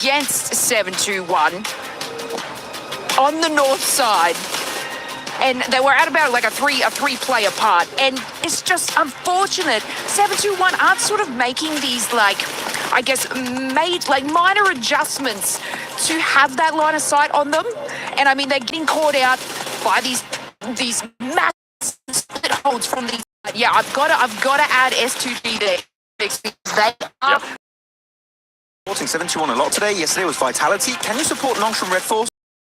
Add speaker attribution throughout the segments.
Speaker 1: against 721 on the north side. And they were at about like a three-player part. And it's just unfortunate. 721 aren't sort of making these, like, I guess, minor adjustments to have that line of sight on them. And I mean, they're getting caught out by these massive split holds from these. Yeah, I've got to add S2G there. Because they are.
Speaker 2: Supporting 721 a lot today. Yesterday was Vitality. Can you support Nonch from Red Force?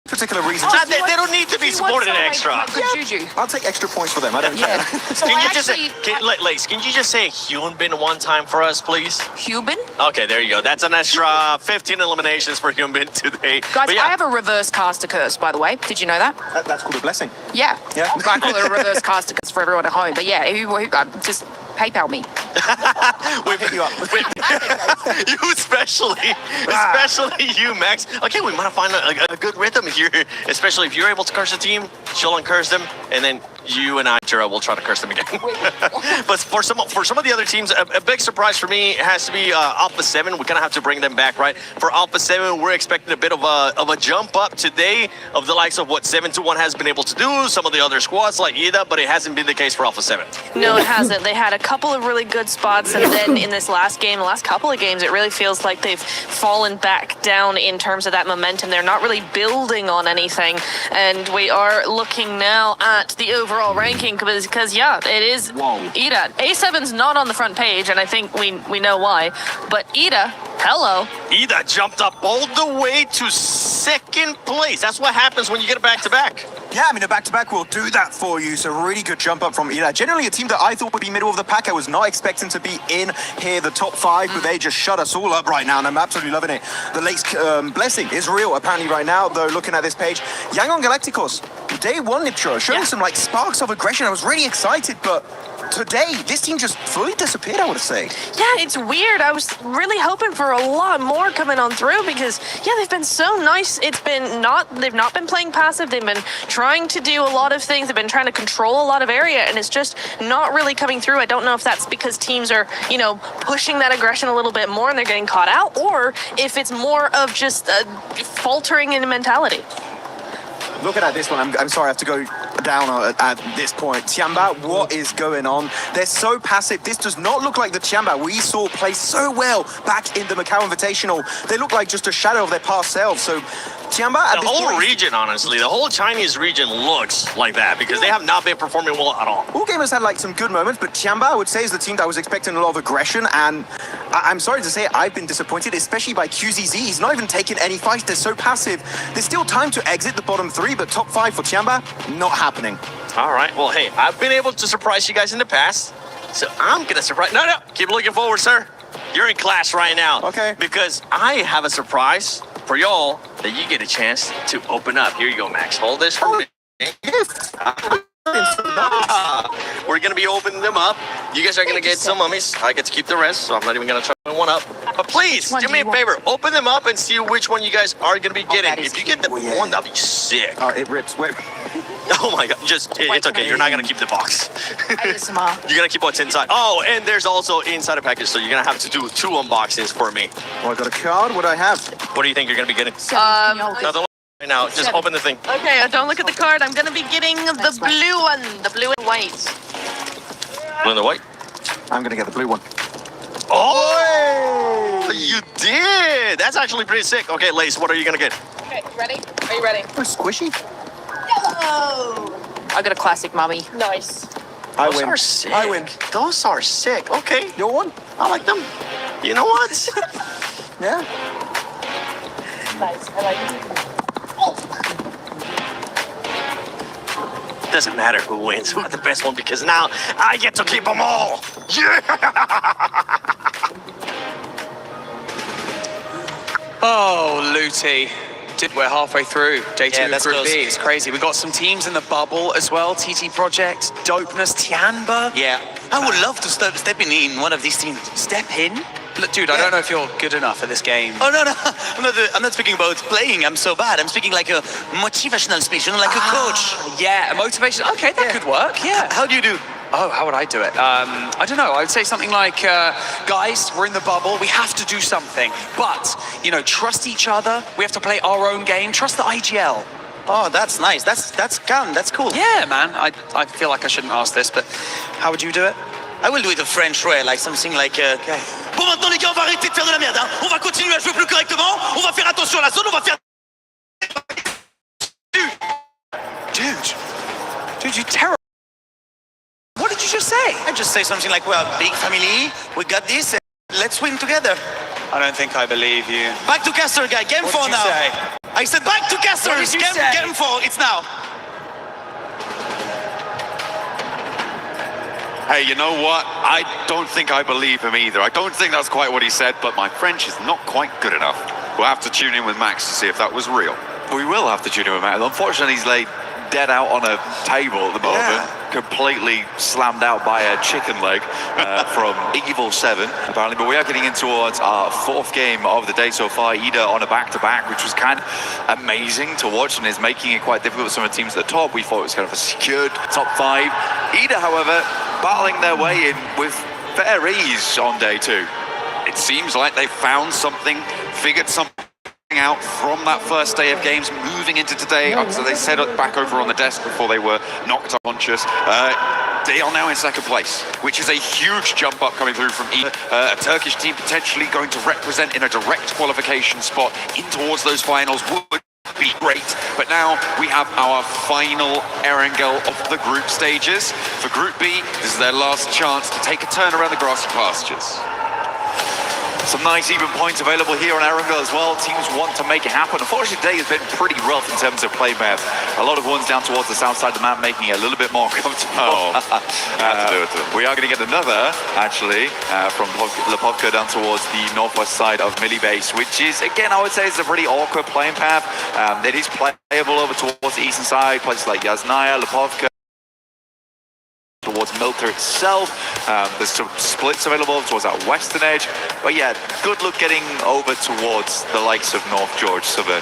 Speaker 2: Particular reason.
Speaker 3: They don't need to be supported extra.
Speaker 1: Juju.
Speaker 2: I'll take extra points for them. I don't care.
Speaker 1: So
Speaker 3: Can you
Speaker 1: actually,
Speaker 3: just Lace, can you just say Hyunbin one time for us, please?
Speaker 1: Cuban?
Speaker 3: Okay, there you go. That's an extra 15 eliminations for Hyunbin today.
Speaker 1: Guys,
Speaker 3: But yeah.
Speaker 1: I have a reverse caster curse, by the way. Did you know that?
Speaker 2: That's called a blessing.
Speaker 1: Yeah.
Speaker 2: Yeah.
Speaker 1: I call it a reverse caster curse for everyone at home. But yeah, just PayPal me.
Speaker 2: We'll hit you up.
Speaker 3: You especially you, Max. Okay, we might find a good rhythm here, especially if you're able to curse the team, she'll uncurse them, and then you and I, Jura, will try to curse them again. But for some of the other teams, a big surprise for me has to be Alpha 7. We're gonna have to bring them back, right? For Alpha 7, we're expecting a bit of a jump up today of the likes of what 721 has been able to do, some of the other squads like EDA, but it hasn't been the case for Alpha 7.
Speaker 4: No, it hasn't. They had a couple of really good spots, and then in this last game, the last couple of games, it really feels like they've fallen back down in terms of that momentum. They're not really building on anything, and we are looking now at the overall ranking because yeah, it is EDA. A7's not on the front page, and I think we know why, but EDA, hello.
Speaker 3: EDA jumped up all the way to second place. That's what happens when you get a back-to-back.
Speaker 2: Yeah, I mean, a back-to-back will do that for you. So really good jump up from EDA. Generally a team that I thought would be middle of the pack. I was not expecting to be in here, the top 5, but they just shut us all up right now, and I'm absolutely loving it. The Lake's blessing is real, apparently, right now, though, looking at this page. Young on Galacticos, day 1 Niptro, showing some, like, sparks of aggression. I was really excited, but today, this team just fully disappeared, I would say.
Speaker 4: Yeah, it's weird. I was really hoping for a lot more coming on through because, yeah, they've been so nice. They've not been playing passive. They've been trying to do a lot of things. They've been trying to control a lot of area, and it's just not really coming through. I don't know if that's because teams are, pushing that aggression a little bit more and they're getting caught out, or if it's more of just faltering in mentality.
Speaker 2: Looking at this one, I'm sorry, I have to go down at this point. Tiamba, what is going on? They're so passive. This does not look like the Tiamba we saw play so well back in the Macau Invitational. They look like just a shadow of their past selves. So Tiamba at
Speaker 3: the whole region, honestly, the whole Chinese region looks like that because they have not been performing well at all.
Speaker 2: All gamers had like some good moments, but Tiamba, I would say, is the team that was expecting a lot of aggression, and I'm sorry to say I've been disappointed, especially by QZZ. He's not even taking any fights. They're so passive. There's still time to exit the bottom 3, but top 5 for Tiamba, not happening.
Speaker 3: All right, well, hey, I've been able to surprise you guys in the past, so I'm gonna surprise. No, keep looking forward, sir. You're in class right now. Okay. Because I have a surprise for y'all that you get a chance to open up. Here you go, Max. Hold this for me. Yes. We're gonna be opening them up. You guys are gonna get some mummies. I get to keep the rest, so I'm not even gonna try one up. But please, do me a favor. Open them up and see which one you guys are gonna be getting. If you get the one, that'd be sick.
Speaker 2: Oh, it rips. Wait.
Speaker 3: Oh my god, it's okay. You're not gonna keep the box. You're gonna keep what's inside. Oh, and there's also inside a package, so you're gonna have to do 2 unboxings for me.
Speaker 2: Well, I got a card. What do I have?
Speaker 3: What do you think you're gonna be getting? Nothing right now. Just open the thing.
Speaker 4: Okay, don't look at the card. I'm gonna be getting the blue one, the blue and white.
Speaker 3: Blue and the white.
Speaker 2: I'm gonna get the blue one.
Speaker 3: Oh, you did. That's actually pretty sick. Okay, Lace, what are you gonna get?
Speaker 4: Okay, ready? Are you ready?
Speaker 2: Oh, squishy.
Speaker 4: Yellow.
Speaker 1: I got a classic mummy.
Speaker 4: Nice.
Speaker 3: Those are sick.
Speaker 2: I win.
Speaker 3: Those are sick. Okay.
Speaker 2: Your one?
Speaker 3: I like them. You know what?
Speaker 2: Yeah.
Speaker 4: Nice. I like it.
Speaker 3: Doesn't matter who wins, who's the best one, because now I get to keep them all. Yeah.
Speaker 5: Oh, Looty. We're halfway through day 2 of Group
Speaker 6: close.
Speaker 5: B. It's crazy. We've got some teams in the bubble as well. TT Project, Dopeness, Tianba.
Speaker 6: Yeah, I would love to start stepping in one of these teams.
Speaker 5: Step in? Look, dude, I don't know if you're good enough at this game.
Speaker 6: Oh, no, I'm not speaking about playing. I'm so bad. I'm speaking like a motivational speech, like a coach.
Speaker 5: Yeah, a motivation. Okay, that could work, yeah.
Speaker 6: How do you do?
Speaker 5: Oh, how would I do it? I don't know. I would say something like, guys, we're in the bubble. We have to do something. But, you know, trust each other. We have to play our own game. Trust the IGL.
Speaker 6: Oh, that's nice. That's calm. That's cool.
Speaker 5: Yeah, man. I feel like I shouldn't ask this, but how would you do it?
Speaker 6: I will do it the French way, like something like.
Speaker 5: Okay.
Speaker 6: Bon, maintenant les gars, on va arrêter de faire de la merde. Hein. On va continuer à jouer plus correctement. On va faire attention à la zone. On va faire.
Speaker 5: Dude, you're terrible. What did you just say?
Speaker 6: I just say something like, we're a big family. We got this. And let's win together.
Speaker 5: I don't think I believe you.
Speaker 6: Back to Caster, guy. Game
Speaker 5: What
Speaker 6: 4
Speaker 5: did you
Speaker 6: now.
Speaker 5: say?
Speaker 6: I said back to Caster.
Speaker 5: What did you say?
Speaker 6: Game 4. It's now.
Speaker 7: Hey, you know what? I don't think I believe him either. I don't think that's quite what he said, but my French is not quite good enough. We'll have to tune in with Max to see if that was real.
Speaker 8: We will have to tune in with Matt. Unfortunately, he's laid dead out on a table at the moment, completely slammed out by a chicken leg from Evil 7, apparently. But we are getting in towards our fourth game of the day so far. Ida on a back-to-back, which was kind of amazing to watch and is making it quite difficult with some of the teams at the top. We thought it was kind of a secured top 5. Ida, however, battling their way in with fair ease on day 2.
Speaker 7: It seems like they found something, figured something out from that first day of games, moving into today. So they set it back over on the desk before they were knocked unconscious. They are now in second place, which is a huge jump up coming through from a Turkish team potentially going to represent in a direct qualification spot in towards those finals would be great. But now we have our final Erangel of the group stages. For Group B, this is their last chance to take a turn around the grassy pastures.
Speaker 8: Some nice even points available here on Erangel as well. Teams want to make it happen. Unfortunately, today has been pretty rough in terms of play math. A lot of ones down towards the south side of the map, making it a little bit more comfortable. We are going to get another, actually, from Lepovka down towards the northwest side of Millie Base, which is, again, I would say it's a pretty awkward playing path. It is playable over towards the eastern side, places like Yasnaya, Lepovka, towards Milka itself. There's some splits available towards that western edge. But yeah, good luck getting over towards the likes of North George Southern.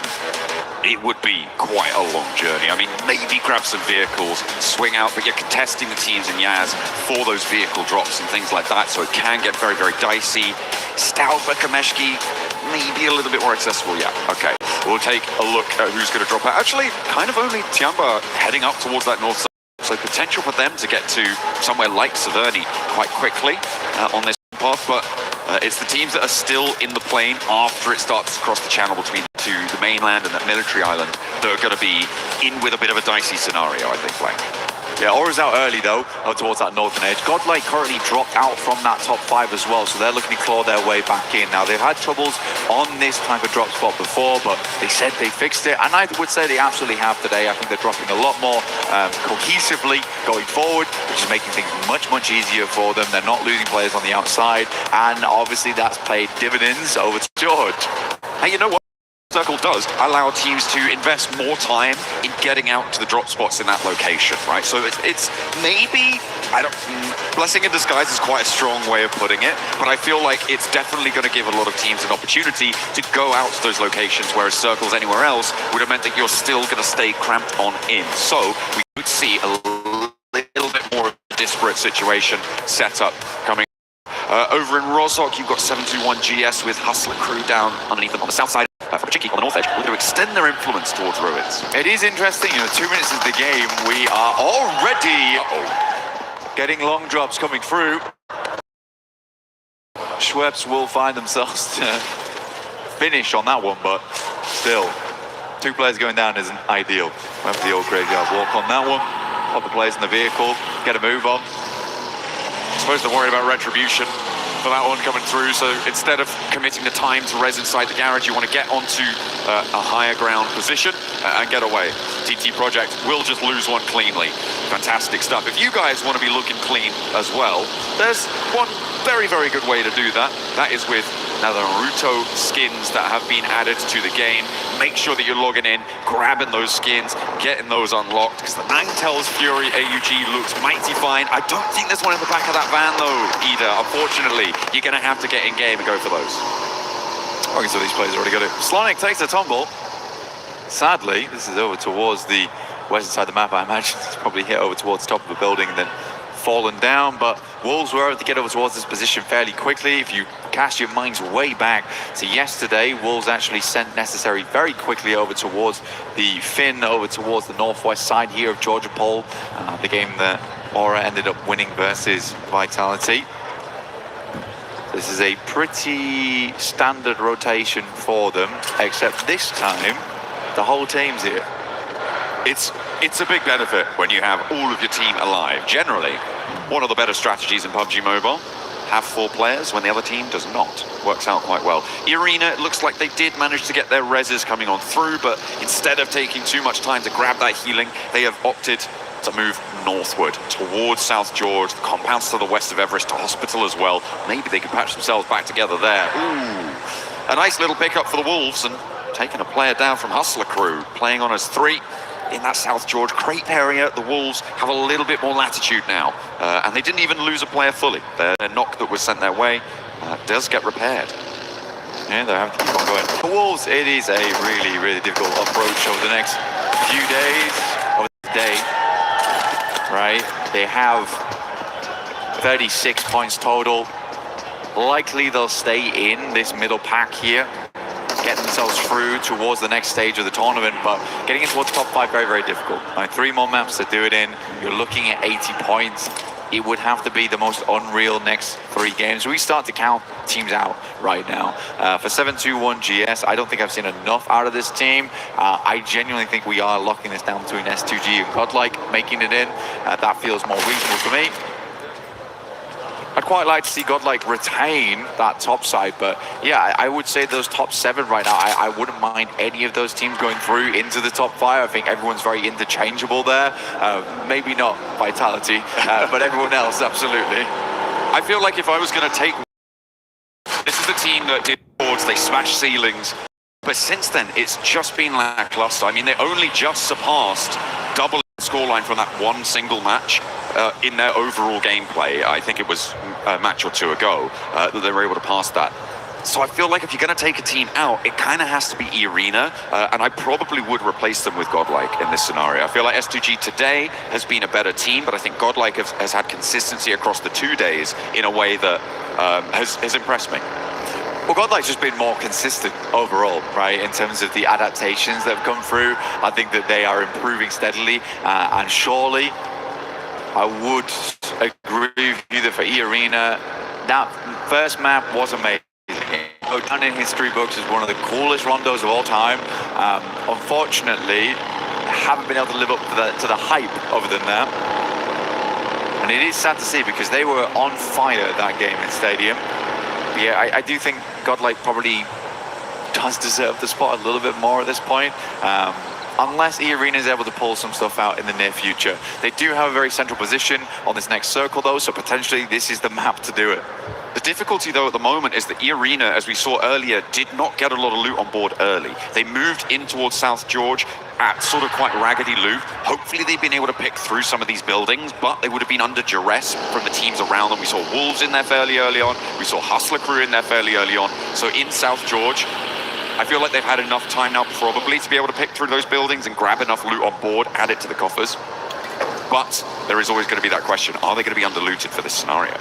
Speaker 7: It would be quite a long journey. I mean, maybe grab some vehicles, swing out, but you're contesting the teams in Yaz for those vehicle drops and things like that, so it can get very, very dicey. Stout for Kameshki, maybe a little bit more accessible, yeah. Okay, we'll take a look at who's going to drop out. Actually, kind of only Tiamba heading up towards that north side. So potential for them to get to somewhere like Severny quite quickly on this path, but it's the teams that are still in the plane after it starts to cross the channel between the mainland and that military island that are going to be in with a bit of a dicey scenario, I think, Blank.
Speaker 8: Yeah, Aura's out early though, out towards that northern edge. Godlike currently dropped out from that top 5 as well, so they're looking to claw their way back in. Now, they've had troubles on this type of drop spot before, but they said they fixed it, and I would say they absolutely have today. I think they're dropping a lot more cohesively going forward, which is making things much, much easier for them. They're not losing players on the outside, and obviously that's paid dividends over to George.
Speaker 7: Hey, you know what? Circle does allow teams to invest more time in getting out to the drop spots in that location, right? So it's maybe, blessing in disguise is quite a strong way of putting it, but I feel like it's definitely going to give a lot of teams an opportunity to go out to those locations, whereas circles anywhere else would have meant that you're still going to stay cramped on in. So we could see a little bit more of a disparate situation set up coming. Over in Rozhok, you've got 721 GS with Hustler Crew down underneath them on the south side. For Chicky on the north edge, looking to extend their influence towards Ruins.
Speaker 8: It is interesting, 2 minutes into the game, we are already getting long drops coming through. Schweppes will find themselves to finish on that one, but still, 2 players going down isn't ideal. Went for the old graveyard walk on that one. Pop the players in the vehicle, get a move on.
Speaker 7: I suppose they're worried about retribution for that one coming through, so instead of committing the time to res inside the garage, you want to get onto a higher ground position and get away. TT Project will just lose one cleanly. Fantastic stuff. If you guys want to be looking clean as well, there's one very, very good way to do that. That is with now the Naruto skins that have been added to the game. Make sure that you're logging in, grabbing those skins, getting those unlocked, because the Nangtel's Fury AUG looks mighty fine. I don't think there's one in the back of that van though, either. Unfortunately, you're going to have to get in game and go for those.
Speaker 8: Okay, so these players already got it. Slonic takes a tumble. Sadly, this is over towards the western side of the map. I imagine it's probably hit over towards the top of the building and then fallen down, but Wolves were able to get over towards this position fairly quickly. If you cast your minds way back to yesterday, Wolves actually sent Necessary very quickly over towards the Finn, over towards the northwest side here of Georgia Pole, the game that Aura ended up winning versus Vitality. This is a pretty standard rotation for them, except this time the whole team's here.
Speaker 7: It's a big benefit when you have all of your team alive. Generally, one of the better strategies in PUBG Mobile, have 4 players when the other team does not. Works out quite well. Arena, it looks like they did manage to get their reses coming on through, but instead of taking too much time to grab that healing, they have opted to move northward towards South George, the compounds to the west of Everest, to Hospital as well. Maybe they can patch themselves back together there. Ooh, a nice little pickup for the Wolves, and taking a player down from Hustler Crew, playing on as 3. In that South George crate area, the Wolves have a little bit more latitude now, and they didn't even lose a player fully. Their knock that was sent their way does get repaired. Yeah, they have to keep on going. For Wolves, it is a really, really difficult approach over the next few days, over the day, right? They have 36 points total. Likely they'll stay in this middle pack here, get themselves through towards the next stage of the tournament, but getting into towards top 5, very, very difficult. Like 3 more maps to do it in, you're looking at 80 points. It would have to be the most unreal next 3 games. We start to count teams out right now. For 721 GS, I don't think I've seen enough out of this team. I genuinely think we are locking this down between S2G and Godlike, making it in. That feels more reasonable for me. I'd quite like to see Godlike retain that top side, but yeah, I would say those top 7 right now, I wouldn't mind any of those teams going through into the top 5. I think everyone's very interchangeable there. Maybe not Vitality, but everyone else, absolutely. I feel like if I was going to take... This is the team that did boards, they smashed ceilings, but since then, it's just been lackluster. I mean, they only just surpassed double scoreline from that one single match in their overall gameplay. I think it was a match or 2 ago that they were able to pass that. So I feel like if you're going to take a team out, it kind of has to be Arena, and I probably would replace them with Godlike in this scenario. I feel like S2G today has been a better team, but I think Godlike has had consistency across the 2 days in a way that has impressed me.
Speaker 8: Well, Godlike's just been more consistent overall, right, in terms of the adaptations that have come through. I think that they are improving steadily, and surely I would agree with you that for E-Arena, that first map was amazing. Go down in history books as one of the coolest rondos of all time. Unfortunately, haven't been able to live up to the hype other than that. And it is sad to see because they were on fire that game in Stadium. But yeah, I do think Godlike probably does deserve the spot a little bit more at this point. Unless E-Arena is able to pull some stuff out in the near future. They do have a very central position on this next circle though, so potentially this is the map to do it.
Speaker 7: The difficulty though at the moment is that E-Arena, as we saw earlier, did not get a lot of loot on board early. They moved in towards South George at sort of quite raggedy loot. Hopefully they've been able to pick through some of these buildings, but they would have been under duress from the teams around them. We saw Wolves in there fairly early on. We saw Hustler Crew in there fairly early on. So in South George, I feel like they've had enough time now probably to be able to pick through those buildings and grab enough loot on board, add it to the coffers. But there is always going to be that question, are they going to be under-looted for this scenario?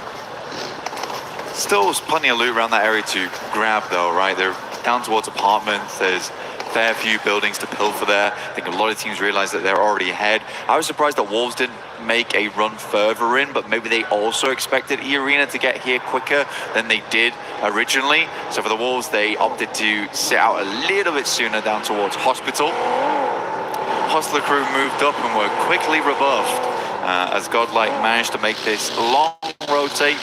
Speaker 8: Still plenty of loot around that area to grab though, right? They're down towards apartments, there's fair few buildings to pilfer there. I think a lot of teams realize that they're already ahead. I was surprised that Wolves didn't make a run further in, but maybe they also expected E-Arena to get here quicker than they did originally. So for the Wolves, they opted to sit out a little bit sooner down towards Hospital. Hustler Crew moved up and were quickly rebuffed as Godlike managed to make this long rotate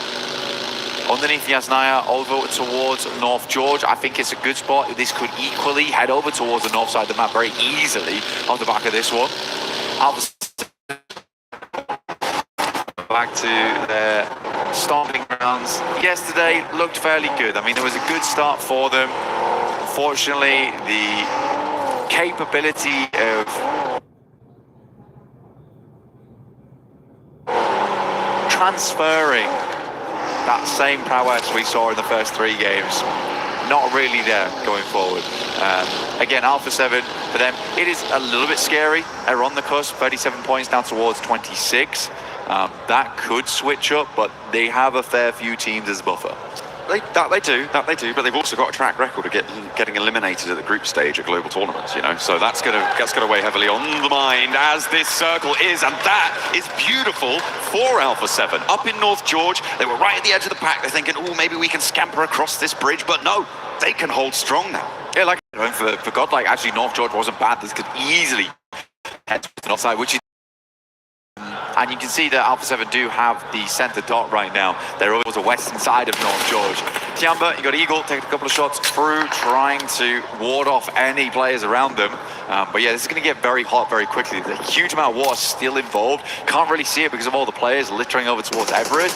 Speaker 8: underneath Yasnaya over towards North George. I think it's a good spot. This could equally head over towards the north side of the map very easily on the back of this one. Back to their stomping grounds. Yesterday looked fairly good. I mean, there was a good start for them. Unfortunately, the capability of transferring that same prowess we saw in the first 3 games, not really there going forward. Again, Alpha 7 for them, it is a little bit scary. They're on the cusp, 37 points down towards 26. that could switch up, but they have a fair few teams as buffer.
Speaker 7: That they do, but they've also got a track record of getting eliminated at the group stage at global tournaments, you know, so that's gonna weigh heavily on the mind as this circle is, and that is beautiful for Alpha 7. Up in North George, they were right at the edge of the pack, they're thinking, oh, maybe we can scamper across this bridge, but no, they can hold strong now.
Speaker 8: Yeah, like for Godlike, actually North George wasn't bad. This could easily head to the north side, which is. And you can see that Alpha 7 do have the center dot right now. They're over the western side of North George. Tiamba, you got Eagle taking a couple of shots through, trying to ward off any players around them. But yeah, this is going to get very hot very quickly. There's a huge amount of water still involved. Can't really see it because of all the players littering over towards Everett.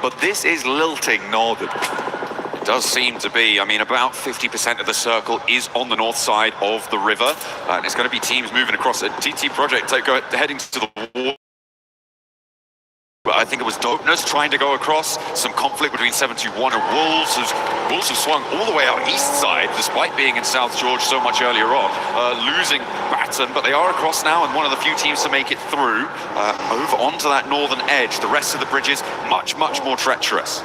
Speaker 8: But this is lilting Northern.
Speaker 7: It does seem to be. I mean, about 50% of the circle is on the north side of the river. And it's going to be teams moving across a TT project heading to the water. I think it was Dopeness trying to go across. Some conflict between 721 and Wolves. Wolves have swung all the way out east side, despite being in South George so much earlier on, losing Baton, but they are across now and one of the few teams to make it through over onto that northern edge. The rest of the bridge is much, much more treacherous.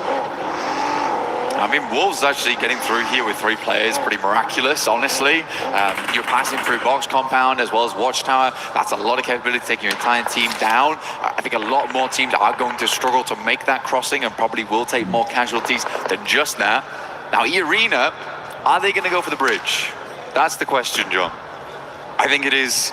Speaker 8: I mean, Wolves actually getting through here with 3 players, pretty miraculous, honestly. You're passing through Box Compound as well as Watchtower. That's a lot of capability to take your entire team down. I think a lot more teams are going to struggle to make that crossing and probably will take more casualties than just that. Now, E-Arena, are they going to go for the bridge? That's the question, John.
Speaker 7: I think it is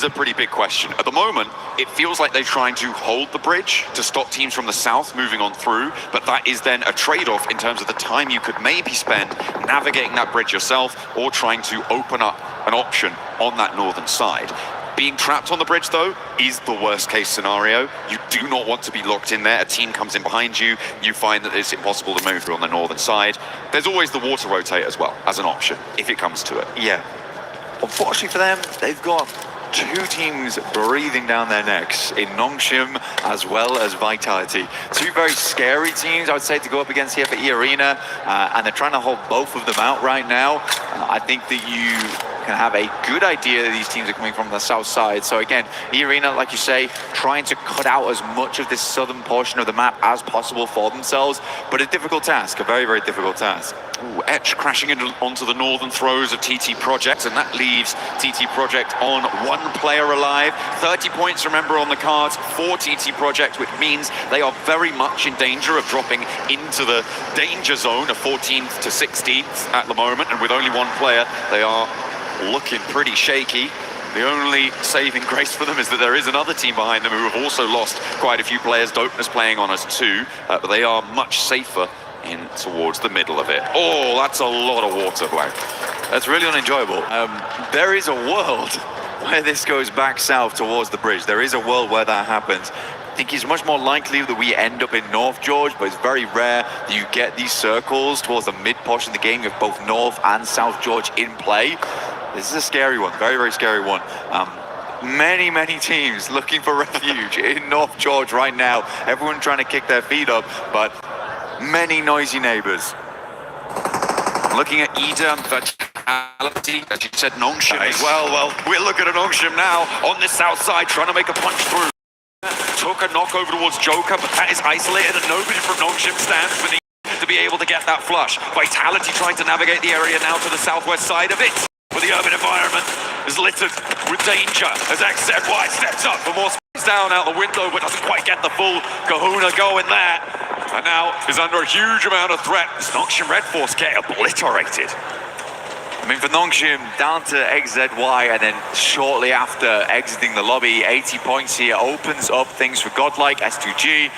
Speaker 7: a pretty big question. At the moment, it feels like they're trying to hold the bridge to stop teams from the south moving on through, but that is then a trade-off in terms of the time you could maybe spend navigating that bridge yourself or trying to open up an option on that northern side. Being trapped on the bridge, though, is the worst case scenario. You do not want to be locked in there. A team comes in behind you. You find that it's impossible to move through on the northern side. There's always the water rotate as well as an option, if it comes to it.
Speaker 8: Yeah. Unfortunately for them, they've got 2 teams breathing down their necks in Nongshim as well as Vitality. 2 very scary teams, I would say, to go up against here for E-Arena, and they're trying to hold both of them out right now. I think that you can have a good idea that these teams are coming from the south side. So again, E-Arena, like you say, trying to cut out as much of this southern portion of the map as possible for themselves, but a difficult task, a very, very difficult task.
Speaker 7: Ooh, Etch crashing onto the northern throws of TT Project, and that leaves TT Project on 1 player alive. 30 points, remember, on the cards for TT Project, which means they are very much in danger of dropping into the danger zone of 14th to 16th at the moment, and with only 1 player, they are looking pretty shaky. The only saving grace for them is that there is another team behind them who have also lost quite a few players. Dopeness playing on us too, but they are much safer in towards the middle of it. Oh, that's a lot of water, Black.
Speaker 8: That's really unenjoyable. There is a world where this goes back south towards the bridge. There is a world where that happens. I think it's much more likely that we end up in North George, but it's very rare that you get these circles towards the mid portion of the game with both North and South George in play. This is a scary one, very, very scary one. Many, many teams looking for refuge in North George right now. Everyone trying to kick their feet up, but many noisy neighbors.
Speaker 7: Looking at Edam, Vitality, as you said, Nongshim as well. Well, we're looking at Nongshim now on the south side, trying to make a punch through. Took a knock over towards Joker, but that is isolated, and nobody from Nongshim stands with the to be able to get that flush. Vitality trying to navigate the area now to the southwest side of it. But the urban environment is littered with danger as XZY steps up for more space down out the window, but doesn't quite get the full kahuna going there. And now is under a huge amount of threat. Nongshim Red Force get obliterated.
Speaker 8: I mean, for Nongshim, down to XZY, and then shortly after exiting the lobby, 80 points here opens up things for Godlike, S2G.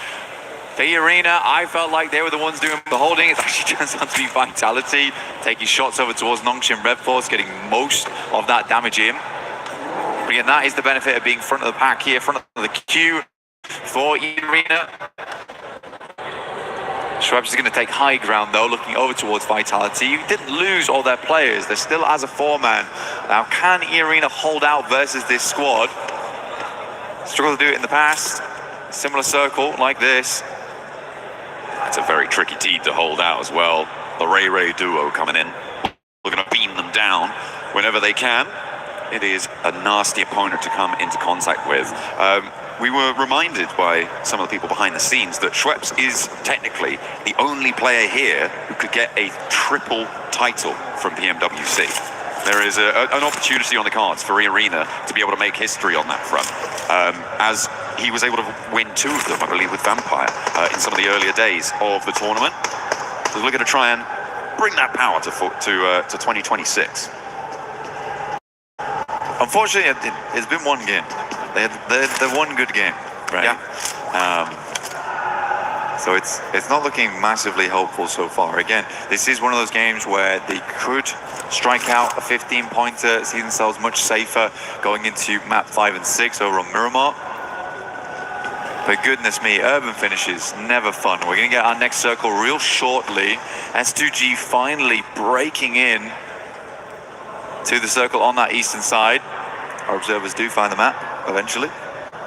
Speaker 8: The Arena, I felt like they were the ones doing the holding. It's actually turns out to be Vitality, taking shots over towards Nongshim Red Force, getting most of that damage in. But again, that is the benefit of being front of the pack here, front of the queue for Arena. Schweppes is going to take high ground though, looking over towards Vitality. You didn't lose all their players. They're still as a 4-man. Now, can E-Arena hold out versus this squad? Struggled to do it in the past. Similar circle like this.
Speaker 7: It's a very tricky team to hold out as well. The Ray duo coming in. We're going to beam them down whenever they can. It is a nasty opponent to come into contact with.
Speaker 8: we were reminded by some of the people behind the scenes that Schweppes is technically the only player here who could get a triple title from PMWC. There is an opportunity on the cards for Arena to be able to make history on that front, as he was able to win 2 of them, I believe, with Vampire in some of the earlier days of the tournament. So we're looking to try and bring that power to 2026. Unfortunately, it's been one game. They're one good game, right? Yeah. So it's not looking massively hopeful so far. Again, this is one of those games where they could strike out a 15-pointer, see themselves much safer going into map 5 and 6 over on Miramar. But goodness me, urban finishes, never fun. We're going to get our next circle real shortly. S2G finally breaking in to the circle on that eastern side. Our observers do find the map eventually.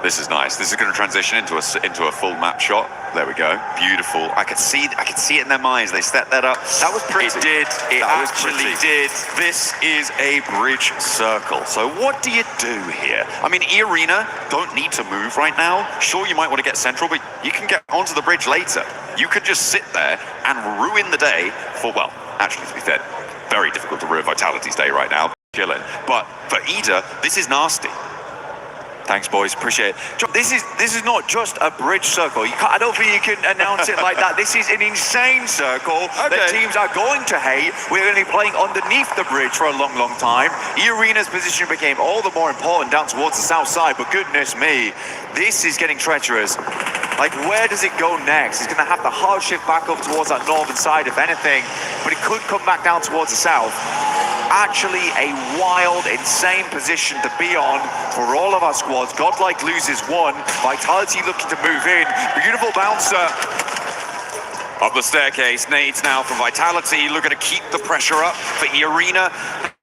Speaker 8: This is nice. This is going to transition into a full map shot. There we go. Beautiful. I could see it in their minds. They set that up. That was pretty. It did. It actually did. This is a bridge circle. So what do you do here? I mean, E-Arena don't need to move right now. Sure, you might want to get central, but you can get onto the bridge later. You could just sit there and ruin the day for, well, actually, to be fair, very difficult to ruin Vitality's day right now. Chilling. But for Ida, this is nasty. Thanks, boys. Appreciate it. This is not just a bridge circle. I don't think you can announce it like that. This is an insane circle that teams are going to hate. We're going to be playing underneath the bridge for a long, long time. E-Arena's position became all the more important down towards the south side, but goodness me, this is getting treacherous. Like, where does it go next? He's going to have to hard shift back up towards that northern side, if anything, but it could come back down towards the south. Actually a wild, insane position to be on for all of our squads. Godlike loses 1. Vitality looking to move in. Beautiful bouncer. Up the staircase. Nades now from Vitality. Looking to keep the pressure up for E-Arena.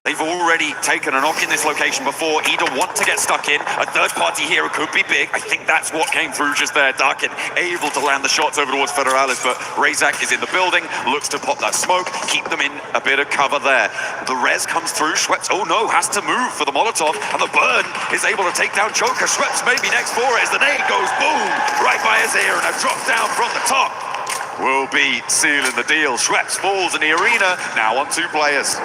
Speaker 8: They've already taken a knock in this location before. Ida want to get stuck in. A third party here could be big. I think that's what came through just there. Darkin able to land the shots over towards Federalis, but Razak is in the building, looks to pop that smoke, keep them in a bit of cover there. The res comes through. Schweppes, oh no, has to move for the Molotov, and the burn is able to take down Joker. Schweppes maybe next for it as the nade goes boom right by his ear, and a drop down from the top will be sealing the deal. Schweppes falls in the arena, now on 2 players.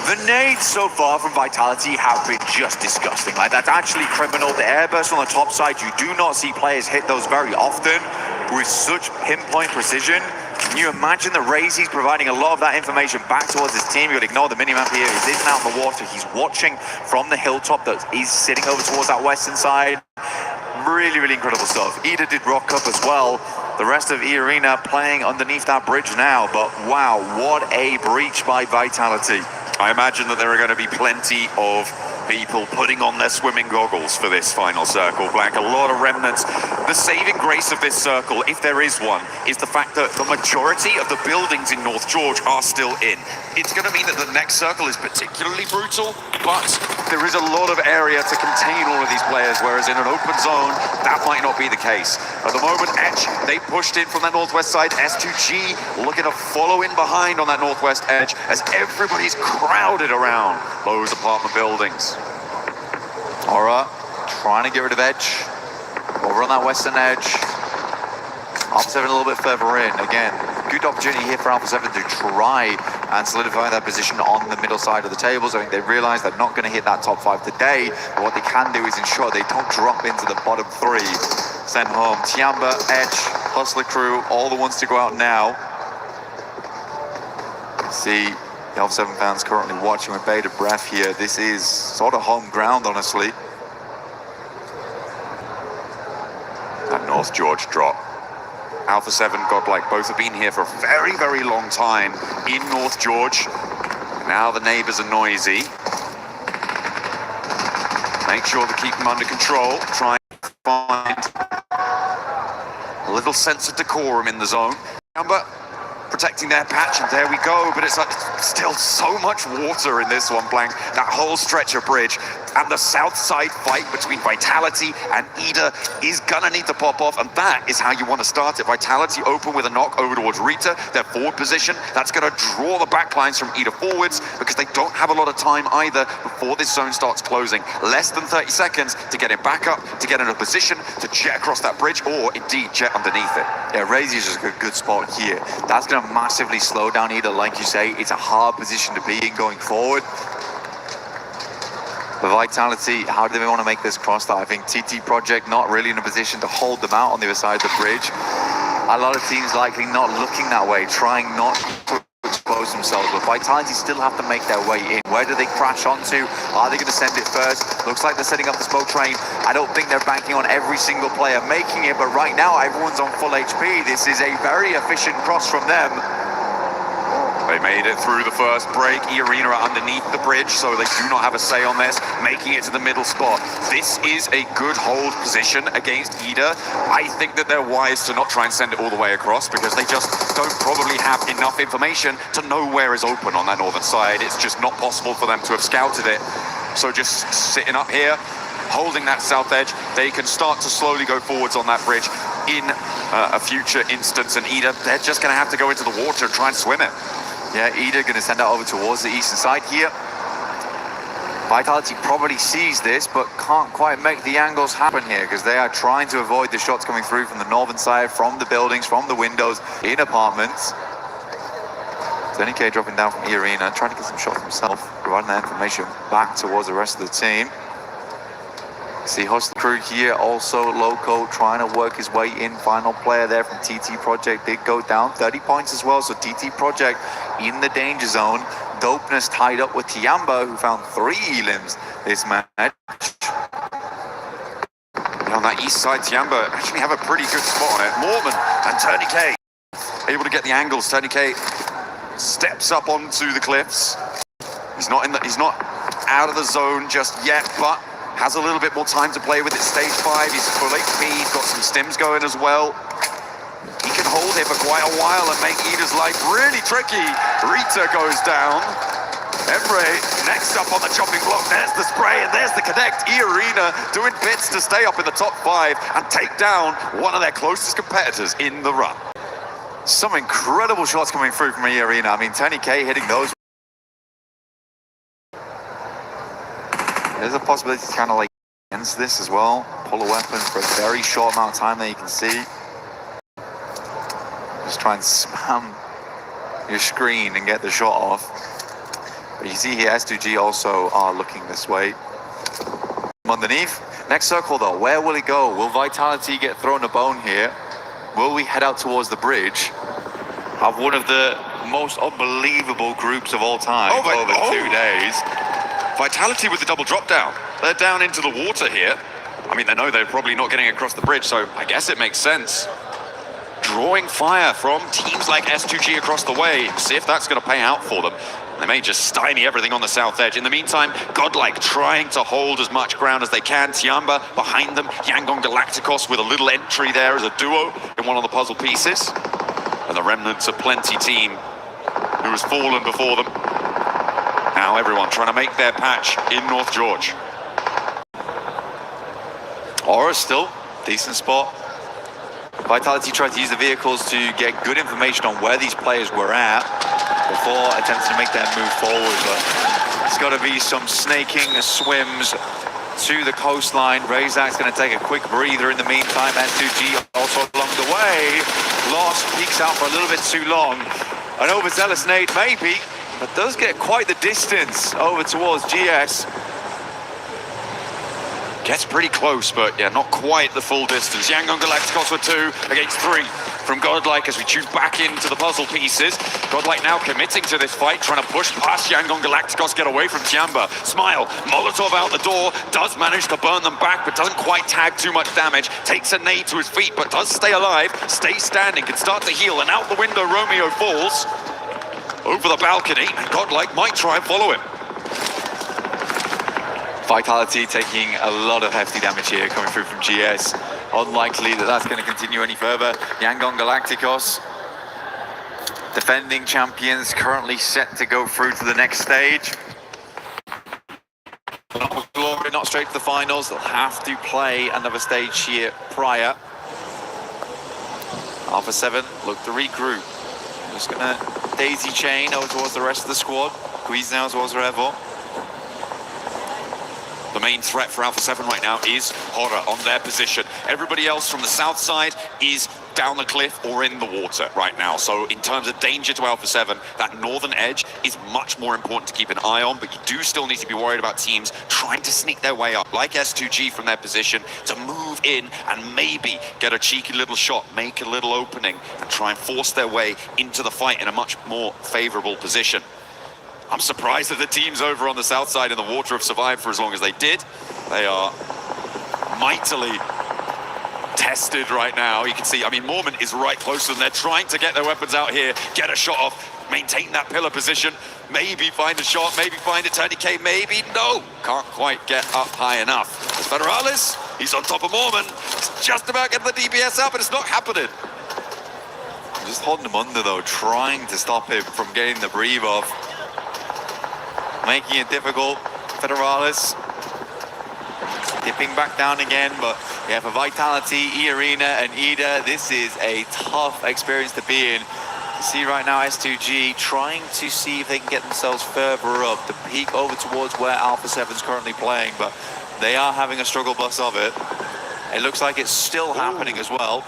Speaker 8: The nades so far from Vitality have been just disgusting. Like, that's actually criminal. The airburst on the top side, you do not see players hit those very often with such pinpoint precision. Can you imagine the Razy's providing a lot of that information back towards his team? You would ignore the minimap here. He isn't out in the water. He's watching from the hilltop that he's sitting over towards that western side. Really, really incredible stuff. Ida did rock up as well. The rest of E-Arena playing underneath that bridge now, but wow, what a breach by Vitality. I imagine that there are going to be plenty of people putting on their swimming goggles for this final circle, Black. A lot of remnants. The saving grace of this circle, if there is one, is the fact that the majority of the buildings in North George are still in. It's going to mean that the next circle is particularly brutal, but there is a lot of area to contain all of these players, whereas in an open zone, that might not be the case. At the moment, Edge, they pushed in from that northwest side. S2G looking to follow in behind on that northwest edge as everybody's crowded around those apartment buildings. Aura trying to get rid of Edge over on that western edge. Alpha 7 a little bit further in. Again, good opportunity here for Alpha 7 to try and solidify their position on the middle side of the tables. I think they realize they're not going to hit that top 5 today, but what they can do is ensure they don't drop into the bottom 3. Send home Tiamba, Edge, Hustler Crew, all the ones to go out now. See the Alpha 7 fans currently watching with bated breath here. This is sort of home ground, honestly. That North George drop. Alpha 7, Godlike, both have been here for a very, very long time in North George. Now the neighbors are noisy. Make sure to keep them under control. Try and find a little sense of decorum in the zone. Number protecting their patch, and there we go, but it's like still so much water in this one, Blank. That whole stretch of bridge, and the south side fight between Vitality and Ida is gonna need to pop off, and that is how you want to start it. Vitality open with a knock over towards Rita, their forward position. That's gonna draw the backlines from Ida forwards because they don't have a lot of time either before this zone starts closing. Less than 30 seconds to get it back up, to get in a position to jet across that bridge, or indeed jet underneath it.
Speaker 9: Yeah, Razy's just a good spot here. That's going to massively slow down Ida, like you say. It's a hard position to be in going forward. The Vitality, how do they want to make this cross that? I think TT Project not really in a position to hold them out on the other side of the bridge. A lot of teams likely not looking that way, trying not to expose themselves, but Vitality still have to make their way in. Where do they crash onto? Are they going to send it first? Looks like they're setting up the smoke train. I don't think they're banking on every single player making it, but right now everyone's on full HP. This is a very efficient cross from them.
Speaker 8: They made it through the first break. E-Arena are underneath the bridge, so they do not have a say on this, making it to the middle spot. This is a good hold position against Ida. I think that they're wise to not try and send it all the way across because they just don't probably have enough information to know where is open on that northern side. It's just not possible for them to have scouted it. So just sitting up here, holding that south edge, they can start to slowly go forwards on that bridge in a future instance, and Ida, they're just going to have to go into the water and try and swim it.
Speaker 9: Yeah, Ida going to send that over towards the eastern side here. Vitality probably sees this, but can't quite make the angles happen here because they are trying to avoid the shots coming through from the northern side, from the buildings, from the windows, in apartments. Tony K dropping down from E-Arena, trying to get some shots himself, providing that information back towards the rest of the team. See Hustle Crew here, also Loco trying to work his way in. Final player there from TT Project did go down, 30 points as well, so TT Project in the danger zone. Dopeness tied up with Tiamba, who found 3 elims this match.
Speaker 8: On that east side, Tiamba actually have a pretty good spot on it. Mormon and Tony K able to get the angles. Tony K steps up onto the cliffs. He's not out of the zone just yet, but has a little bit more time to play with it. Stage 5, he's full HP, he's got some stims going as well. He can hold it for quite a while and make Ida's life really tricky. Rita goes down. Emre next up on the chopping block. There's the spray and there's the connect. E-Arena doing bits to stay up in the top 5 and take down one of their closest competitors in the run.
Speaker 9: Some incredible shots coming through from E-Arena. I mean, Tony K hitting those. There's a possibility to kind of like against this as well. Pull a weapon for a very short amount of time there, you can see. Just try and spam your screen and get the shot off. But you see here, S2G also are looking this way. Underneath. Next circle though, where will it go? Will Vitality get thrown a bone here? Will we head out towards the bridge? Have one of the most unbelievable groups of all time over 2 days.
Speaker 8: Vitality with the double drop down. They're down into the water here. I mean, they know they're probably not getting across the bridge, so I guess it makes sense. Drawing fire from teams like S2G across the way. See if that's going to pay out for them. They may just stymie everything on the south edge. In the meantime, Godlike trying to hold as much ground as they can. Tiamba behind them. Yangon Galacticos with a little entry there as a duo in one of the puzzle pieces. And the remnants of Plenty team who has fallen before them. Now everyone trying to make their patch in North George.
Speaker 9: Aura still, decent spot. Vitality tried to use the vehicles to get good information on where these players were at before attempting to make their move forward, but it's got to be some snaking swims to the coastline. Razak's going to take a quick breather in the meantime. S2G also along the way. Lost, peeks out for a little bit too long. An overzealous nade maybe, but does get quite the distance over towards GS.
Speaker 8: Gets pretty close, but yeah, not quite the full distance. Yangon Galacticos with 2 against 3 from Godlike as we choose back into the puzzle pieces. Godlike now committing to this fight, trying to push past Yangon Galacticos, get away from Tiamba. Smile, Molotov out the door, does manage to burn them back, but doesn't quite tag too much damage. Takes a nade to his feet, but does stay alive, stays standing, can start to heal, and out the window Romeo falls. Over the balcony, and Godlike might try and follow him.
Speaker 9: Vitality taking a lot of hefty damage here coming through from GS. Unlikely that that's going to continue any further. Yangon Galacticos, defending champions, currently set to go through to the next stage.
Speaker 8: Glory probably not straight to the finals. They'll have to play another stage here prior. Alpha 7 look to regroup. Just gonna daisy chain over towards the rest of the squad. Squeeze now towards Revo.
Speaker 7: The main threat for Alpha 7 right now is Horror on their position. Everybody else from the south side is down the cliff or in the water right now. So in terms of danger to Alpha 7, that northern edge is much more important to keep an eye on, but you do still need to be worried about teams trying to sneak their way up, like S2G from their position, to move in and maybe get a cheeky little shot, make a little opening, and try and force their way into the fight in a much more favorable position. I'm surprised that the teams over on the south side in the water have survived for as long as they did. They are mightily tested right now. You can see, I mean, Mormon is right close to them. They're trying to get their weapons out here, get a shot off, maintain that pillar position, maybe find a shot, maybe find a tourniquet, maybe no. Can't quite get up high enough. It's Federalis, he's on top of Mormon. He's just about getting the DPS up, but it's not happening.
Speaker 8: Just holding him under though, trying to stop him from getting the breathe off. Making it difficult. Federalis dipping back down again, but yeah, for Vitality, E-Arena and Ida, this is a tough experience to be in. You see right now S2G trying to see if they can get themselves further up, to peek over towards where Alpha 7 is currently playing, but they are having a struggle bus of it. It looks like it's still happening as well.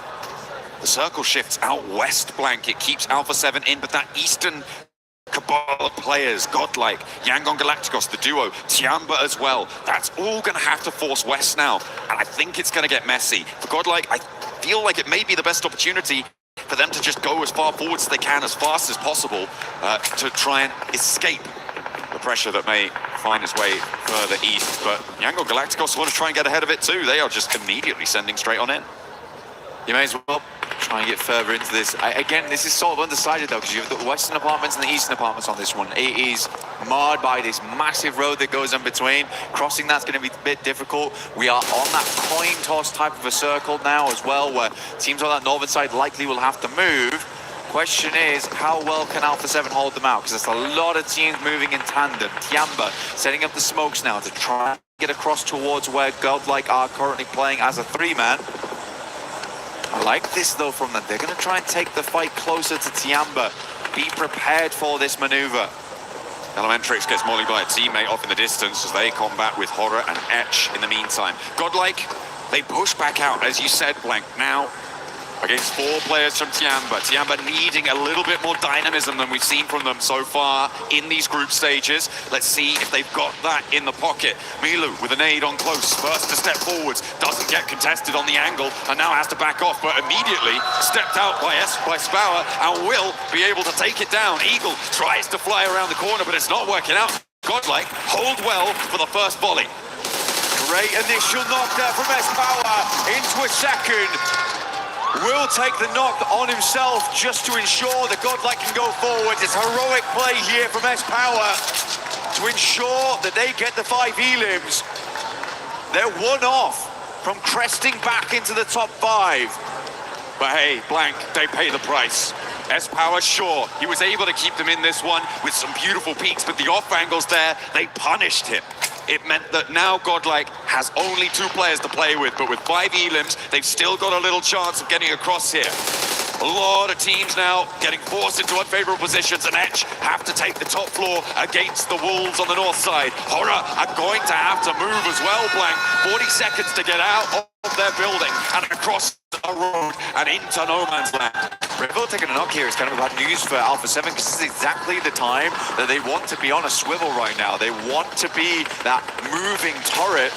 Speaker 7: The circle shifts out west, Blank. It keeps Alpha 7 in, but that eastern cabal of players, Godlike, Yangon Galacticos, the duo, Tiamba as well, that's all going to have to force west now, and I think it's going to get messy. For Godlike, I feel like it may be the best opportunity for them to just go as far forward as they can, as fast as possible, to try and escape the pressure that may find its way further east. But Yangon Galacticos want to try and get ahead of it too. They are just immediately sending straight on in.
Speaker 8: You may as well try and get further into this. Again, this is sort of undecided though, because you have the western apartments and the eastern apartments on this one. It is marred by this massive road that goes in between. Crossing that's going to be a bit difficult. We are on that coin toss type of a circle now as well, where teams on that northern side likely will have to move. Question is, how well can Alpha 7 hold them out? Because there's a lot of teams moving in tandem. Tiamba setting up the smokes now to try and get across towards where Godlike are currently playing as a 3-man. I like this though from them. They're going to try and take the fight closer to Tiamba. Be prepared for this maneuver.
Speaker 7: Elementrix gets mollied by a teammate off in the distance as they combat with Horror and Etch in the meantime. Godlike, they push back out, as you said, Blank. Now, against 4 players from Tiamba. Tiamba needing a little bit more dynamism than we've seen from them so far in these group stages. Let's see if they've got that in the pocket. Milu with a nade on close, first to step forwards, doesn't get contested on the angle, and now has to back off, but immediately stepped out by Spower and will be able to take it down. Eagle tries to fly around the corner, but it's not working out. Godlike hold well for the first volley.
Speaker 8: Great initial knockdown from S-Power into a second. Will take the knock on himself just to ensure that Godlike can go forward. It's heroic play here from S-Power to ensure that they get the 5 elims. They're one off from cresting back into the top 5.
Speaker 7: But hey, Blank, they pay the price. S-Power, sure, he was able to keep them in this one with some beautiful peaks, but the off angles there, they punished him. It meant that now Godlike has only 2 players to play with, but with 5 elims, they've still got a little chance of getting across here. A lot of teams now getting forced into unfavorable positions, and Etch have to take the top floor against the Wolves on the north side. Horror are going to have to move as well, Blank. 40 seconds to get out of their building and across a road and into no man's land.
Speaker 8: Revo taking a knock here is kind of bad news for Alpha 7, because this is exactly the time that they want to be on a swivel right now. They want to be that moving turret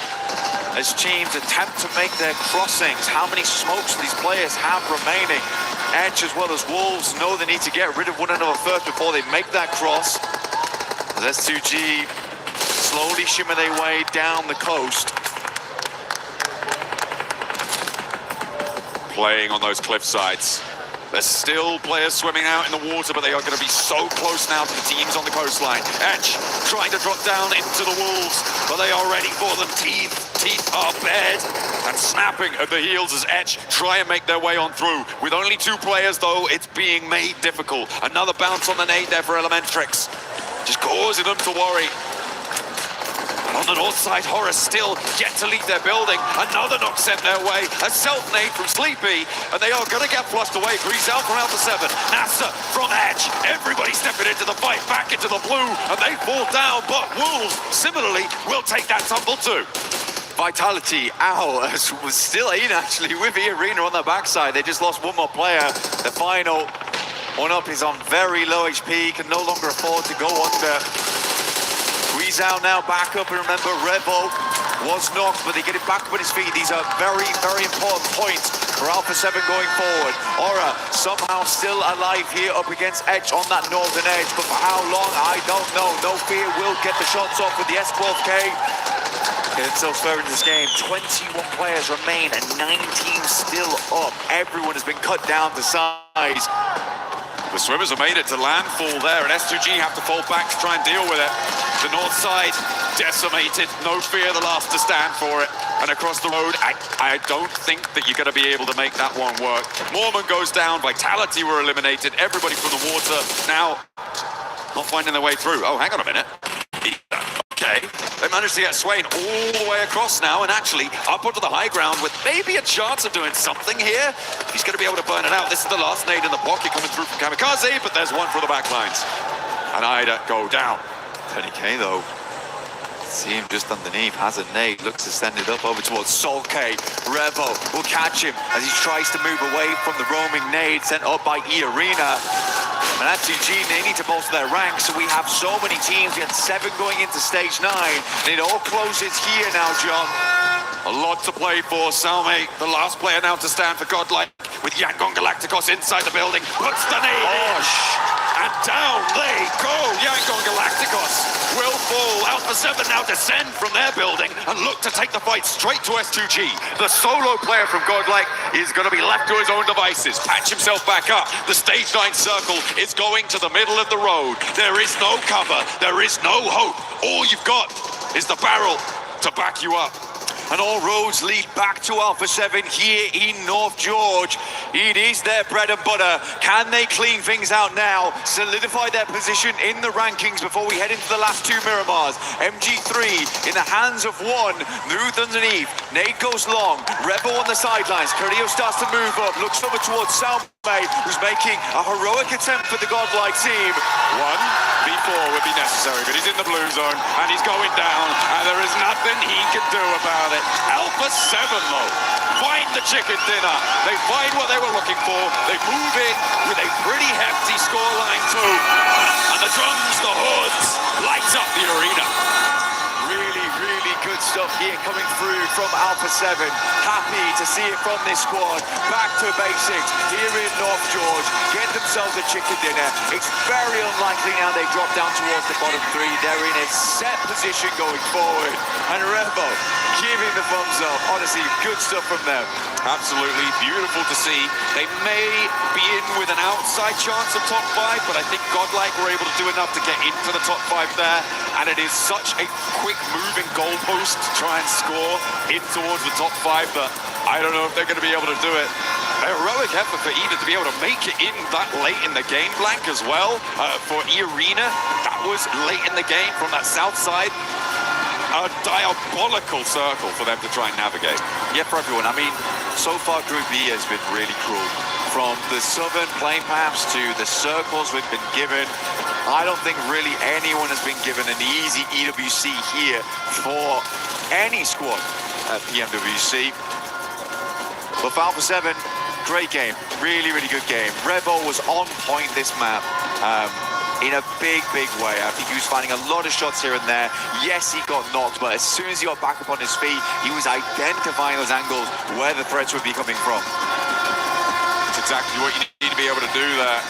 Speaker 8: as teams attempt to make their crossings. How many smokes these players have remaining? Edge as well as Wolves know they need to get rid of one another first before they make that cross. As S2G slowly shimmer their way down the coast.
Speaker 7: Playing on those cliff sides. There's still players swimming out in the water, but they are going to be so close now to the teams on the coastline. Etch trying to drop down into the Wolves, but they are ready for them. Teeth are bared and snapping at the heels as Etch try and make their way on through. With only 2 players, though, it's being made difficult. Another bounce on the nade there for Elementrix, just causing them to worry. A On the north side, Horror still yet to leave their building. Another knock sent their way. A self-nade from Sleepy, and they are going to get flushed away. Greasel from Alpha 7. NASA from Edge. Everybody stepping into the fight, back into the blue, and they fall down. But Wolves, similarly, will take that tumble too.
Speaker 9: Vitality out was still in actually with the arena on the backside. They just lost one more player. The final one up is on very low HP, can no longer afford to go under. Squeeze out now, back up, and remember Revo was knocked, but they get it back up on his feet. These are very, very important points for Alpha 7 going forward. Aura somehow still alive here up against Edge on that northern edge, but for how long, I don't know. No Fear will get the shots off with the S12K. Getting themselves further in this game. 21 players remain and 9 teams still up. Everyone has been cut down to size.
Speaker 7: The Swimmers have made it to landfall there, and S2G have to fall back to try and deal with it. The north side decimated. No Fear the last to stand for it. And across the road, I don't think that you're going to be able to make that one work. Mormon goes down. Vitality were eliminated. Everybody from the water now not finding their way through. Oh, hang on a minute. Okay, they managed to get Swain all the way across now, and actually up onto the high ground with maybe a chance of doing something here. He's going to be able to burn it out. This is the last nade in the pocket coming through from Kamikaze, but there's one for the back lines. And Ida go down.
Speaker 9: 20K though. See him just underneath, has a nade, looks to send it up over towards Solk. Revo will catch him as he tries to move away from the roaming nade sent up by E-Arena. And at 2G, they need to bolster their ranks, so we have so many teams. We had 7 going into stage 9, and it all closes here now, John.
Speaker 7: A lot to play for. Salme, the last player now to stand for Godlike, with Yangon Galacticos inside the building, puts the nade in. And down they go. Yangon Galacticos will fall. Alpha 7 now descend from their building and look to take the fight straight to S2G. The solo player from Godlike is going to be left to his own devices. Patch himself back up. The stage 9 circle is going to the middle of the road. There is no cover. There is no hope. All you've got is the barrel to back you up.
Speaker 9: And all roads lead back to Alpha 7 here in North George. It is their bread and butter. Can they clean things out now, solidify their position in the rankings before we head into the last 2 Miramars? MG3 in the hands of one, moved underneath. Nade goes long, Revo on the sidelines. Carrillo starts to move up, looks over towards Salme, who's making a heroic attempt for the Godlike team.
Speaker 7: 1v4 would be necessary, but he's in the blue zone and he's going down, and there is nothing he can do about it. Alpha 7 though, find the chicken dinner. They find what they were looking for. They move in with a pretty hefty scoreline too. And the drums, the hoods, lights up the arena.
Speaker 9: Really, really good stuff here coming through from Alpha 7. Happy to see it from this squad. Back to basics here in North George. Get themselves a chicken dinner. It's very unlikely now they drop down towards the bottom 3. They're in a set position going forward. And Revo giving the thumbs up. Honestly, good stuff from them.
Speaker 7: Absolutely beautiful to see. They may be in with an outside chance of top 5, but I think Godlike were able to do enough to get into the top 5 there. And it is such a quick moving goalpost to try and score in towards the top 5 that I don't know if they're going to be able to do it. A heroic effort for Eden to be able to make it in that late in the game blank as well. For E-Arena, that was late in the game from that south side. A diabolical circle for them to try and navigate.
Speaker 9: Yeah, for everyone. I mean, so far Group B has been really cruel. From the southern playing paths to the circles we've been given, I don't think really anyone has been given an easy EWC here for any squad at PMWC. But for Alpha 7, great game. Really, really good game. Revo was on point this map. In a big, big way. I think he was finding a lot of shots here and there. Yes, he got knocked, but as soon as he got back up on his feet, he was identifying those angles where the threats would be coming from.
Speaker 7: That's exactly what you need to be able to do there.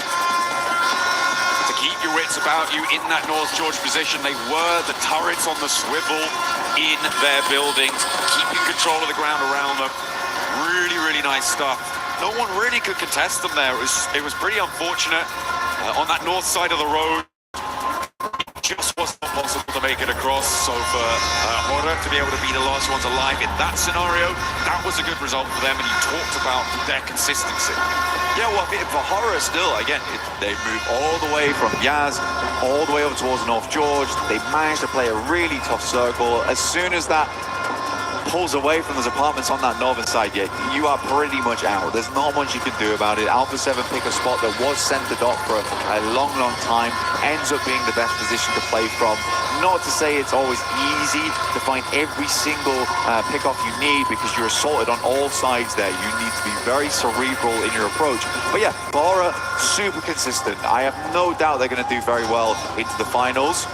Speaker 7: To keep your wits about you in that North George position. They were the turrets on the swivel in their buildings, keeping control of the ground around them. Really, really nice stuff. No one really could contest them there. It was pretty unfortunate. On that north side of the road, it just wasn't possible to make it across. So for Horror to be able to be the last ones alive in that scenario, that was a good result for them. And you talked about their consistency.
Speaker 9: Yeah, well, for Horror still, again, they move all the way from Yaz all the way over towards North George. They managed to play a really tough circle. As soon as that pulls away from those apartments on that northern side, yet you are pretty much out. There's not much you can do about it. Alpha 7 pick a spot that was centered off for a long time, ends up being the best position to play from. Not to say it's always easy to find every single pick-off you need, because you're assaulted on all sides there. You need to be very cerebral in your approach. But yeah, Bora, super consistent. I have no doubt they're going to do very well into the finals.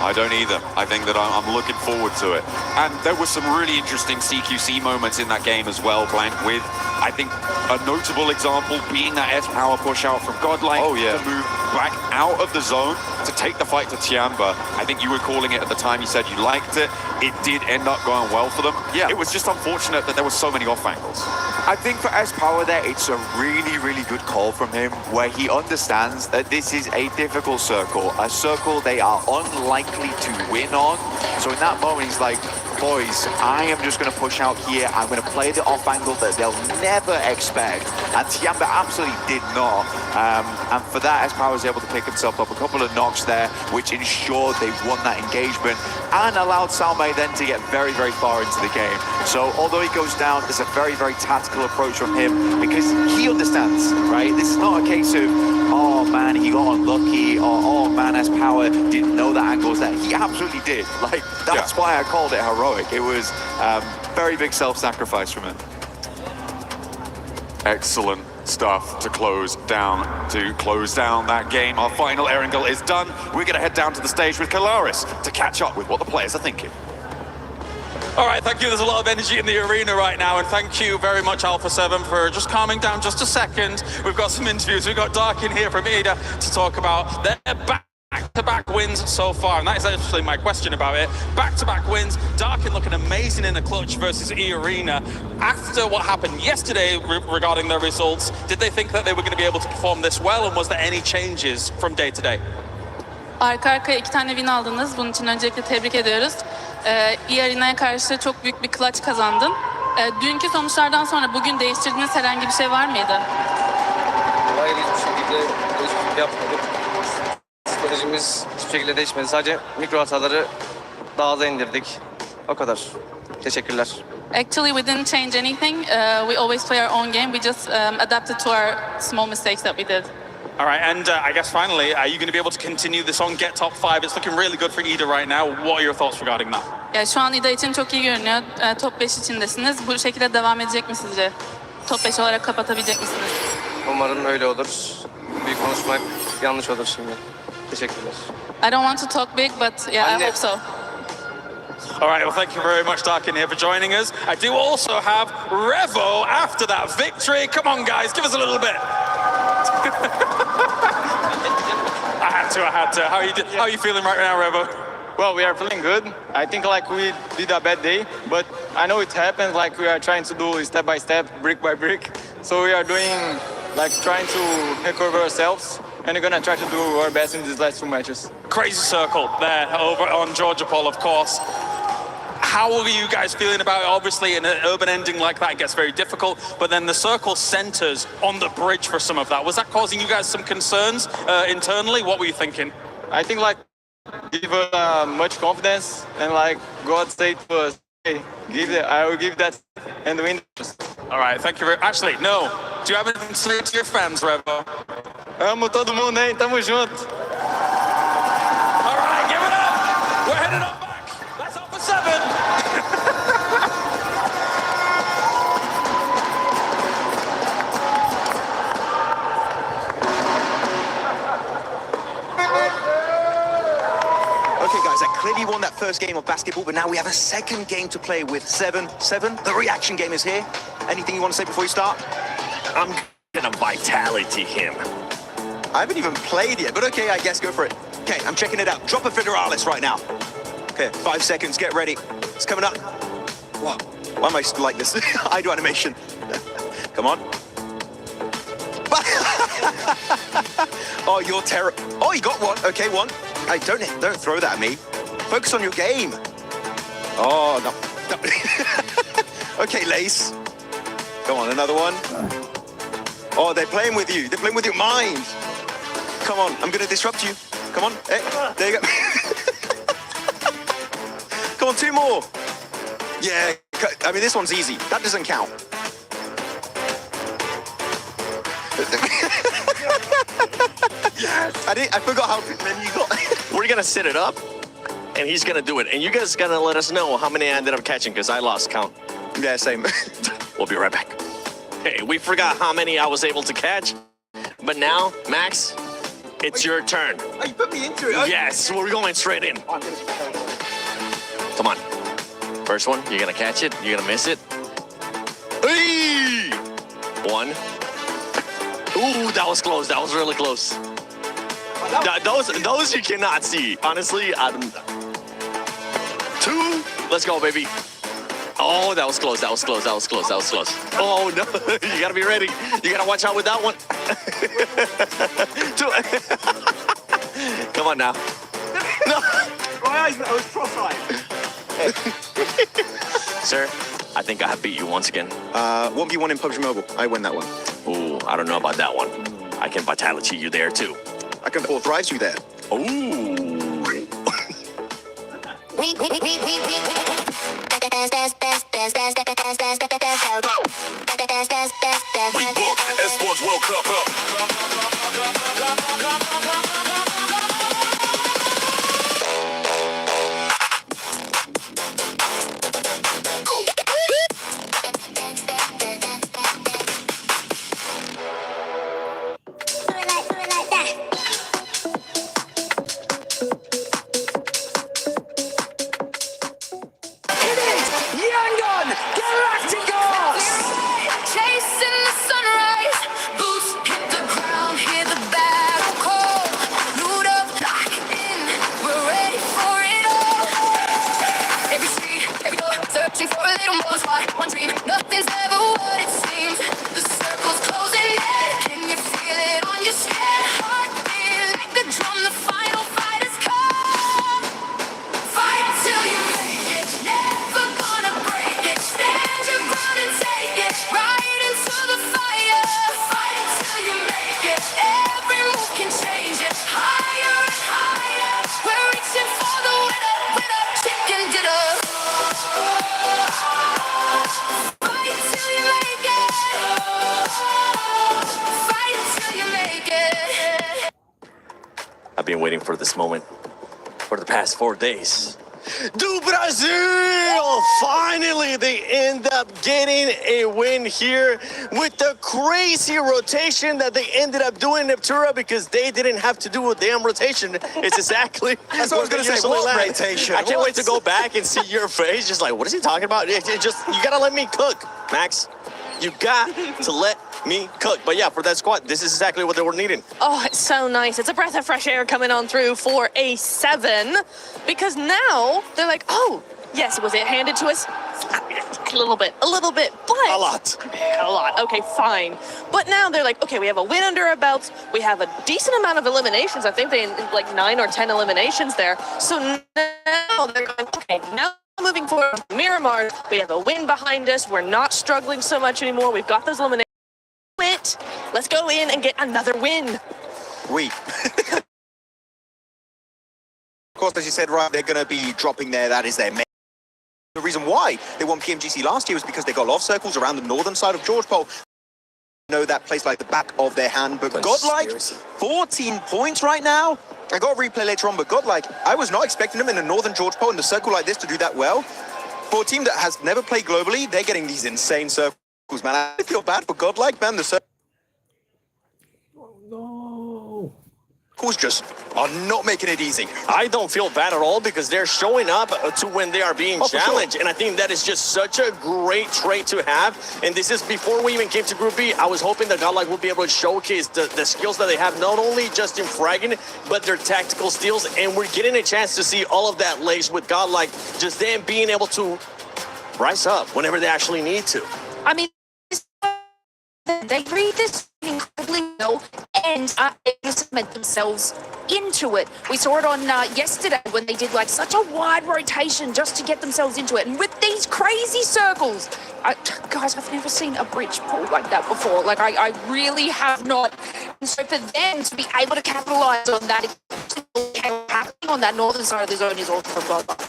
Speaker 7: I don't either. I think that I'm looking forward to it. And there were some really interesting CQC moments in that game as well, Blank, with, I think, a notable example being that S-Power push out from Godlike to move back out of the zone to take the fight to Tiamba. I think you were calling it at the time, you said you liked it. It did end up going well for them.
Speaker 9: Yeah.
Speaker 7: It was just unfortunate that there were so many off angles.
Speaker 9: I think for S-Power there, it's a really good call from him, where he understands that this is a difficult circle, a circle they are unlikely to win on. So in that moment, he's like, boys, I am just going to push out here. I'm going to play the off angle that they'll never expect. And Tiamba absolutely did not. And for that, S-Power was able to pick himself up a couple of knocks there, which ensured they won that engagement and allowed Salme then to get very far into the game. So although he goes down, it's a very tactical approach from him, because he understands, right? This is not a case of, oh man, he got unlucky, or oh man, S-Power didn't know that angle was there. He absolutely did. Like, that's why I called it heroic. It was very big self-sacrifice from him.
Speaker 7: Excellent stuff to close down that game. Our final Erangel is done. We're going to head down to the stage with Kalaris to catch up with what the players are thinking.
Speaker 10: All right, thank you. There's a lot of energy in the arena right now, and thank you very much, Alpha 7, for just calming down just a second. We've got some interviews. We've got Dark in here from EDA to talk about their back-to-back wins so far, and that is actually my question about it. Back-to-back wins, Darkin looking amazing in the clutch versus E-Arena. After what happened yesterday regarding their results, did they think that they were going to be able to perform this well, and was there any changes from day to day?
Speaker 11: Arka arkaya 2 tane win aldınız. Bunun için öncelikle tebrik ediyoruz. E-Arena'ya karşı çok büyük bir clutch kazandın. Dünkü sonuçlardan sonra bugün değiştirdiğiniz herhangi bir şey var mıydı?
Speaker 12: Hayır, hiçbir şekilde değişiklik yapmadık. Stratejimiz hiçbir şekilde değişmedi. Sadece mikro hataları daha aza indirdik. O kadar. Teşekkürler.
Speaker 11: Actually, we didn't change anything. We always play our own game. We just adapted to our small mistakes that we did.
Speaker 10: All right, and I guess finally, are you going to be able to continue this on, get top 5? It's looking really good for EDA right now. What are your thoughts regarding that?
Speaker 11: Ya şu an İda için çok iyi görünüyor. Top 5 içindesiniz. Bu şekilde devam edecek mi sizce? Top 5 olarak kapatabilecek misiniz?
Speaker 12: Umarım öyle olur. Büyük konuşmak yanlış olur şimdi. Teşekkürler.
Speaker 11: I don't want to talk big, but yeah, I hope so.
Speaker 10: All right, well, thank you very much, Darkin, here for joining us. I do also have Revo after that victory. Come on, guys, give us a little bit. I had to. How are you feeling right now, Revo?
Speaker 12: Well, we are feeling good. I think like we did a bad day, but I know it happens. Like we are trying to do step by step, brick by brick. So we are doing, like trying to recover ourselves, and we're gonna try to do our best in these last 2 matches.
Speaker 10: Crazy circle there over on Georgia Pole, of course. How are you guys feeling about it? Obviously, in an urban ending like that, it gets very difficult, but then the circle centers on the bridge for some of that. Was that causing you guys some concerns internally? What were you thinking?
Speaker 12: I think like give us much confidence, and like God said to us, hey, I will give that and win.
Speaker 10: All right, thank you very Actually, no. Do you have anything to say to your fans, Revo?
Speaker 12: Amo todo mundo, hein? Tamo junto.
Speaker 10: All right, give it up. We're headed on back. That's up for 7.
Speaker 2: Okay, guys, I clearly won that first game of basketball, but now we have a second game to play with 7-7. The reaction game is here. Anything you want to say before you start?
Speaker 3: I'm gonna vitality him.
Speaker 2: I haven't even played yet, but okay, I guess go for it. Okay, I'm checking it out. Drop a Federalis right now. Okay, 5 seconds, get ready. It's coming up. Wow, why am I like this? I do animation. Come on. Oh, you're terrible. Oh, you got one. Okay, one. Hey, don't throw that at me. Focus on your game. Oh, no. Okay, Lace. Come on, another one. Oh, they're playing with you. They're playing with your mind. Come on, I'm going to disrupt you. Come on. Hey, there you go. Come on, 2 more. Yeah, I mean, this one's easy. That doesn't count. Yes. I forgot how many you got.
Speaker 3: We're gonna set it up, and he's gonna do it. And you guys gotta let us know how many I ended up catching, because I lost count.
Speaker 2: Yeah, same.
Speaker 3: We'll be right back. Hey, we forgot how many I was able to catch, but now, Max, it's your turn.
Speaker 2: Oh, you put me into it.
Speaker 3: Yes, we're going straight in. Come on. First one, you're gonna catch it, you're gonna miss it. Hey! 1. Ooh, that was close. That was really close. Those you cannot see. Honestly, 2. Let's go, baby. Oh, that was close. That was close. That was close. That was close. Oh no! You gotta be ready. You gotta watch out with that one. 2. Come on now. No.
Speaker 2: My eyes, I was cross-eyed.
Speaker 3: Sir, I think I have beat you once again.
Speaker 2: 1v1 in PUBG Mobile. I win that one.
Speaker 3: Ooh, I don't know about that one. I can vitality you there too.
Speaker 2: I can fourth rise you there.
Speaker 3: Ooh.
Speaker 6: Esports World Cup up.
Speaker 13: Nothing's ever what it seems. The circle's closing in. Can you feel it on your skin? Heartbeat like the drum. The final fight has come. Fight till you make it. Never gonna break it. Stand your ground and take it. Right into the fire. Fight till you make it. Every move can change it. Higher and higher. We're reaching for the winner. Winner, chicken dinner.
Speaker 3: I've been waiting for this moment for the past 4 days. Do Brazil! Finally, they end up getting a win here with the crazy rotation that they ended up doing in Neptura, because they didn't have to do a damn rotation. It's exactly
Speaker 2: That's what I was going to say. What rotation?
Speaker 3: I can't wait to go back and see your face. Just like, what is he talking about? It just, you got to let me cook, Max. You got to let me cook. But yeah, for that squad, this is exactly what they were needing.
Speaker 4: Oh, it's so nice. It's a breath of fresh air coming on through for a 7, because now they're like, oh, yes, was it handed to us? A little bit, but
Speaker 3: A lot.
Speaker 4: Okay, fine. But now they're like, okay, we have a win under our belts. We have a decent amount of eliminations. I think they like 9 or 10 eliminations there. So now they're going, okay, now moving forward, Miramar, we have a win behind us. We're not struggling so much anymore. We've got those eliminations. Let's go in and get another win.
Speaker 2: Of course, as you said, right, they're going to be dropping there. That is their main. The reason why they won PMGC last year was because they got love circles around the northern side of George Pole. Know that place like the back of their hand, but Godlike, 14 points right now. I got a replay later on, but Godlike, I was not expecting them in the northern George Pole in a circle like this to do that well. For a team that has never played globally, they're getting these insane circles, man. I feel bad for Godlike, man. The circles just are not making it easy.
Speaker 3: I don't feel bad at all, because they're showing up to when they are being challenged. Sure. And I think that is just such a great trait to have. And this is before we even came to Group B. I was hoping that Godlike would be able to showcase the skills that they have, not only just in fragging, but their tactical skills. And we're getting a chance to see all of that laced with Godlike, just them being able to rise up whenever they actually need to.
Speaker 1: I mean, they read this incredibly well and are able to cement themselves into it. We saw it on yesterday when they did like such a wide rotation just to get themselves into it. And with these crazy circles, guys, I've never seen a bridge pull like that before. Like, I really have not. And so for them to be able to capitalize on that on that northern side of the zone is all from Godlike.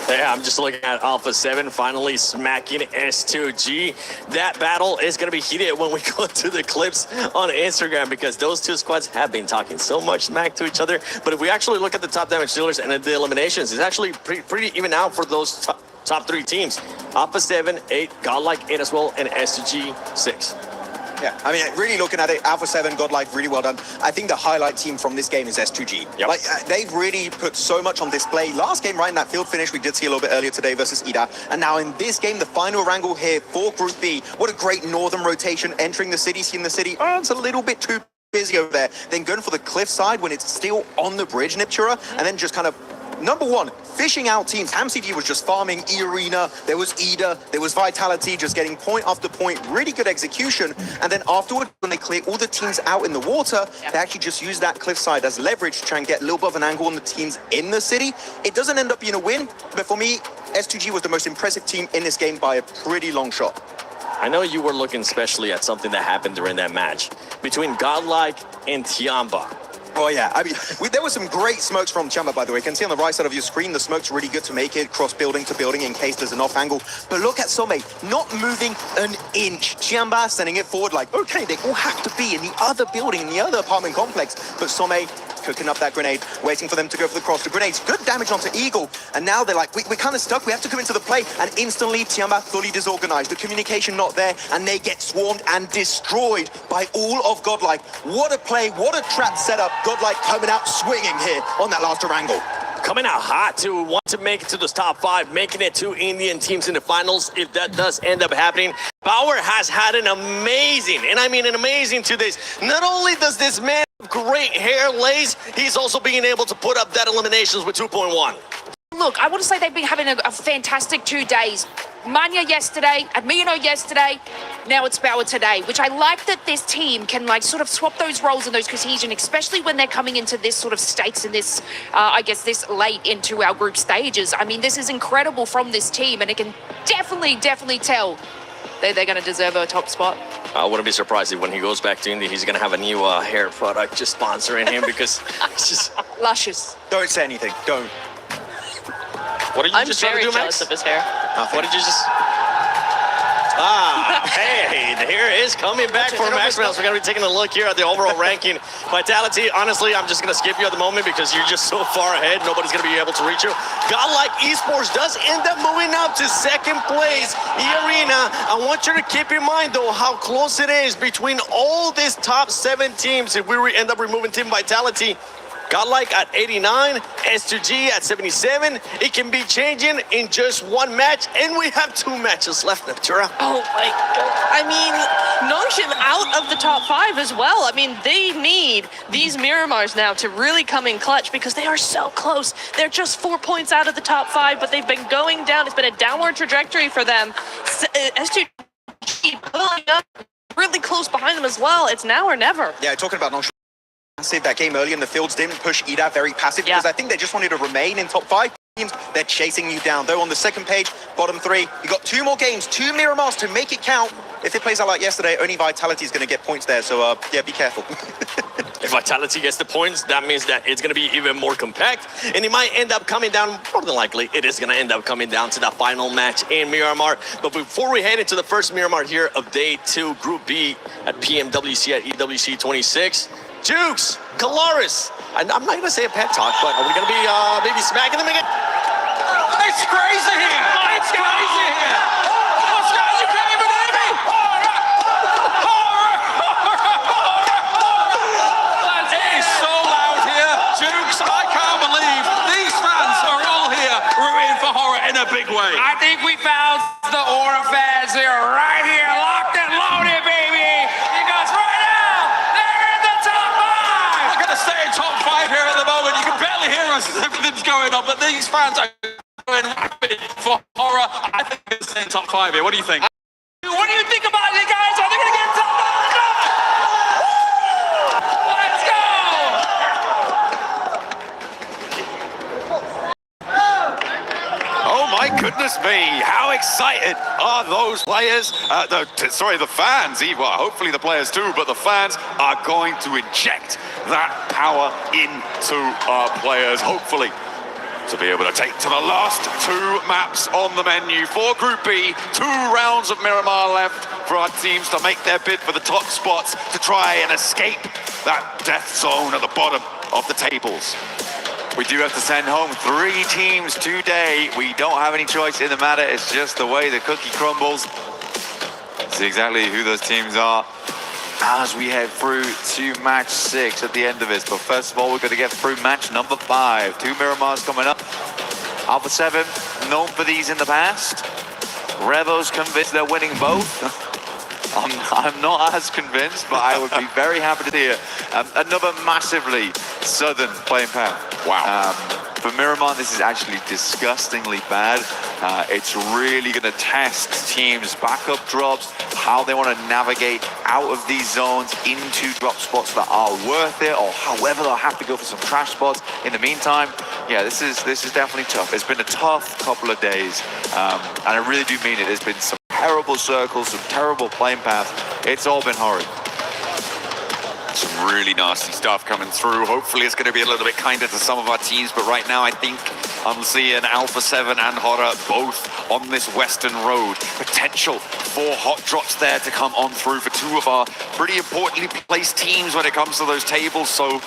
Speaker 3: Yeah, I'm just looking at Alpha 7 finally smacking S2G. That battle is going to be heated when we go to the clips on Instagram because those two squads have been talking so much smack to each other. But if we actually look at the top damage dealers and the eliminations, it's actually pretty even out for those top three teams. Alpha 7, 8, Godlike 8 as well, and S2G 6.
Speaker 2: Yeah, I mean, really looking at it, Alpha 7, Godlike, really well done. I think the highlight team from this game is S2G.
Speaker 3: Yep.
Speaker 2: Like, they've really put so much on display. Last game, right in that field finish, we did see a little bit earlier today versus Ida. And now in this game, the final wrangle here for Group B. What a great northern rotation entering the city, seeing the city. Oh, it's a little bit too busy over there. Then going for the cliff side when it's still on the bridge, Niptura, and then just kind of number one, fishing out teams. HamCG was just farming E-Arena. There was Ida. There was Vitality just getting point after point. Really good execution. And then afterward, when they clear all the teams out in the water, they actually just use that cliffside as leverage to try and get a little bit of an angle on the teams in the city. It doesn't end up being a win, but for me, S2G was the most impressive team in this game by a pretty long shot.
Speaker 3: I know you were looking especially at something that happened during that match between Godlike and Tiamba.
Speaker 2: Oh, yeah. I mean, there were some great smokes from Tiamba, by the way. You can see on the right side of your screen, the smoke's really good to make it cross building to building in case there's an off angle. But look at Somme, not moving an inch. Tiamba sending it forward like, okay, they all have to be in the other building, in the other apartment complex. But Somme cooking up that grenade, waiting for them to go for the cross. The grenade's good damage onto Eagle. And now they're like, we're kind of stuck. We have to come into the play. And instantly, Tiamba fully disorganized. The communication not there. And they get swarmed and destroyed by all of Godlike. What a play. What a trap setup. Godlike coming out swinging here on that last wrangle.
Speaker 3: Coming out hot to want to make it to the top 5, making it 2 Indian teams in the finals. If that does end up happening, Power has had an amazing, and I mean an amazing 2 days. Not only does this man have great hair lace, he's also being able to put up that eliminations with 2.1.
Speaker 1: Look, I want to say they've been having a fantastic 2 days. Manya yesterday, Admiano yesterday, now it's Bauer today, which I like that this team can like sort of swap those roles and those cohesion, especially when they're coming into this sort of stakes and this, I guess, this late into our group stages. I mean, this is incredible from this team, and it can definitely tell they're going to deserve a top spot.
Speaker 3: I wouldn't be surprised if when he goes back to India, he's going to have a new hair product just sponsoring him because it's just...
Speaker 1: Luscious.
Speaker 2: Don't say anything. Don't.
Speaker 3: What did you
Speaker 4: I'm
Speaker 3: just try to
Speaker 4: very
Speaker 3: do,
Speaker 4: jealous
Speaker 3: Max?
Speaker 4: of his hair.
Speaker 3: What did you just... Ah, hey, the hair is coming back for Max Mouse. We're going to be taking a look here at the overall ranking. Vitality, honestly, I'm just going to skip you at the moment because you're just so far ahead. Nobody's going to be able to reach you. Godlike Esports does end up moving up to 2nd place. E-Arena, I want you to keep in mind, though, how close it is between all these top 7 teams. If we end up removing Team Vitality, Godlike at 89, S2G at 77. It can be changing in just 1 match, and we have 2 matches left, Natura.
Speaker 4: Oh my god. I mean, Notion out of the top 5 as well. I mean, they need these Miramars now to really come in clutch because they are so close. They're just 4 points out of the top 5, but they've been going down. It's been a downward trajectory for them. S2G pulling up really close behind them as well. It's now or never.
Speaker 2: Yeah, talking about Notion. Massive. That game early in the fields didn't push Ida very passive because I think they just wanted to remain in top 5 teams. They're chasing you down. Though on the 2nd page, bottom 3, you got 2 more games, 2 Miramars to make it count. If it plays out like yesterday, only Vitality is going to get points there. So yeah, be careful.
Speaker 3: If Vitality gets the points, that means that it's going to be even more compact, and it might end up coming down, more than likely, it is going to end up coming down to that final match in Miramar. But before we head into the first Miramar here of Day 2, Group B at PMWC at EWC 26, Jukes, Calaris, and I'm not going to say a pet talk, but are we going to be maybe smacking them again?
Speaker 10: It's crazy here! It's crazy here! What's going on? You can't even hear me! It is so loud here, Jukes. I can't believe these fans are all here rooting for Horror in a big way. I think we found the Aura fans here, right here, locked and loaded, baby! Because right now, they're in the top 5! We're going to stay in top 5 here at the moment. You can barely hear us because everything's going on, but these fans are going rapid for Horror. I think they're stay in top 5 here. What do you think? What do you think about it, guys? Are they going to get top 5? Let's go!
Speaker 3: Oh
Speaker 8: my goodness me, how excited are those players? The fans, well, hopefully the players too, but the fans are going to inject that power into our players, hopefully, to be able to take to the last two maps on the menu for Group B. 2 rounds of Miramar left for our teams to make their bid for the top spots, to try and escape that death zone at the bottom of the tables.
Speaker 9: We do have to send home 3 teams today. We don't have any choice in the matter. It's just the way the cookie crumbles. See exactly who those teams are as we head through to match 6 at the end of this. But first of all, we're going to get through match number 5. 2 Miramars coming up. Alpha 7, known for these in the past. Revo's convinced they're winning both. I'm not as convinced, but I would be very happy to hear another massively southern playing path.
Speaker 8: Wow.
Speaker 9: For Miramar, this is actually disgustingly bad. It's really going to test teams' backup drops, how they want to navigate out of these zones into drop spots that are worth it, or however they'll have to go for some trash spots. In the meantime, yeah, this is definitely tough. It's been a tough couple of days, and I really do mean it. There's been some terrible circles, some terrible playing paths. It's all been horrid.
Speaker 7: Some really nasty stuff coming through. Hopefully it's going to be a little bit kinder to some of our teams, but right now I think I'm seeing Alpha 7 and Horror both on this western road. Potential for hot drops there to come on through for 2 of our pretty importantly placed teams when it comes to those tables. So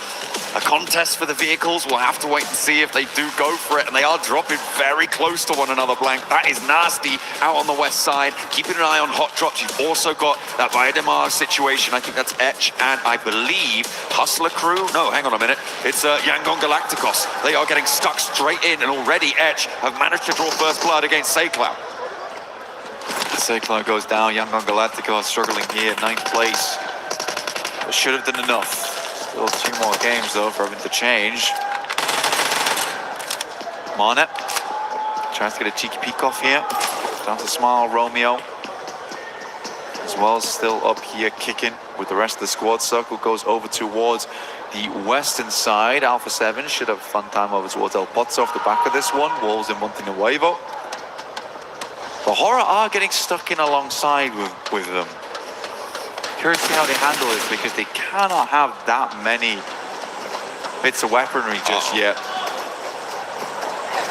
Speaker 7: a contest for the vehicles. We'll have to wait and see if they do go for it, and they are dropping very close to one another, Blank. That is nasty out on the west side. Keeping an eye on hot drops. You've also got that Viademar situation. I think that's Etch and I believe Hustler Crew. No, hang on a minute. It's Yangon Galacticos. They are getting stuck straight in, and already Etch have managed to draw first blood against Saycloud.
Speaker 9: Saycloud goes down. Yangon Galacticos struggling here, 9th place. But should have done enough. Still 2 more games though for having to change. Marnet tries to get a cheeky peek off here. Down to Smile, Romeo as well, still up here kicking with the rest of the squad. Circle goes over towards the western side. Alpha 7 should have fun time over towards El Pozo off the back of this one. Wolves in Montenuevo. The Horror are getting stuck in alongside with them. Curious to see how they handle it, because they cannot have that many bits of weaponry just yet.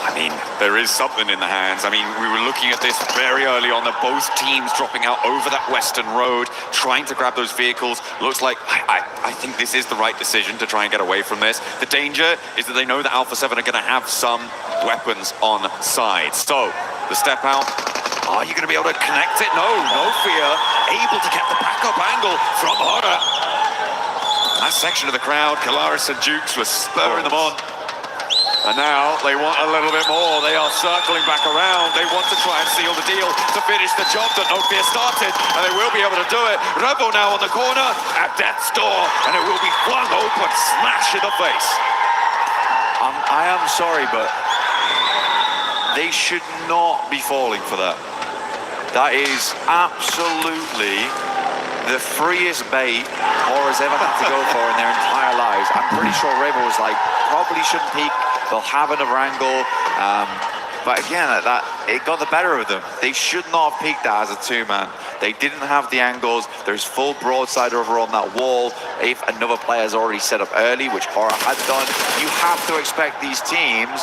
Speaker 7: I mean, there is something in the hands. I mean, we were looking at this very early on, that both teams dropping out over that western road, trying to grab those vehicles. Looks like, I think this is the right decision to try and get away from this. The danger is that they know that Alpha 7 are going to have some weapons on side. So, the step out. Are you going to be able to connect it? No, no fear. Able to get the backup angle from Horror. That section of the crowd, Kalaris and Jukes were spurring them on. And now they want a little bit more. They are circling back around. They want to try and seal the deal to finish the job that No Fear started, and they will be able to do it. Revo now on the corner at death's door, and it will be flung open, smash in the face.
Speaker 9: I am sorry, but they should not be falling for that. That is absolutely the freest bait Horror's ever had to go for in their entire lives. I'm pretty sure Revo was like, probably shouldn't peek. They'll have another angle. But again, it got the better of them. They should not have peeked that as a 2-man. They didn't have the angles. There's full broadside over on that wall. If another player's already set up early, which Horror had done, you have to expect these teams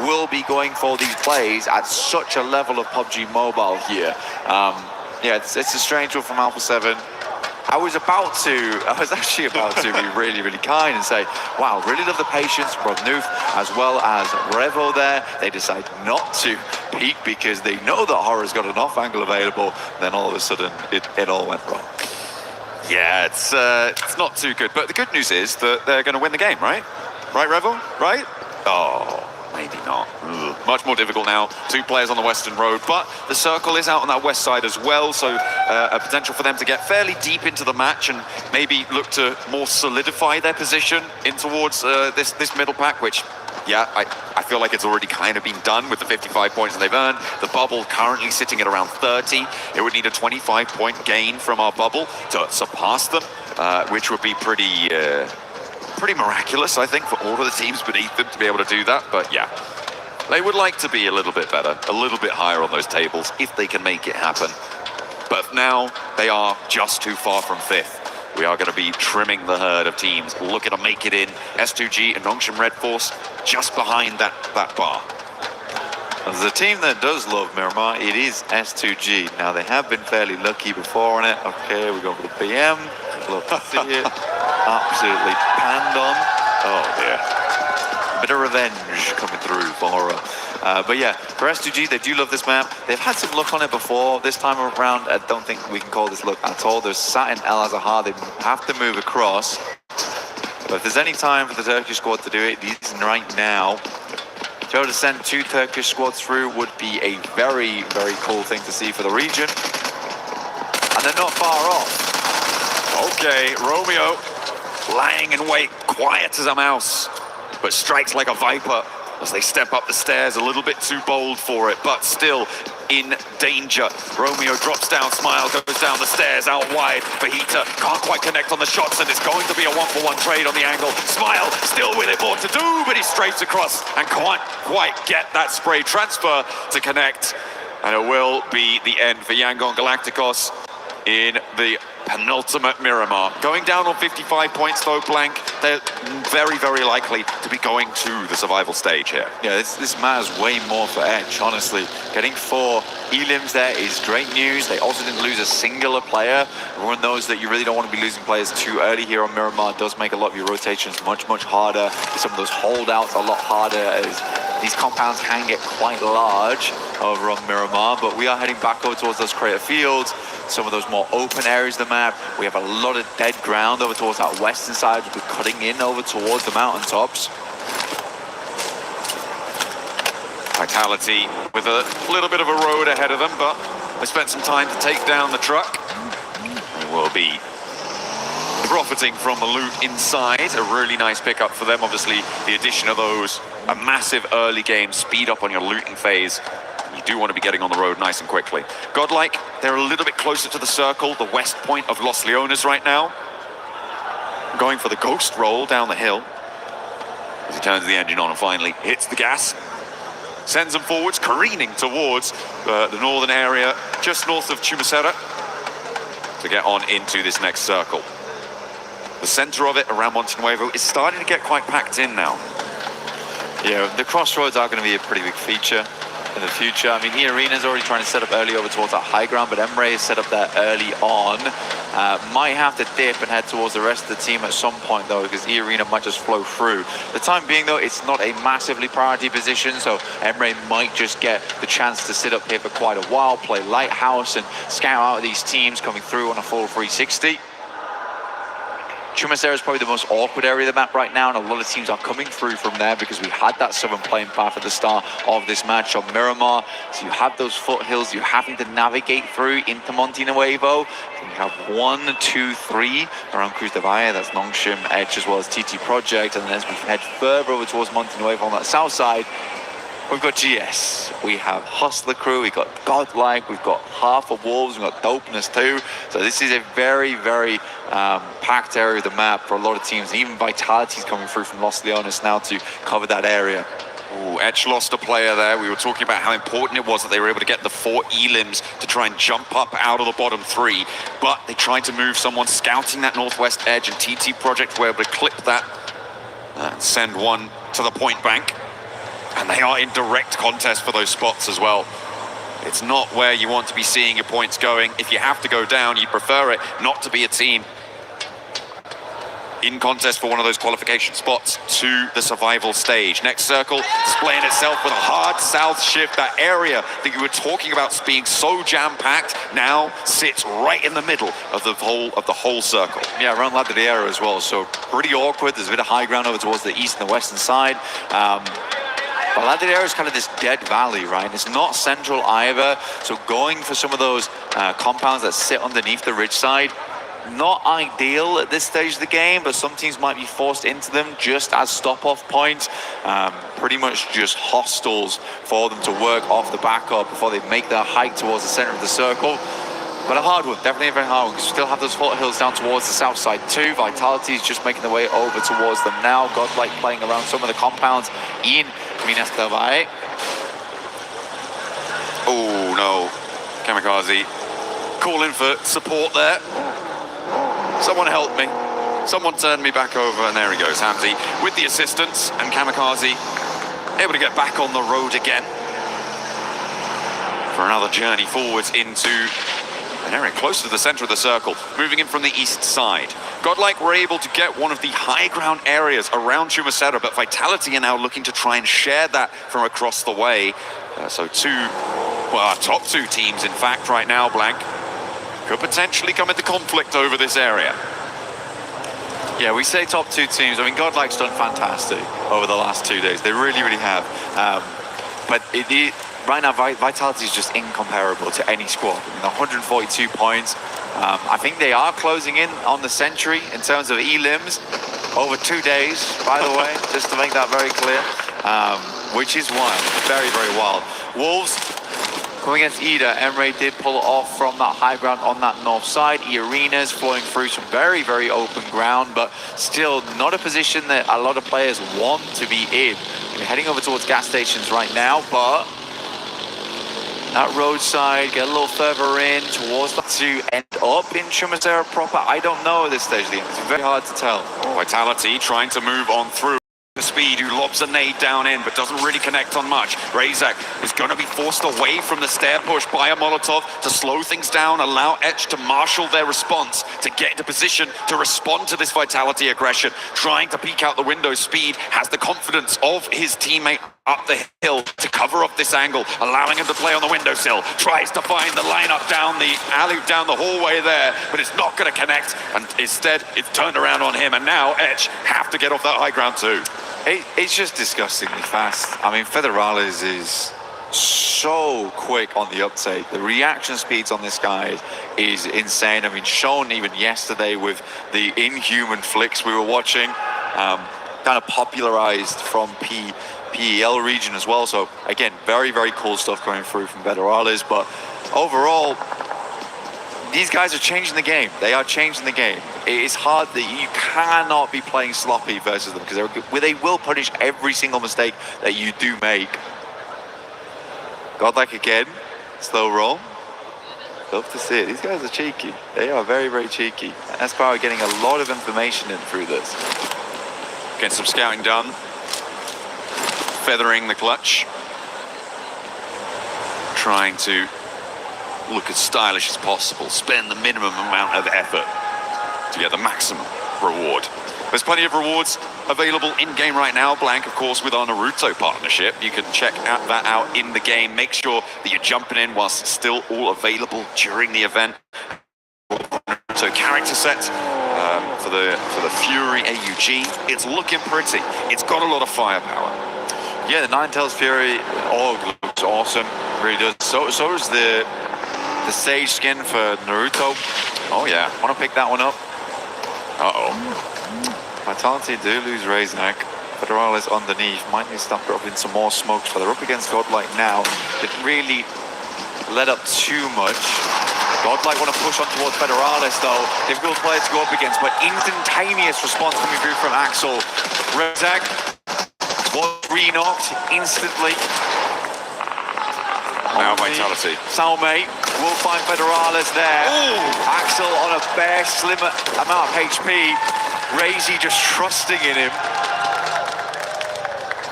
Speaker 9: will be going for these plays at such a level of PUBG Mobile here. Yeah, it's a strange one from Alpha 7. I was actually about to be really, really kind and say, wow, really love the patience from Noof as well as Revo there. They decide not to peek because they know that Horror's got an off angle available. Then all of a sudden, it all went wrong.
Speaker 7: Yeah, it's not too good. But the good news is that they're going to win the game, right? Right, Revo? Right? Oh, maybe not. Ugh. Much more difficult now. 2 players on the western road, but the circle is out on that west side as well, so a potential for them to get fairly deep into the match and maybe look to more solidify their position in towards this middle pack, which, yeah, I feel like it's already kind of been done with the 55 points that they've earned. The bubble currently sitting at around 30. It would need a 25-point gain from our bubble to surpass them, which would be pretty miraculous, I think, for all of the teams beneath them to be able to do that. But yeah, They would like to be a little bit better, a little bit higher on those tables if they can make it happen. But now they are just too far from 5th. We are going to be trimming the herd of teams looking to make it in. S2G and Nongshim Red Force just behind that bar.
Speaker 9: There's a team that does love Miramar, it is S2G. Now, they have been fairly lucky before on it. Okay, we go for the PM. Love to see it. Absolutely panned on. Oh, dear. Bit of revenge coming through for Horror. But yeah, for S2G, they do love this map. They've had some luck on it before. This time around, I don't think we can call this luck at all. They're sat in El Azahar. They have to move across. But if there's any time for the Turkish squad to do it, it is right now. To be able to send 2 Turkish squads through would be a very, very cool thing to see for the region. And they're not far off.
Speaker 7: Okay, Romeo lying in wait, quiet as a mouse, but strikes like a viper as they step up the stairs, a little bit too bold for it, but still in danger. Romeo drops down, Smile goes down the stairs, out wide. Fajita can't quite connect on the shots, and it's going to be a 1-for-1 trade on the angle. Smile still with it, more to do, but he strafes across and can't quite get that spray transfer to connect. And it will be the end for Yangon Galacticos in the penultimate Miramar. Going down on 55 points though, Blank, they're very, very likely to be going to the survival stage here.
Speaker 9: Yeah, this matters way more for Edge, honestly. Getting 4 elims there is great news. They also didn't lose a singular player. Everyone knows that you really don't want to be losing players too early here on Miramar. It does make a lot of your rotations much, much harder. Some of those holdouts a lot harder as these compounds can get quite large over on Miramar, but we are heading back over towards those crater fields, some of those more open areas of the map. We have a lot of dead ground over towards that western side. We'll be cutting in over towards the mountaintops.
Speaker 7: Vitality with a little bit of a road ahead of them, but they spent some time to take down the truck. They will be profiting from the loot inside. A really nice pickup for them. Obviously, the addition of those, a massive early game speed up on your looting phase. You do want to be getting on the road nice and quickly. Godlike, they're a little bit closer to the circle, the west point of Los Leones right now. Going for the ghost roll down the hill as he turns the engine on and finally hits the gas. Sends them forwards, careening towards the northern area, just north of Chumacera, to get on into this next circle. The center of it around Monte Nuevo is starting to get quite packed in now.
Speaker 9: Yeah, the crossroads are going to be a pretty big feature in the future. I mean, E-Arena's already trying to set up early over towards that high ground, but Emre is set up there early on. Might have to dip and head towards the rest of the team at some point, though, because E-Arena might just flow through. The time being, though, it's not a massively priority position, so Emre might just get the chance to sit up here for quite a while, play Lighthouse, and scout out these teams coming through on a full 360. Chumacera is probably the most awkward area of the map right now, and a lot of teams are coming through from there because we had that southern plain path at the start of this match on Miramar. So you have those foothills you're having to navigate through into Monte Nuevo. And you have 1, 2, 3 around Cruz de Valle. That's Nongshim, Edge, as well as TT Project. And then as we head further over towards Monte Nuevo on that south side, we've got GS, we have Hustler Crew, we've got Godlike, we've got half of Wolves, we've got Dopeness too. So this is a very, very packed area of the map for a lot of teams. And even Vitality's coming through from Los Leones now to cover that area.
Speaker 7: Ooh, Edge lost a player there. We were talking about how important it was that they were able to get the 4 elims to try and jump up out of the bottom 3. But they tried to move someone scouting that northwest edge, and TT Project were able to clip that and send one to the point bank. And they are in direct contest for those spots as well. It's not where you want to be seeing your points going. If you have to go down, you prefer it not to be a team in contest for one of those qualification spots to the survival stage. Next circle displaying itself with a hard south shift. That area that you were talking about being so jam-packed now sits right in the middle of the whole circle.
Speaker 9: Yeah, around La Diera as well. So pretty awkward. There's a bit of high ground over towards the east and the western side. But La Diera is kind of this dead valley, right? It's not central either. So going for some of those compounds that sit underneath the ridge side, not ideal at this stage of the game, but some teams might be forced into them just as stop-off points. Pretty much just hostels for them to work off the backup before they make their hike towards the center of the circle. But a hard one, definitely a very hard one, because we still have those foothills down towards the south side too. Vitality is just making their way over towards them now. Godlike playing around some of the compounds in Minas del Valle.
Speaker 7: Oh no, Kamikaze calling for support there. Someone help me. Someone turn me back over, and there he goes, Hamzy, with the assistance, and Kamikaze able to get back on the road again for another journey forwards into an area close to the center of the circle, moving in from the east side. Godlike were able to get one of the high ground areas around Chumacera, but Vitality are now looking to try and share that from across the way. So our top two teams, in fact, right now, Blank, could potentially come into conflict over this area.
Speaker 8: Yeah, we say top two teams. I mean, Godlike's done fantastic over the last 2 days. They really, really have. But right now, Vitality is just incomparable to any squad. I mean, 142 points. I think they are closing in on the century in terms of elims over 2 days, by the way, just to make that very clear, which is wild, very, very wild. Wolves coming against Ida. Emre did pull off from that high ground on that north side. Arenas flowing through some very, very open ground, but still not a position that a lot of players want to be in. We're heading over towards gas stations right now, but that roadside, get a little further in towards that to end up in Chumacera proper. I don't know at this stage, Liam. It's very hard to tell.
Speaker 7: Vitality trying to move on through. The speed, who lobs a nade down in but doesn't really connect on much. Razak is going to be forced away from the stair push by a Molotov to slow things down, allow Etch to marshal their response, to get into position to respond to this Vitality aggression. Trying to peek out the window. Speed has the confidence of his teammate up the hill to cover up this angle, allowing him to play on the windowsill. Tries to find the lineup down the alley, down the hallway there, but it's not going to connect, and instead it's turned around on him, and now Etch have to get off that high ground too.
Speaker 8: It's just disgustingly fast. I mean, Federales is so quick on the uptake. The reaction speeds on this guy is insane. I mean, shown even yesterday with the inhuman flicks we were watching, kind of popularized from PEL region as well. So again, very, very cool stuff coming through from Federales. But overall, these guys are changing the game. They are changing the game. It is hard that you cannot be playing sloppy versus them, because they will punish every single mistake that you do make. Godlike again, slow roll. Love to see it. These guys are cheeky. They are very, very cheeky. Aspire getting a lot of information in through this.
Speaker 7: Getting some scouting done. Feathering the clutch. Trying to look as stylish as possible, spend the minimum amount of effort to get the maximum reward. There's plenty of rewards available in-game right now, Blank, of course, with our Naruto partnership. You can check that out in the game. Make sure that you're jumping in whilst still all available during the event. So character set for the Fury AUG, it's looking pretty. It's got a lot of firepower.
Speaker 8: Yeah, the Ninetales Fury looks awesome, really does. So is the Sage skin for Naruto.
Speaker 7: Oh yeah,
Speaker 8: want to pick that one up.
Speaker 7: Uh-oh.
Speaker 8: Vitality do lose Razak. Federales underneath. Might need to start dropping some more smokes, but they're up against Godlike now. Didn't really let up too much. Godlike want to push on towards Federales though. Difficult player to go up against, but instantaneous response coming through from Axel. Razak was re-knocked instantly.
Speaker 7: Now Vitality.
Speaker 8: Salme will find Federales there. Ooh. Axel on a bare slim amount of HP. Razy just trusting in him.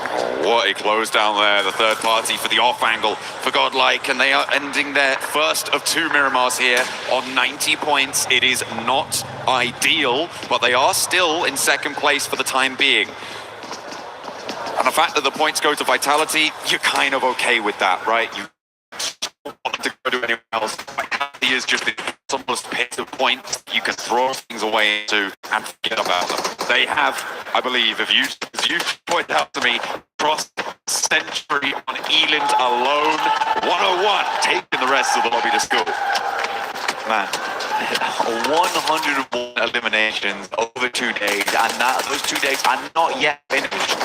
Speaker 7: Oh, what a close down there. The third party for the off angle for Godlike, and they are ending their first of two Miramars here on 90 points. It is not ideal, but they are still in second place for the time being. And the fact that the points go to Vitality, you're kind of okay with that, right? You want to go to anyone else. Vitality is just the simplest pit of points you can throw things away into and forget about them. They have, I believe, as you pointed out to me, crossed century on Eland alone. 101, taking the rest of the lobby to school.
Speaker 8: Man, 101 eliminations over 2 days, and those 2 days are not yet finished.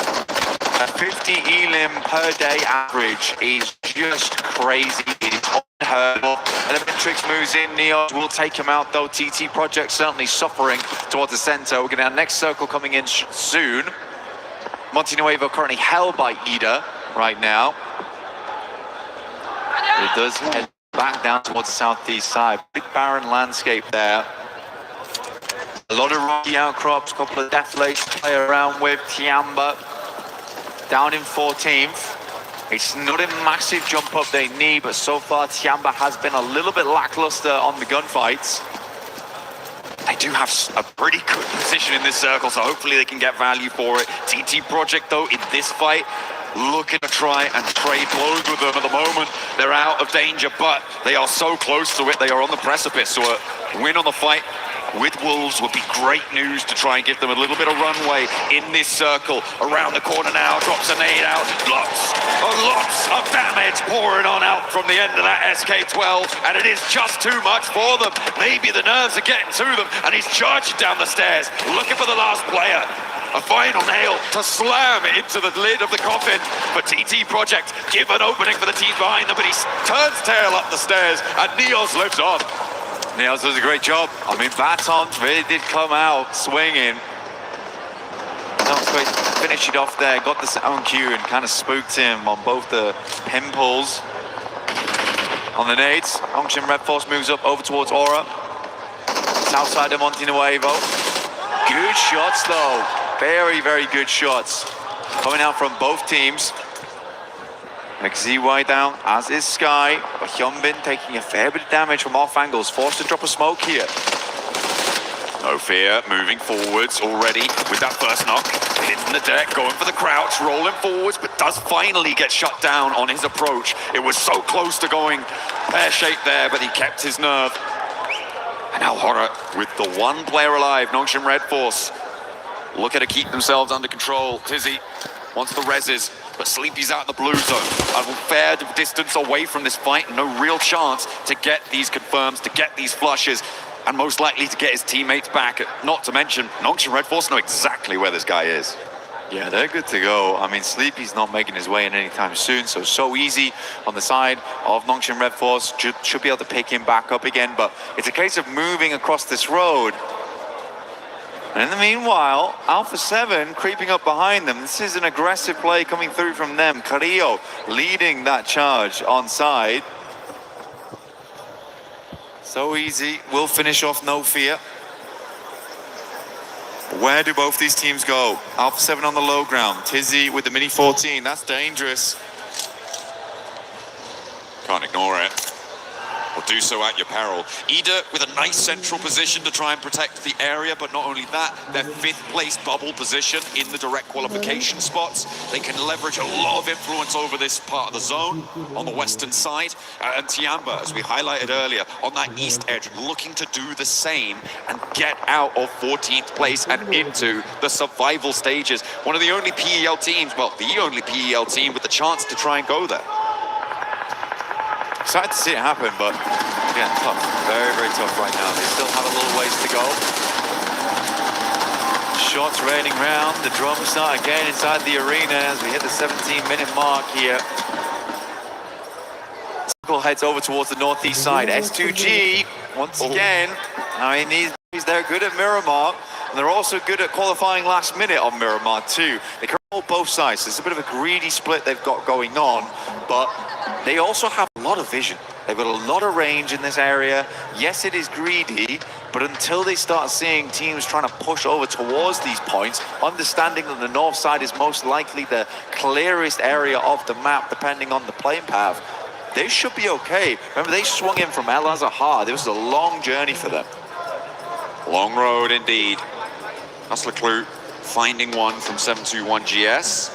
Speaker 8: A 50 elim per day average is just crazy. It is unheard of. Elementrix moves in. Neo will take him out, though. TT Project certainly suffering towards the center. We're going to have next circle coming in soon. Monte Nuevo currently held by Ida right now.
Speaker 9: It does head back down towards the southeast side. Big barren landscape there. A lot of rocky outcrops, a couple of death lakes to play around with. Tiamba down in 14th. It's not a massive jump up they need, but so far Tiamba has been a little bit lackluster on the gunfights.
Speaker 7: They do have a pretty good position in this circle, so hopefully they can get value for it. TT Project, though, in this fight, looking to try and trade blows with them at the moment. They're out of danger, but they are so close to it. They are on the precipice, so a win on the fight with Wolves would be great news to try and give them a little bit of runway in this circle. Around the corner now, drops a nade out. Lots of damage pouring on out from the end of that SK-12, and it is just too much for them. Maybe the nerves are getting to them, and he's charging down the stairs, looking for the last player. A final nail to slam into the lid of the coffin. But TT Project give an opening for the teams behind them, but he turns tail up the stairs, and Neos lives on.
Speaker 9: Neos does a great job. I mean, Batons really did come out swinging. Nongshim finished it off there, got the sound cue and kind of spooked him on both the pimples. On the nades, Nongshim Red Force moves up over towards Aura. South side of Monte Nuevo. Good shots though. Very, very good shots. Coming out from both teams. XZY down, as is Sky, but Hyunbin taking a fair bit of damage from off angles, forced to drop a smoke here.
Speaker 7: No fear, moving forwards already with that first knock. Hitting the deck, going for the crouch, rolling forwards, but does finally get shut down on his approach. It was so close to going pear-shaped there, but he kept his nerve. And now Horror with the one player alive, Nongshim Red Force. Looking to keep themselves under control. Tizzy wants the reses, but Sleepy's out in the blue zone. A fair distance away from this fight, no real chance to get these confirms, to get these flushes, and most likely to get his teammates back. Not to mention, Nongshim Red Force know exactly where this guy is.
Speaker 9: Yeah, they're good to go. I mean, Sleepy's not making his way in anytime soon, so easy on the side of Nongshim Red Force. Should be able to pick him back up again, but it's a case of moving across this road. And in the meanwhile, Alpha 7 creeping up behind them. This is an aggressive play coming through from them. Carrillo leading that charge on side. So easy, will finish off, no fear. Where do both these teams go? Alpha 7 on the low ground. Tizzy with the Mini 14, that's dangerous.
Speaker 7: Can't ignore it. Or do so at your peril. Ida with a nice central position to try and protect the area, but not only that, their 5th place bubble position in the direct qualification spots. They can leverage a lot of influence over this part of the zone on the western side. And Tiamba, as we highlighted earlier, on that east edge, looking to do the same and get out of 14th place and into the survival stages. One of the only PEL teams, well, the only PEL team with the chance to try and go there.
Speaker 9: Excited to see it happen, but again, tough. Very, very tough right now. They still have a little ways to go. Shots raining round. The drums start again inside the arena as we hit the 17-minute mark here. Circle heads over towards the northeast side. S2G, once again, I mean, they're good at Miramar, and they're also good at qualifying last minute on Miramar too. They control both sides. There's a bit of a greedy split they've got going on, but they also have a lot of vision. They've got a lot of range in this area. Yes, it is greedy, but until they start seeing teams trying to push over towards these points, understanding that the north side is most likely the clearest area of the map, depending on the playing path, they should be okay. Remember, they swung in from El Azahar. This was a long journey for them.
Speaker 7: Long road indeed. Hustler Clue finding one from 721 GS.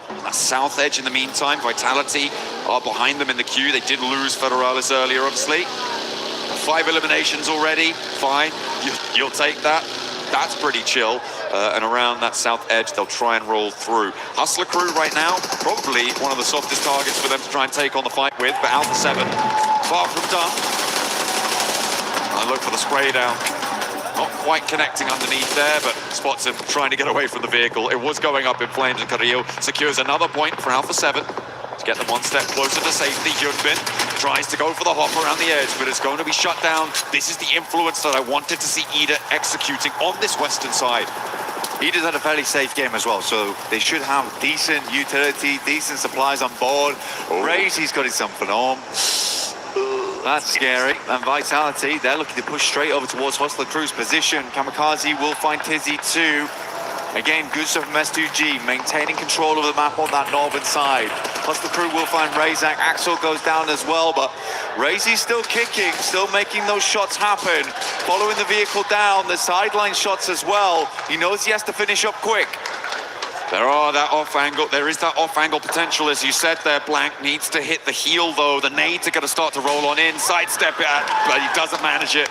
Speaker 7: That south edge in the meantime, Vitality are behind them in the queue. They did lose Federalis earlier, obviously. 5 eliminations already, fine, you'll take that. That's pretty chill. And around that south edge, they'll try and roll through. Hustler Crew right now, probably one of the softest targets for them to try and take on the fight with, but Alpha 7, far from done. I look for the spray down. Not quite connecting underneath there, but spots him trying to get away from the vehicle. It was going up in flames, and Carrillo secures another point for Alpha 7 to get them one step closer to safety. Hyunbin tries to go for the hop around the edge, but it's going to be shut down. This is the influence that I wanted to see Ida executing on this western side.
Speaker 9: Eda's had a fairly safe game as well, so they should have decent utility, decent supplies on board. Raze, he's got his something on. That's scary. And Vitality, they're looking to push straight over towards Hustler Crew's position. Kamikaze will find Tizzy too. Again, good stuff from S2G, maintaining control of the map on that northern side. Hustler Crew will find Razak. Axel goes down as well, but Razy's still kicking, still making those shots happen. Following the vehicle down, the sideline shots as well. He knows he has to finish up quick.
Speaker 7: There is that off-angle potential, as you said there. Blank needs to hit the heel, though. The nades are going to start to roll on in, sidestep it, but he doesn't manage it.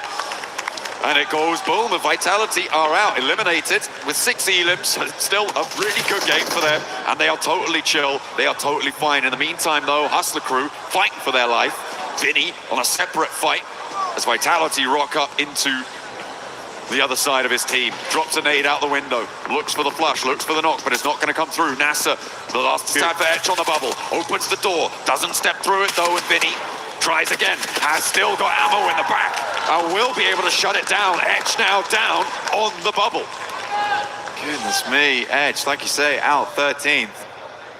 Speaker 7: And it goes boom, and Vitality are out, eliminated with 6 elims. Still a really good game for them, and they are totally chill. They are totally fine. In the meantime, though, Hustler Crew fighting for their life. Vinny on a separate fight as Vitality rock up into the other side of his team. Drops a nade out the window, looks for the flush, looks for the knock, but it's not going to come through. Nasser, the last stab for Etch on the bubble, opens the door, doesn't step through it though, and Vinny tries again, has still got ammo in the back, and will be able to shut it down. Etch now down on the bubble.
Speaker 9: Goodness me, Edge, like you say, out 13th.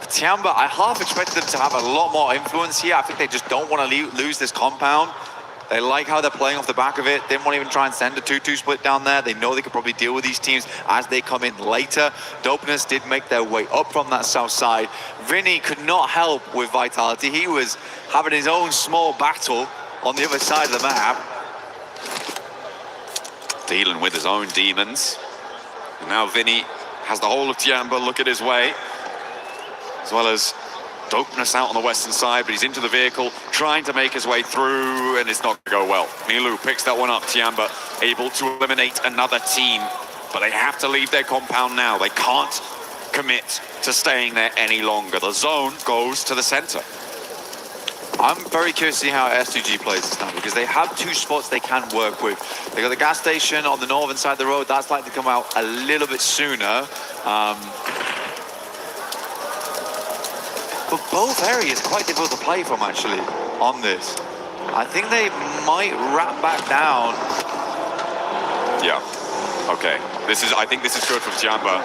Speaker 9: Tiamba, I half expected them to have a lot more influence here. I think they just don't want to lose this compound. They like how they're playing off the back of it. They won't even try and send a 2-2 split down there. They know they could probably deal with these teams as they come in later. Dopeness did make their way up from that south side. Vinny could not help with Vitality. He was having his own small battle on the other side of the map.
Speaker 7: Dealing with his own demons. And now Vinny has the whole of Tiamba looking his way, as well as Dopeness out on the western side, but he's into the vehicle, trying to make his way through, and it's not going to go well. Milu picks that one up. Tiamba able to eliminate another team, but they have to leave their compound now. They can't commit to staying there any longer. The zone goes to the center.
Speaker 9: I'm very curious to see how S2G plays this now, because they have 2 spots they can work with. They got the gas station on the northern side of the road. That's likely to come out a little bit sooner. But both areas are quite difficult to play from, actually, on this. I think they might wrap back down.
Speaker 7: Yeah, okay. I think this is good from Tiamba.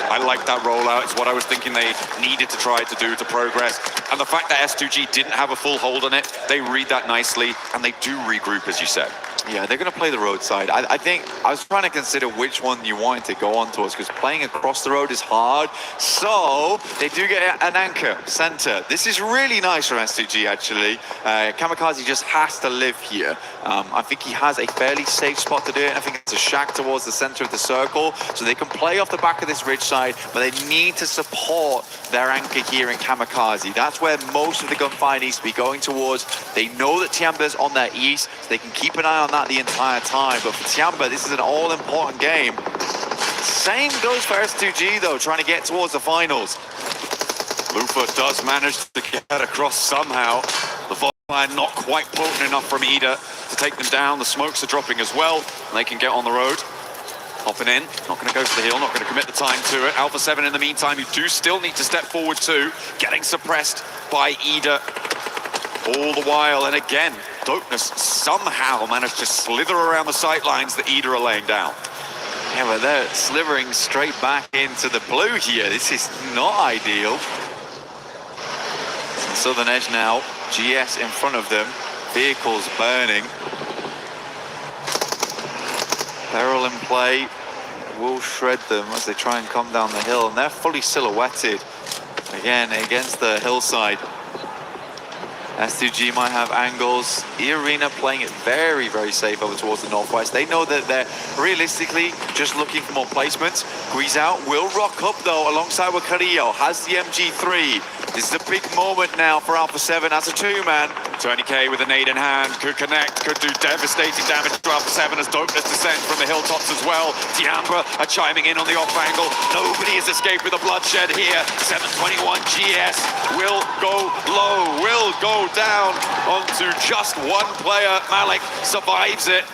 Speaker 7: I like that rollout. It's what I was thinking they needed to try to do to progress. And the fact that S2G didn't have a full hold on it, they read that nicely, and they do regroup, as you said.
Speaker 9: Yeah, they're going to play the roadside. I think I was trying to consider which one you wanted to go on towards, because playing across the road is hard. So they do get an anchor center. This is really nice from S2G, actually. Kamikaze just has to live here. I think he has a fairly safe spot to do it. I think it's a shack towards the center of the circle, so they can play off the back of this ridge side, but they need to support their anchor here in Kamikaze. That's where most of the gunfire needs to be going towards. They know that Tiamba's on their east, so they can keep an eye on that the entire time. But for Tiamba, this is an all-important game. Same goes for S2G, though, trying to get towards the finals.
Speaker 7: Lufa does manage to get across somehow. The volley line not quite potent enough from Ida to take them down. The smokes are dropping as well, and they can get on the road. Hopping in, not going to go for the hill, not going to commit the time to it. Alpha 7 in the meantime, you do still need to step forward too. Getting suppressed by Ida all the while, and again, Dopeness somehow managed to slither around the sight lines that Ida are laying down.
Speaker 9: Yeah, but they're slithering straight back into the blue here. This is not ideal. Southern edge now, GS in front of them, vehicles burning. Peril in play, will shred them as they try and come down the hill, and they're fully silhouetted again against the hillside. S2G might have angles. E-Arena playing it very, very safe over towards the northwest. They know that they're realistically just looking for more placements. Guizao will rock up though alongside with Carrillo, has the MG3. This is a big moment now for Alpha 7 as a 2-man.
Speaker 7: 20K with a nade in hand, could connect, could do devastating damage to Alpha 7 as Dopeness descends from the hilltops as well. Tiamba are chiming in on the off angle. Nobody has escaped with a bloodshed here. 721 GS will go low, will go down onto just one player. Malik survives it.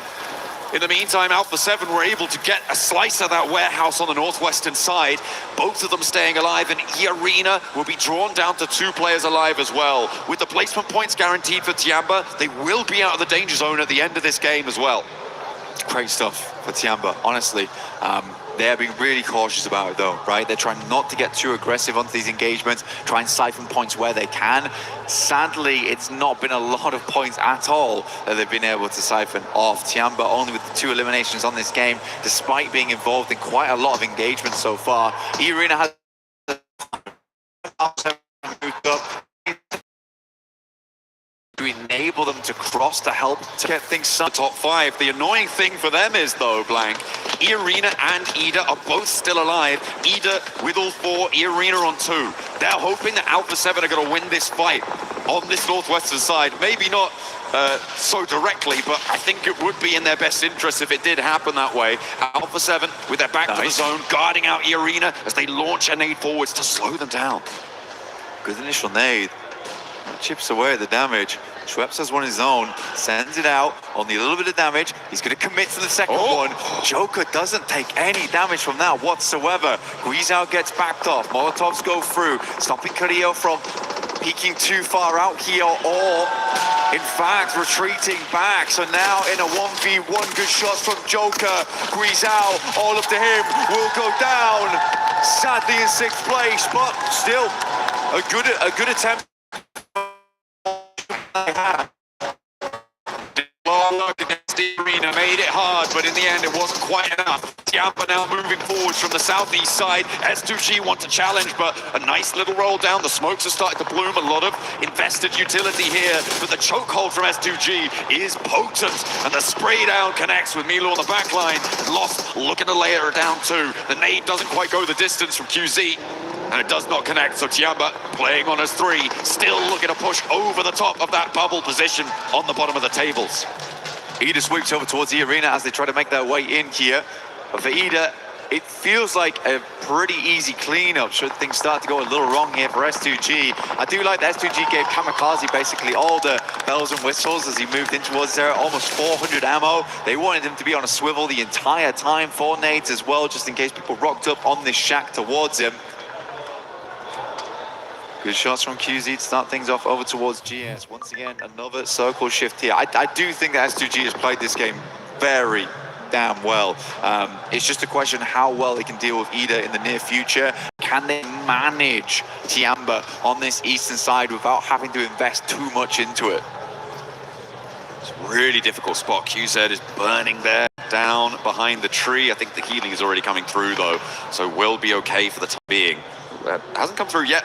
Speaker 7: In the meantime, Alpha 7 were able to get a slice of that warehouse on the northwestern side. Both of them staying alive, and E-Arena will be drawn down to 2 players alive as well. With the placement points guaranteed for Tiamba, they will be out of the danger zone at the end of this game as well.
Speaker 9: Great stuff for Tiamba, honestly. They're being really cautious about it though, right? They're trying not to get too aggressive onto these engagements, try and siphon points where they can. Sadly, it's not been a lot of points at all that they've been able to siphon off. Tiamba only with the 2 eliminations on this game, despite being involved in quite a lot of engagement so far. E-Arena has moved up to enable them to cross to help to get things started.
Speaker 7: Top 5. The annoying thing for them is, though, Blank, E-Arena and Ida are both still alive. Ida with all 4, E-Arena on 2. They're hoping that Alpha 7 are going to win this fight on this northwestern side. Maybe not so directly, but I think it would be in their best interest if it did happen that way. Alpha 7 with their back to the zone, guarding out E-Arena as they launch a nade forwards to slow them down.
Speaker 9: Good initial nade. Chips away at the damage. Schweppes has one of his own, sends it out, only a little bit of damage. He's going to commit to the second one. Joker doesn't take any damage from that whatsoever. Guizhou gets backed off. Molotovs go through, stopping Carrillo from peeking too far out here, or in fact retreating back. So now in a 1v1, good shots from Joker. Guizhou, all up to him, will go down. Sadly in 6th place, but still a good attempt.
Speaker 7: Against the Arena made it hard, but in the end it wasn't quite enough. Tiamba now moving forwards from the southeast side. S2G want to challenge, but a nice little roll down. The smokes are starting to bloom. A lot of invested utility here, but the chokehold from S2G is potent, and the spray down connects with Milo on the back line. Lost looking to lay her down too. The nade doesn't quite go the distance from QZ, and it does not connect, so Tiamba playing on his 3, still looking to push over the top of that bubble position on the bottom of the tables.
Speaker 9: Ida sweeps over towards the Arena as they try to make their way in here. But for Ida, it feels like a pretty easy cleanup should things start to go a little wrong here for S2G. I do like that S2G gave Kamikaze basically all the bells and whistles as he moved in towards there, almost 400 ammo. They wanted him to be on a swivel the entire time, 4 nades as well, just in case people rocked up on this shack towards him. Good shots from QZ to start things off over towards GS. Once again, another circle shift here. I do think that S2G has played this game very damn well. It's just a question how well they can deal with Ida in the near future. Can they manage Tiamba on this eastern side without having to invest too much into it?
Speaker 7: It's a really difficult spot. QZ is burning there, down behind the tree. I think the healing is already coming through though, so we'll be okay for the time being. Hasn't come through yet.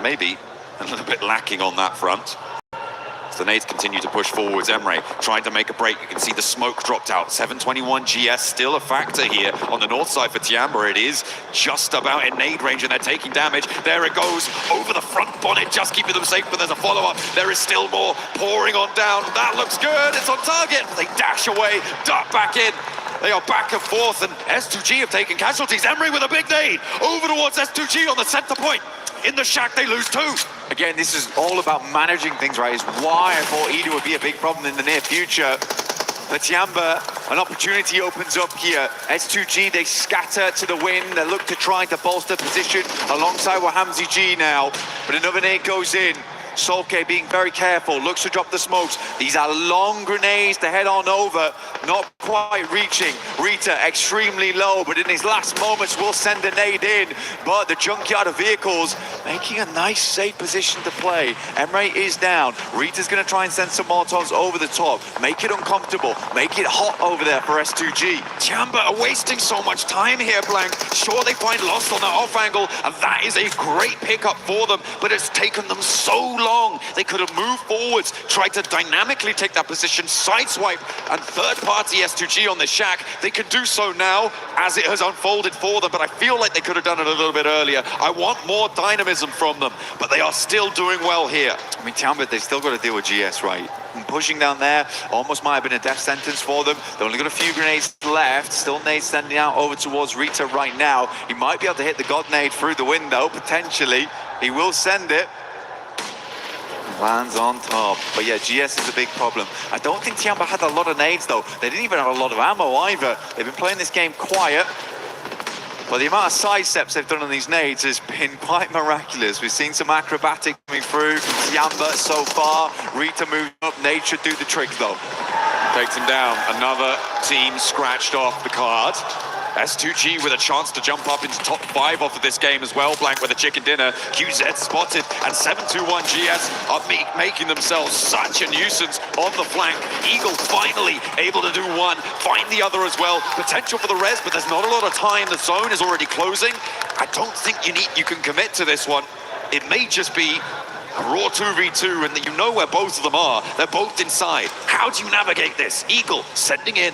Speaker 7: Maybe a little bit lacking on that front. As the nades continue to push forwards, Emre trying to make a break. You can see the smoke dropped out. 721 GS still a factor here on the north side for Tiamba. It is just about in nade range and they're taking damage. There it goes over the front bonnet, just keeping them safe, but there's a follow-up. There is still more pouring on down. That looks good. It's on target. They dash away, dart back in. They are back and forth, and S2G have taken casualties. Emre with a big nade over towards S2G on the center point. In the shack, they lose 2.
Speaker 9: Again, this is all about managing things, right? Is why I thought Ida would be a big problem in the near future. But Tiamba, an opportunity opens up here. S2G, they scatter to the wind. They look to try to bolster position alongside Wahamzi G now. But another nade goes in. Solke being very careful, looks to drop the smokes. These are long grenades to head on over, not quite reaching. Rita extremely low, but in his last moments will send a nade in. But the junkyard of vehicles making a nice safe position to play. Emre is down. Rita's going to try and send some Molotovs over the top, make it uncomfortable, make it hot over there for S2G.
Speaker 7: Tiamba are wasting so much time here, Blank. Sure, they find Lost on that off angle, and that is a great pickup for them, but it's taken them so long. They could have moved forwards, tried to dynamically take that position, sideswipe, and third-party S2G on the shack. They can do so now as it has unfolded for them, but I feel like they could have done it a little bit earlier. I want more dynamism from them, but they are still doing well here.
Speaker 9: I mean, Tiamba, they've still got to deal with GS, right? And pushing down there almost might have been a death sentence for them. They've only got a few grenades left. Still nade sending out over towards Rita right now. He might be able to hit the God nade through the window, potentially. He will send it. Lands on top. But yeah, GS is a big problem. I don't think Tiamba had a lot of nades though. They didn't even have a lot of ammo either. They've been playing this game quiet. But the amount of side steps they've done on these nades has been quite miraculous. We've seen some acrobatic coming through from Tiamba so far. Rita moving up. Nade should do the trick though.
Speaker 7: Takes him down. Another team scratched off the card. S2G with a chance to jump up into top 5 off of this game as well. Blank with a chicken dinner. QZ spotted, and 721 GS are making themselves such a nuisance on the flank. Eagle finally able to do one, find the other as well. Potential for the res, but there's not a lot of time. The zone is already closing. I don't think you can commit to this one. It may just be a raw 2v2, and you know where both of them are. They're both inside. How do you navigate this? Eagle sending in.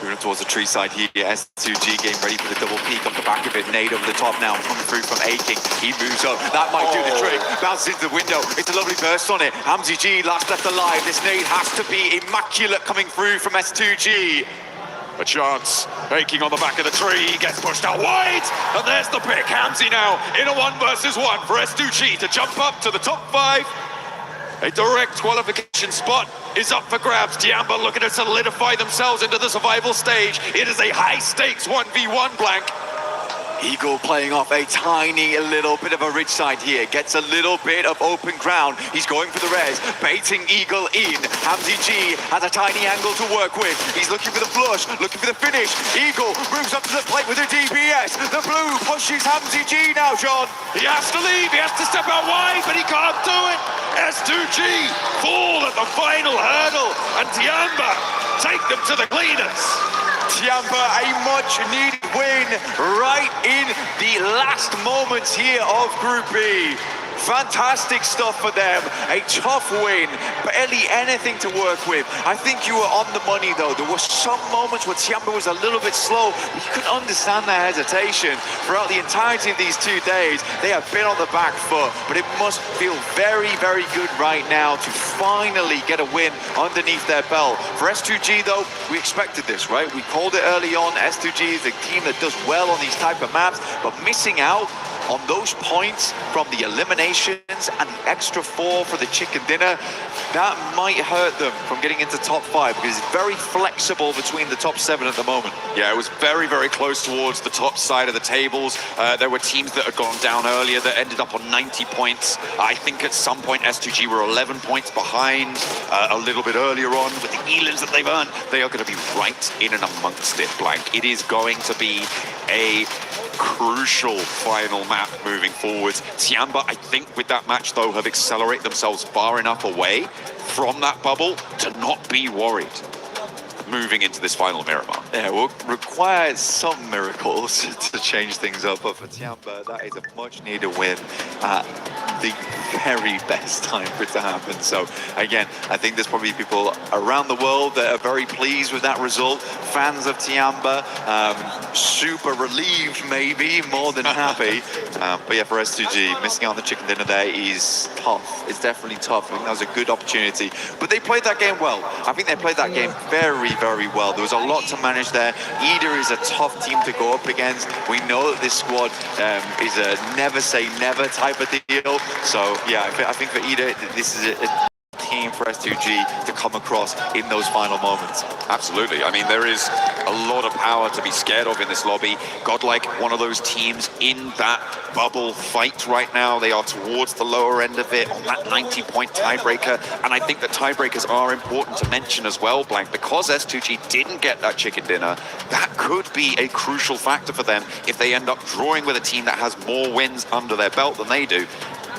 Speaker 9: Moving up towards the tree side here, S2G getting ready for the double peek off the back of it. Nade over the top now, coming through from A-King. He moves up, that might do the trick. Bounces into the window, it's a lovely burst on it. Hamzy G last left alive. This nade has to be immaculate coming through from S2G.
Speaker 7: A chance, A-King on the back of the tree, he gets pushed out wide, and there's the pick. Hamzy now in a 1 versus 1 for S2G to jump up to the top 5. A direct qualification spot is up for grabs. Tiamba looking to solidify themselves into the survival stage. It is a high-stakes 1v1, Blank.
Speaker 9: Eagle playing off a tiny little bit of a ridge side here. Gets a little bit of open ground. He's going for the res, baiting Eagle in. Hamzy G has a tiny angle to work with. He's looking for the flush, looking for the finish. Eagle moves up to the plate with a DPS. The blue pushes Hamzy G now, John.
Speaker 7: He has to leave, he has to step out wide, but he can't do it. S2G fall at the final hurdle, and Tiamba take them to the cleaners.
Speaker 9: Tiamba, a much-needed win right in the last moments here of Group B. Fantastic stuff for them. A tough win, barely anything to work with. I think you were on the money though. There were some moments where Tiamba was a little bit slow. You could understand their hesitation. Throughout the entirety of these 2 days, they have been on the back foot, but it must feel very, very good right now to finally get a win underneath their belt. For S2G though, we expected this, right? We called it early on. S2G is a team that does well on these type of maps, but missing out on those points from the eliminations and the extra 4 for the chicken dinner, that might hurt them from getting into top 5 because it's very flexible between the top 7 at the moment.
Speaker 7: Yeah, it was very, very close towards the top side of the tables. There were teams that had gone down earlier that ended up on 90 points. I think at some point S2G were 11 points behind a little bit earlier on with the Elans that they've earned. They are going to be right in and amongst it, Blank. It is going to be a crucial final map moving forwards. Tiamba, I think with that match though, have accelerated themselves far enough away from that bubble to not be worried moving into this final Miramar.
Speaker 9: Yeah, will require some miracles to change things up, but for Tiamba, that is a much needed win at the very best time for it to happen. So again, I think there's probably people around the world that are very pleased with that result. Fans of Tiamba, super relieved maybe, more than happy. But yeah, for S2G, missing out on the chicken dinner there is tough. It's definitely tough. I think that was a good opportunity. But they played that game well. I think they played that game very, very well. There was a lot to manage there. Ida is a tough team to go up against. We know that this squad is a never say never type of deal. So yeah, I think for Ida, this is a team for S2G to come across in those final moments.
Speaker 7: Absolutely. I mean, there is a lot of power to be scared of in this lobby. Godlike, one of those teams in that bubble fight right now. They are towards the lower end of it on that 90-point tiebreaker. And I think that tiebreakers are important to mention as well, Blank, because S2G didn't get that chicken dinner. That could be a crucial factor for them if they end up drawing with a team that has more wins under their belt than they do.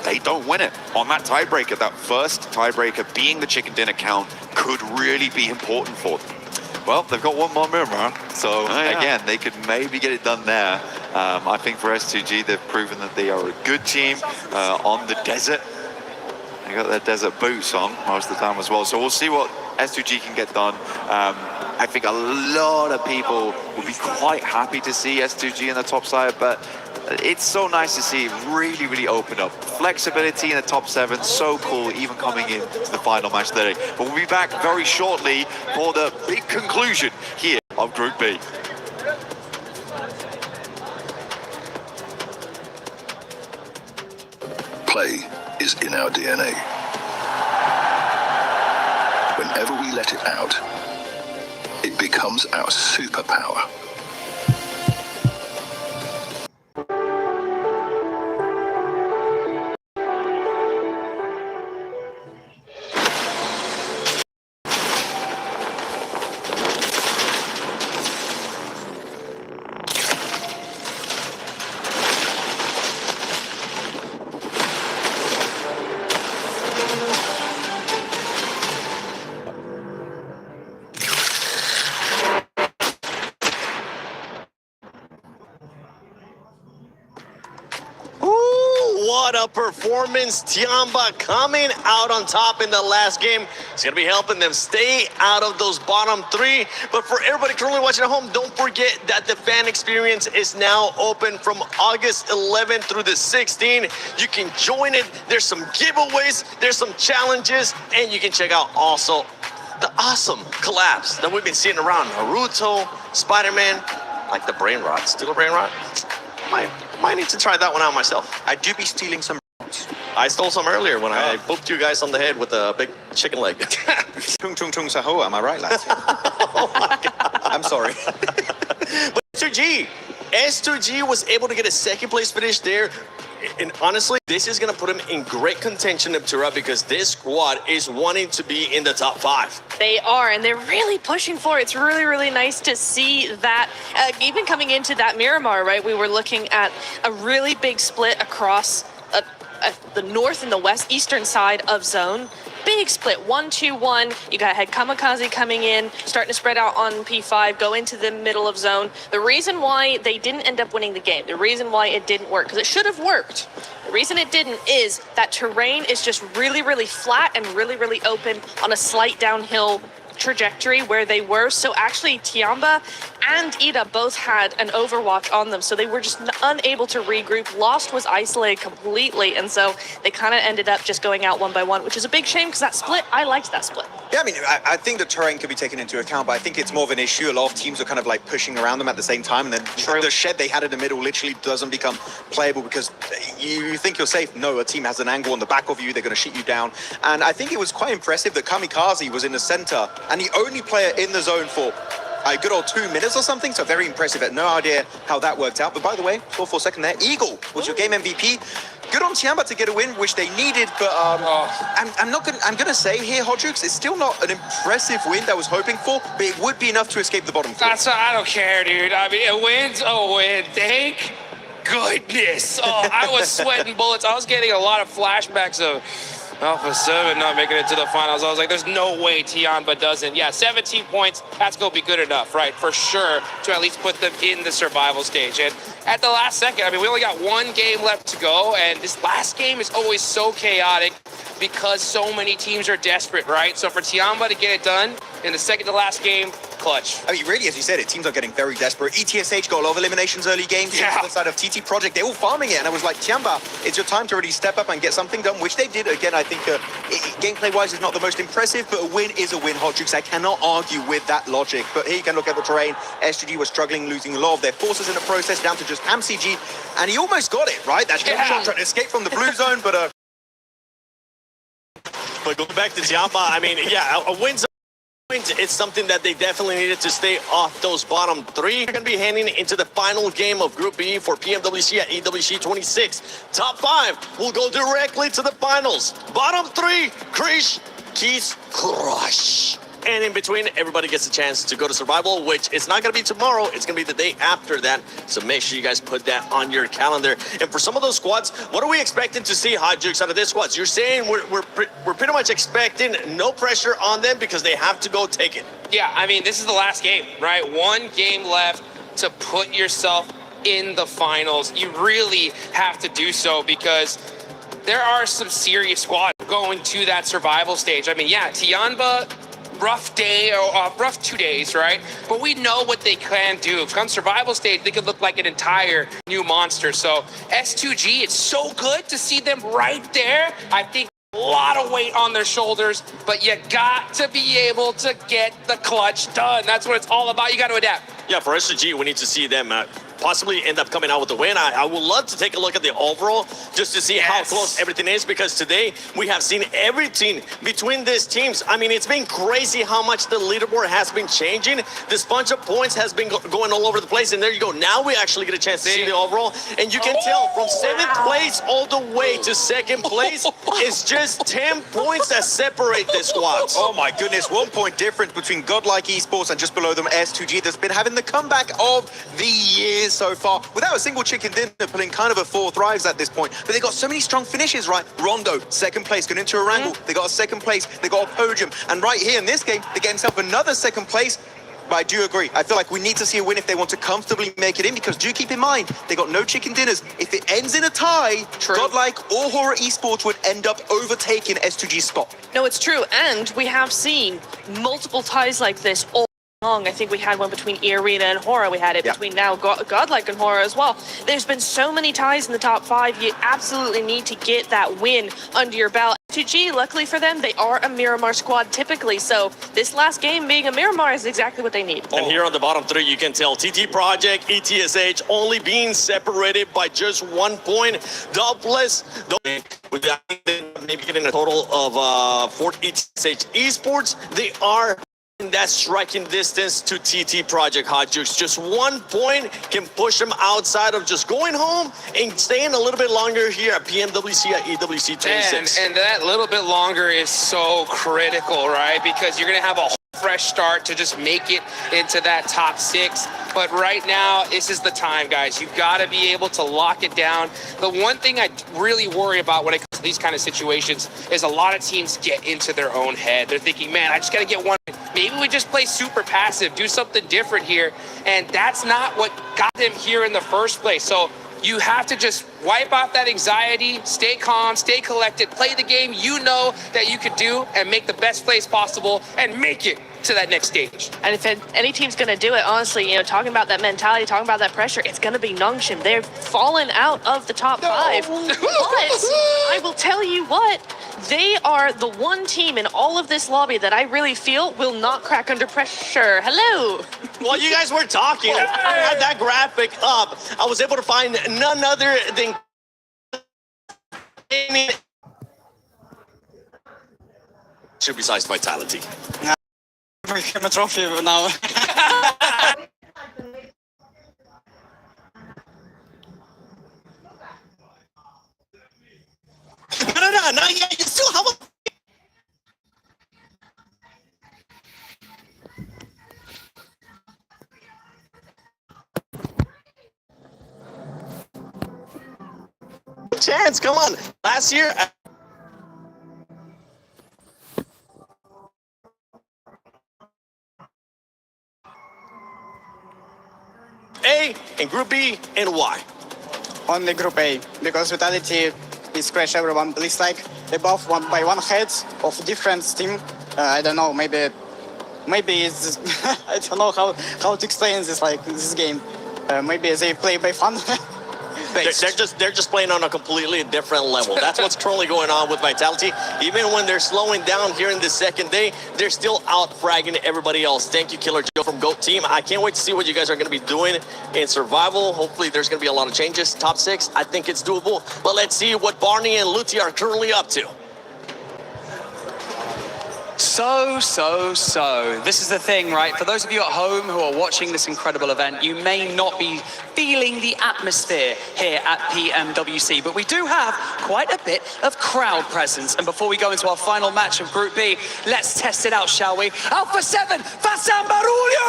Speaker 7: They don't win it on that tiebreaker. That first tiebreaker being the chicken dinner count could really be important for them.
Speaker 9: Well, they've got one more Miramar, so again, they could maybe get it done there. I think for S2G, they've proven that they are a good team on the desert. They got their desert boots on most of the time as well, so we'll see what S2G can get done. I think a lot of people will be quite happy to see S2G in the top side, but it's so nice to see it really, really open up. Flexibility in the top 7, so cool, even coming into the final match today. But we'll be back very shortly for the big conclusion here of Group B.
Speaker 14: Play is in our DNA. Whenever we let it out, it becomes our superpower.
Speaker 3: What a performance. Tiamba coming out on top in the last game. It's going to be helping them stay out of those bottom three. But for everybody currently watching at home, don't forget that the fan experience is now open from August 11th through the 16th. You can join it. There's some giveaways, there's some challenges, and you can check out also the awesome collabs that we've been seeing around. Naruto, Spider-Man, like the brain rot. Still a brain rot? Might need to try that one out myself.
Speaker 2: I do be stealing some.
Speaker 3: I stole some earlier when I booped you guys on the head with a big chicken leg.
Speaker 2: Tung tung tung saho, am I right, lads?
Speaker 3: Oh my God.
Speaker 2: I'm sorry.
Speaker 3: But S2G was able to get a second place finish there. And honestly, this is going to put him in great contention, Neptura, because this squad is wanting to be in the top 5.
Speaker 4: They are, and they're really pushing for it. It's really, really nice to see that. Even coming into that Miramar, right, we were looking at a really big split across the north and the west eastern side of zone. Big split, 1-2-1. You got had Kamikaze coming in, starting to spread out on P5, go into the middle of zone. The reason why they didn't end up winning the game, the reason why it didn't work, because it should have worked. The reason it didn't is that terrain is just really, really flat and really, really open on a slight downhill trajectory where they were. So actually Tiamba and Ida both had an overwatch on them, so they were just unable to regroup. Lost was isolated completely, and so they kind of ended up just going out one by one, which is a big shame because that split, I liked that split.
Speaker 2: Yeah, I mean, I think the terrain could be taken into account, but I think it's more of an issue. A lot of teams are kind of like pushing around them at the same time, and then the shed they had in the middle literally doesn't become playable because you think you're safe. No, a team has an angle on the back of you, they're going to shoot you down. And I think it was quite impressive that Kamikaze was in the center and the only player in the zone for a good old 2 minutes or something, so very impressive. I had no idea how that worked out. But by the way, 4-4-2 there, Eagle was your game MVP. Good on Tiamba to get a win, which they needed, but I'm gonna say here, Hodrix, it's still not an impressive win that I was hoping for, but it would be enough to escape the bottom 3.
Speaker 15: I don't care, dude. I mean, a win's a win. Thank goodness. Oh, I was sweating bullets. I was getting a lot of flashbacks of Alpha 7 not making it to the finals. I was like, there's no way Tiamba doesn't. Yeah, 17 points, that's going to be good enough, right? For sure, to at least put them in the survival stage. And at the last second, I mean, we only got one game left to go, and this last game is always so chaotic because so many teams are desperate, right? So for Tiamba to get it done in the second to last game, clutch.
Speaker 2: I mean, really, as you said, teams are getting very desperate. ETSH got a lot of eliminations early games.
Speaker 15: Yeah.
Speaker 2: On the side of TT Project, they're all farming it. And I was like, Tiamba, it's your time to really step up and get something done, which they did. Again, I think gameplay-wise is not the most impressive, but a win is a win, Hodrix. I cannot argue with that logic. But here you can look at the terrain. SGG was struggling, losing a lot of their forces in the process, down to just HamCG. And he almost got it, right? That shot trying to escape from the blue zone, but...
Speaker 3: But going back to Tiamba, I mean, yeah, a win's it's something that they definitely needed to stay off those bottom 3. They're going to be heading into the final game of Group B for PMWC at EWC 26. Top 5 will go directly to the finals. Bottom 3, Krish, Keys, Crush. And in between, everybody gets a chance to go to Survival, which it's not going to be tomorrow. It's going to be the day after that. So make sure you guys put that on your calendar. And for some of those squads, what are we expecting to see, Hot Jukes, out of this squads? You're saying we're pretty much expecting no pressure on them because they have to go take it.
Speaker 15: Yeah, I mean, this is the last game, right? One game left to put yourself in the finals. You really have to do so because there are some serious squads going to that survival stage. I mean, yeah, Tiamba, rough day or rough 2 days, right? But we know what they can do. Come survival stage, they could look like an entire new monster. So S2G, it's so good to see them right there. I think a lot of weight on their shoulders, but you got to be able to get the clutch done. That's what it's all about. You got to adapt.
Speaker 3: Yeah, for S2G, we need to see them possibly end up coming out with the win. I would love to take a look at the overall just to see how close everything is, because today we have seen everything between these teams. I mean, it's been crazy how much the leaderboard has been changing. This bunch of points has been going all over the place, and there you go. Now we actually get a chance to see the overall, and you can tell from 7th place all the way to 2nd place, it's just 10 points that separate the squads.
Speaker 2: Oh my goodness, 1 point difference between Godlike Esports and just below them S2G that's been having the comeback of the years so far, without a single chicken dinner, pulling kind of a 4th rise at this point. But they got so many strong finishes, right? Rondo, 2nd place, going into a wrangle. They got a 2nd place, they got a podium. And right here in this game, they get themselves another 2nd place. But I do agree. I feel like we need to see a win if they want to comfortably make it in, because do keep in mind, they got no chicken dinners. If it ends in a tie, Godlike or Horror Esports would end up overtaking S2G's spot.
Speaker 4: No, it's true. And we have seen multiple ties like this all long. I think we had one between E-Arena and Horror. We had it between now Godlike and Horror as well. There's been so many ties in the top 5. You absolutely need to get that win under your belt. S2G, luckily for them, they are a Miramar squad typically. So this last game being a Miramar is exactly what they need.
Speaker 3: And here on the bottom 3, you can tell TT Project, ETSH only being separated by just 1 point. Doubtless, with maybe getting a total of 4 ETSH Esports, they are in that striking distance to TT Project Hot Jukes. Just 1 point can push them outside of just going home and staying a little bit longer here at PMWC at EWC 26.
Speaker 15: And that little bit longer is so critical, right? Because you're going to have a fresh start to just make it into that top 6. But right now, this is the time, guys. You've got to be able to lock it down. The one thing I really worry about when it comes to these kind of situations is a lot of teams get into their own head. They're thinking, man, I just got to get one. Maybe we just play super passive, do something different here. And that's not what got them here in the first place. So you have to just wipe off that anxiety, stay calm, stay collected, play the game you know that you could do, and make the best plays possible and make it to that next stage.
Speaker 4: And if any team's going to do it, honestly, you know, talking about that mentality, talking about that pressure, it's going to be Nongshim. They've fallen out of the top 5. But I will tell you what, they are the one team in all of this lobby that I really feel will not crack under pressure. Hello.
Speaker 3: While you guys were talking, I had that graphic up. I was able to find none other than should be sized vitality.
Speaker 12: We have a trophy now.
Speaker 3: No, not yet. You still have a chance. Come on. Last year. A and Group B and Y.
Speaker 12: Only Group A, because Vitality is crash everyone. It's like they both won by 1 head of different team. I don't know, maybe it's I don't know how to explain this, like this game. Maybe they play by fun.
Speaker 3: They're just playing on a completely different level. That's what's currently going on with Vitality. Even when they're slowing down here in the second day, they're still out fragging everybody else. Thank you, Killer Joe from GOAT Team. I can't wait to see what you guys are going to be doing in survival. Hopefully there's going to be a lot of changes. Top 6, I think it's doable. But let's see what Barney and Luti are currently up to.
Speaker 5: So. This is the thing, right? For those of you at home who are watching this incredible event, you may not be feeling the atmosphere here at PMWC, but we do have quite a bit of crowd presence. And before we go into our final match of Group B, let's test it out, shall we? Alpha 7, Fasan Barulho!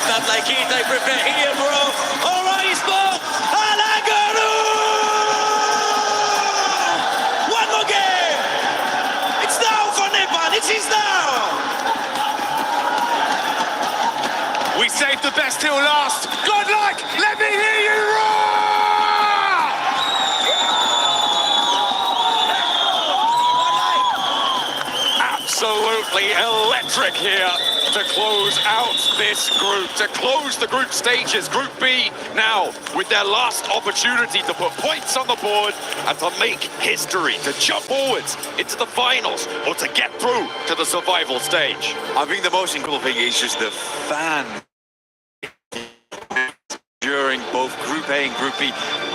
Speaker 6: Not like it, I prepare here, bro. All right, Esports. One more game. It's now for Nepal. It is now.
Speaker 7: We saved the best till last. Godlike, let me hear you roar! Absolutely electric here to close out this group, to close the group stages. Group B now with their last opportunity to put points on the board and to make history, to jump forwards into the finals or to get through to the survival stage.
Speaker 8: I think the most incredible thing is just the fan during both Group A and Group B.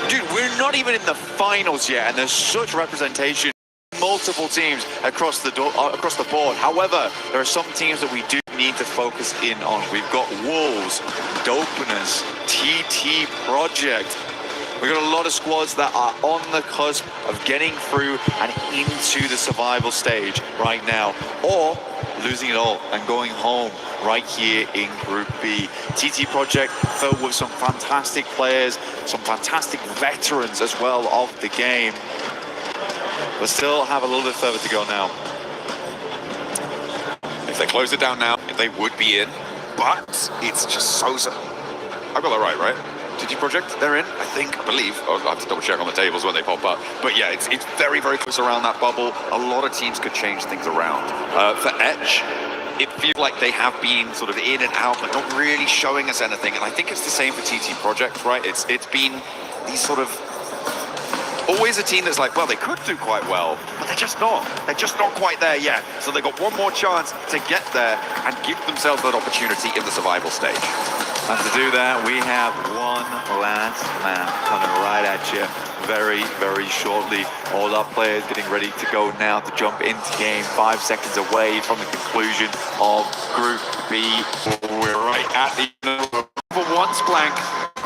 Speaker 8: Dude, we're not even in the finals yet, and there's such representation. Multiple teams across the board. However, there are some teams that we do need to focus in on. We've got Wolves, Dopeners, TT Project. We've got a lot of squads that are on the cusp of getting through and into the survival stage right now, or losing it all and going home right here in Group B. TT Project filled with some fantastic players, some fantastic veterans as well of the game. but still have a little bit further to go now.
Speaker 7: If they close it down now, they would be in, but it's just so... I've got that right? TT Project, they're in, I believe. I'll have to double check on the tables when they pop up. But yeah, it's very, very close around that bubble. A lot of teams could change things around. For Edge, it feels like they have been sort of in and out, but not really showing us anything. And I think it's the same for TT Project, right? It's been these sort of... always a team that's like, well, they could do quite well, but they're just not. They're just not quite there yet. So they've got one more chance to get there and give themselves that opportunity in the survival stage.
Speaker 8: And to do that, we have one last man coming right at you very, very shortly. All our players getting ready to go now to jump into game. 5 seconds away from the conclusion of Group B.
Speaker 7: We're right at the for once blank.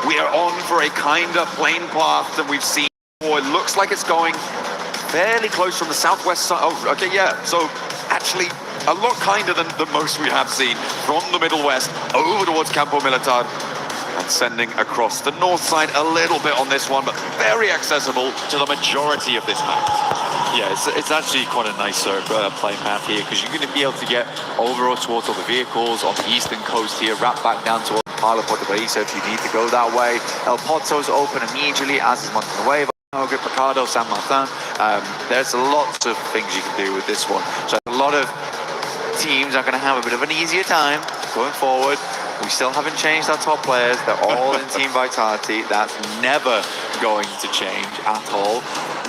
Speaker 7: We are on for a kind of plain path than we've seen. It looks like it's going fairly close from the southwest side. Oh, okay, yeah. So actually, a lot kinder than the most we have seen from the Middle West over towards Campo Militar and sending across the north side a little bit on this one, but very accessible to the majority of this map.
Speaker 8: Yeah, it's actually quite a nice play map here because you're going to be able to get over or towards all the vehicles on the eastern coast here, wrap back down towards Palo Puerto Belice if you need to go that way. El Poto's open immediately, as is Montenuevo. Picado, San Martin. There's lots of things you can do with this one. So a lot of teams are going to have a bit of an easier time going forward. We still haven't changed our top players. They're all in Team Vitality. That's never going to change at all.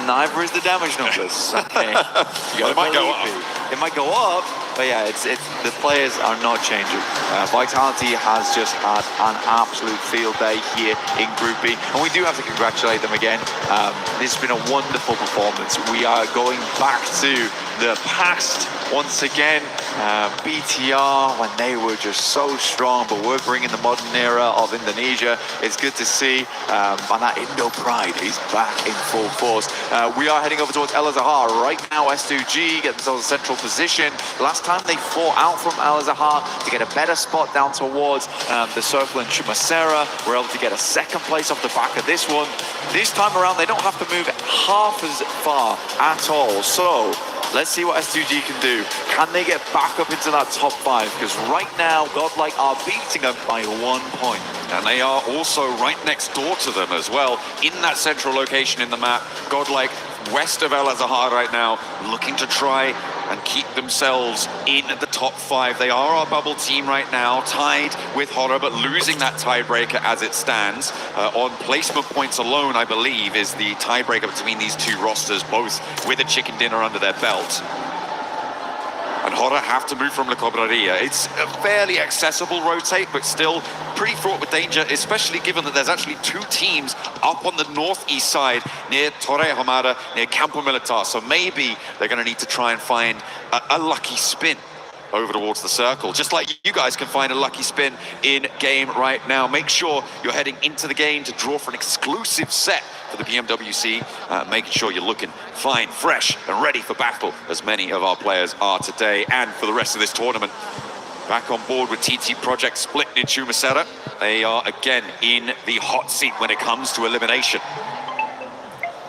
Speaker 8: Neither is the damage numbers. Okay.
Speaker 7: It might go up.
Speaker 8: It might go up, but yeah, it's the players are not changing. Vitality has just had an absolute field day here in Group B, and we do have to congratulate them again. This has been a wonderful performance. We are going back to the past once again. BTR, when they were just so strong, but we're bringing the modern era of Indonesia. It's good to see, and that Indo pride is back in full force. We are heading over towards El Azahar right now. S2G get themselves a central position. Last time they fought out from El Azahar to get a better spot down towards the circle in Chumacera. We're able to get a second place off the back of this one. This time around, they don't have to move half as far at all. So let's see what S2G can do. Can they get back up into that top 5? Because right now, Godlike are beating them by 1 point.
Speaker 7: And they are also right next door to them as well, in that central location in the map. Godlike west of El Azahar right now, looking to try and keep themselves in the top 5. They are our bubble team right now, tied with Horror, but losing that tiebreaker as it stands. On placement points alone, I believe, is the tiebreaker between these two rosters, both with a chicken dinner under their belt. And Horror have to move from La Cobraria. It's a fairly accessible rotate, but still pretty fraught with danger, especially given that there's actually 2 teams up on the northeast side near Torre Hamada, near Campo Militar. So maybe they're going to need to try and find a lucky spin over towards the circle, just like you guys can find a lucky spin in game right now. Make sure you're heading into the game to draw for an exclusive set for the PMWC, making sure you're looking fine, fresh, and ready for battle, as many of our players are today and for the rest of this tournament. Back on board with TT Project split near Chumacera. They are again in the hot seat when it comes to elimination.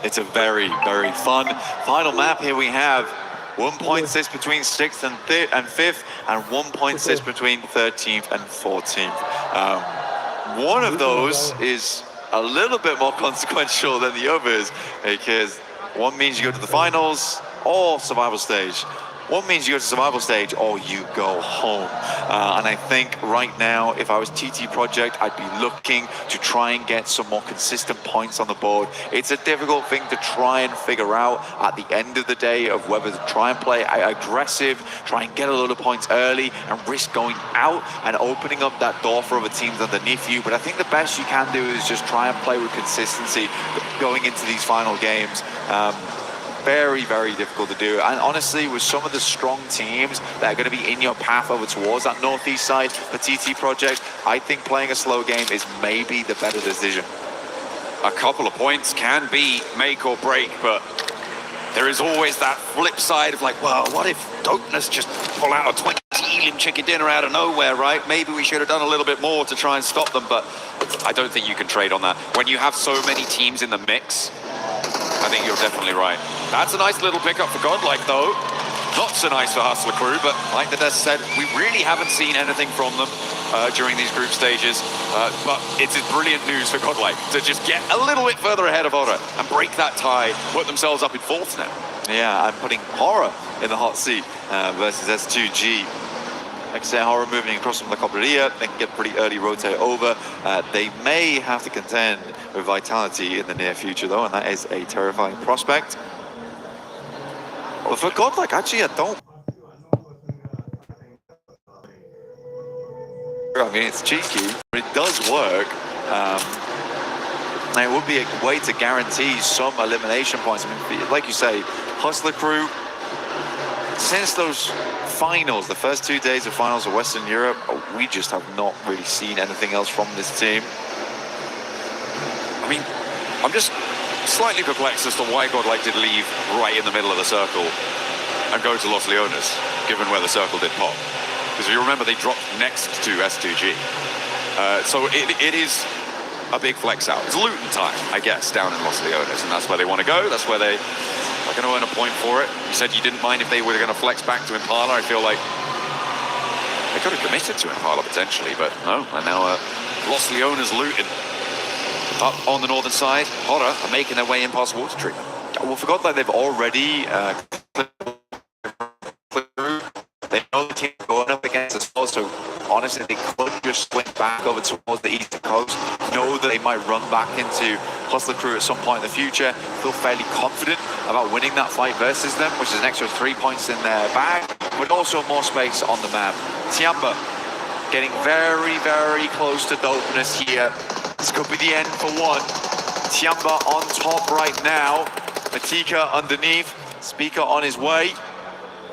Speaker 8: It's a very, very fun final map here. We have 1 point sits between 6th and 5th, and 1 point sits between 13th and 14th. One of those is a little bit more consequential than the others, because one means you go to the finals or survival stage. One means you go to survival stage or you go home. And I think right now, if I was TT Project, I'd be looking to try and get some more consistent points on the board. It's a difficult thing to try and figure out at the end of the day of whether to try and play aggressive, try and get a lot of points early and risk going out and opening up that door for other teams underneath you. But I think the best you can do is just try and play with consistency going into these final games. Very, very difficult to do. And honestly, with some of the strong teams that are going to be in your path over towards that northeast side for TT Project, I think playing a slow game is maybe the better decision.
Speaker 7: A couple of points can be make or break, but there is always that flip side of like, well, what if Dopeness just pull out a 20 Elim chicken dinner out of nowhere, right? Maybe we should have done a little bit more to try and stop them, but I don't think you can trade on that. When you have so many teams in the mix, I think you're definitely right. That's a nice little pickup for Godlike, though. Not so nice for Hustler Crew, but like the Des said, we really haven't seen anything from them during these group stages. But it's brilliant news for Godlike to just get a little bit further ahead of Horror and break that tie, put themselves up in fourth now.
Speaker 9: Yeah, I'm putting Horror in the hot seat versus S2G. Like I say, Horror moving across from the Cobreria, they can get pretty early rotate over. They may have to contend with Vitality in the near future, though, and that is a terrifying prospect. But for Godlike, actually, I don't. I mean, it's cheeky, but it does work. And it would be a way to guarantee some elimination points. I mean, like you say, Hustler Crew, since those finals, the first 2 days of finals of Western Europe, we just have not really seen anything else from this team.
Speaker 7: I mean, I'm just slightly perplexed as to why Godlike did leave right in the middle of the circle and go to Los Leones, given where the circle did pop. Because if you remember, they dropped next to S2G. So it is a big flex out. It's Luton time, I guess, down in Los Leones, and that's where they want to go. That's where they are going to earn a point for it. You said you didn't mind if they were going to flex back to Impala. I feel like they could have committed to Impala potentially, but no. And now Los Leones Luton up on the northern side. Horror are making their way in past water treatment.
Speaker 9: Well, forgot that they've already they know the team going up against us well, so honestly they could just swing back over towards the eastern coast, know that they might run back into Hustler Crew at some point in the future, feel fairly confident about winning that fight versus them, which is an extra 3 points in their bag, but also more space on the map. Tiamba getting very, very close to dopeness here. This could be the end for one. Tiamba on top right now. Matika underneath. Speaker on his way.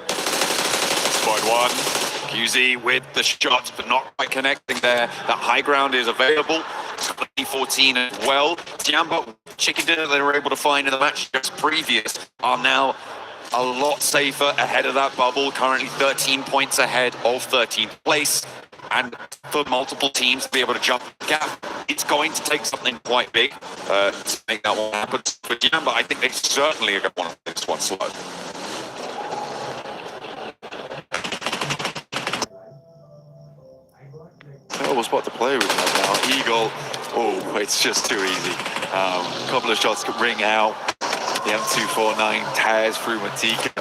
Speaker 7: Squad one. QZ with the shot, but not quite connecting there. That high ground is available. 2014 as well. Tiamba, chicken dinner they were able to find in the match just previous are now a lot safer ahead of that bubble. Currently 13 points ahead of 13th place. And for multiple teams to be able to jump the gap, it's going to take something quite big to make that one happen. For Tiamba, I think they certainly are going to want to play this one slow.
Speaker 9: Terrible spot to play with that now. Eagle, oh, it's just too easy. A couple of shots could ring out. The M249 tears through Matika.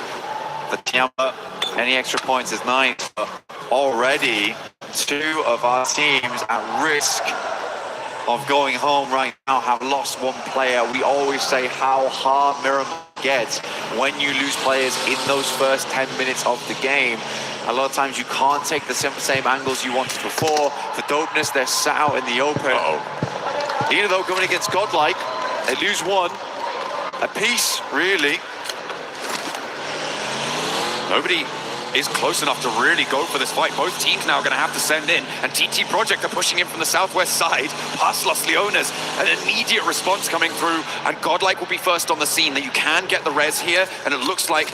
Speaker 9: For Tiamba, any extra points is nice, but already two of our teams at risk of going home right now have lost one player. We always say how hard Miramar gets when you lose players in those first 10 minutes of the game. A lot of times you can't take the same angles you wanted before. For dopeness, they're sat out in the open. Either though, going against Godlike, they lose one. A piece, really.
Speaker 7: Nobody is close enough to really go for this fight. Both teams now are going to have to send in, and TT Project are pushing in from the southwest side past Los Leones. An immediate response coming through, and Godlike will be first on the scene. That you can get the res here, and it looks like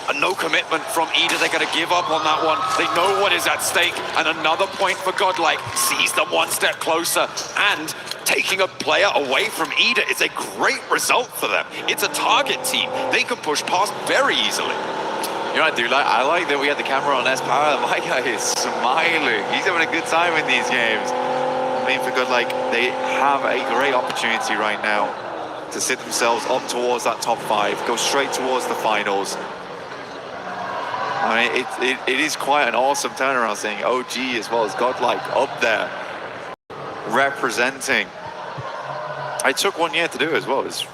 Speaker 7: a no commitment from Ida. They're going to give up on that one. They know what is at stake, and another point for Godlike sees them one step closer, and taking a player away from Ida is a great result for them. It's a target team. They can push past very easily.
Speaker 9: You know what I do like? I like that we had the camera on S-Power. My guy is smiling. He's having a good time in these games. I mean, for Godlike, they have a great opportunity right now to sit themselves up towards that top 5, go straight towards the finals. I mean, it is quite an awesome turnaround, seeing OG as well as Godlike up there representing. I took 1 year to do it as well. It's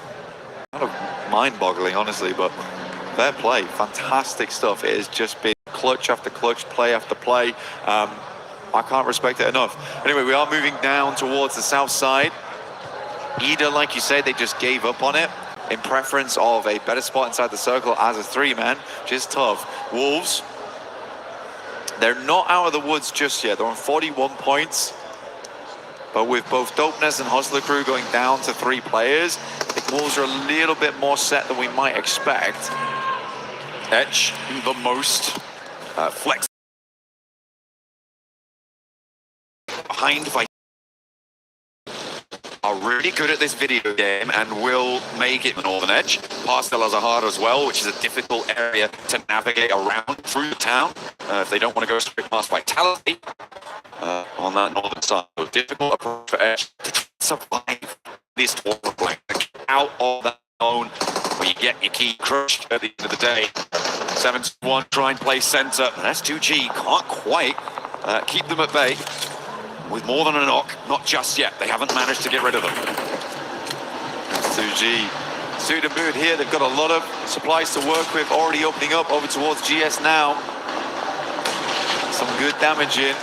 Speaker 9: kind of mind-boggling, honestly, but fair play, fantastic stuff. It has just been clutch after clutch, play after play. I can't respect it enough. Anyway, we are moving down towards the south side. Ida, like you said, they just gave up on it in preference of a better spot inside the circle as a 3-man, which is tough. Wolves, they're not out of the woods just yet. They're on 41 points. But with both Dopeness and Hustler Crew going down to 3 players, the Wolves are a little bit more set than we might expect.
Speaker 7: Etch, the most flex behind by are really good at this video game and will make it the northern edge, past El Azahar as well, which is a difficult area to navigate around through the town if they don't want to go straight past Vitality on that northern side. So difficult approach for Edge to survive this water blank, out of that zone where you get your key crushed at the end of the day. 7-1 try and play center, and S2G can't quite keep them at bay. With more than a knock, not just yet. They haven't managed to get rid of them.
Speaker 9: S2G suited mood here. They've got a lot of supplies to work with, already opening up over towards GS now. Some good damage in.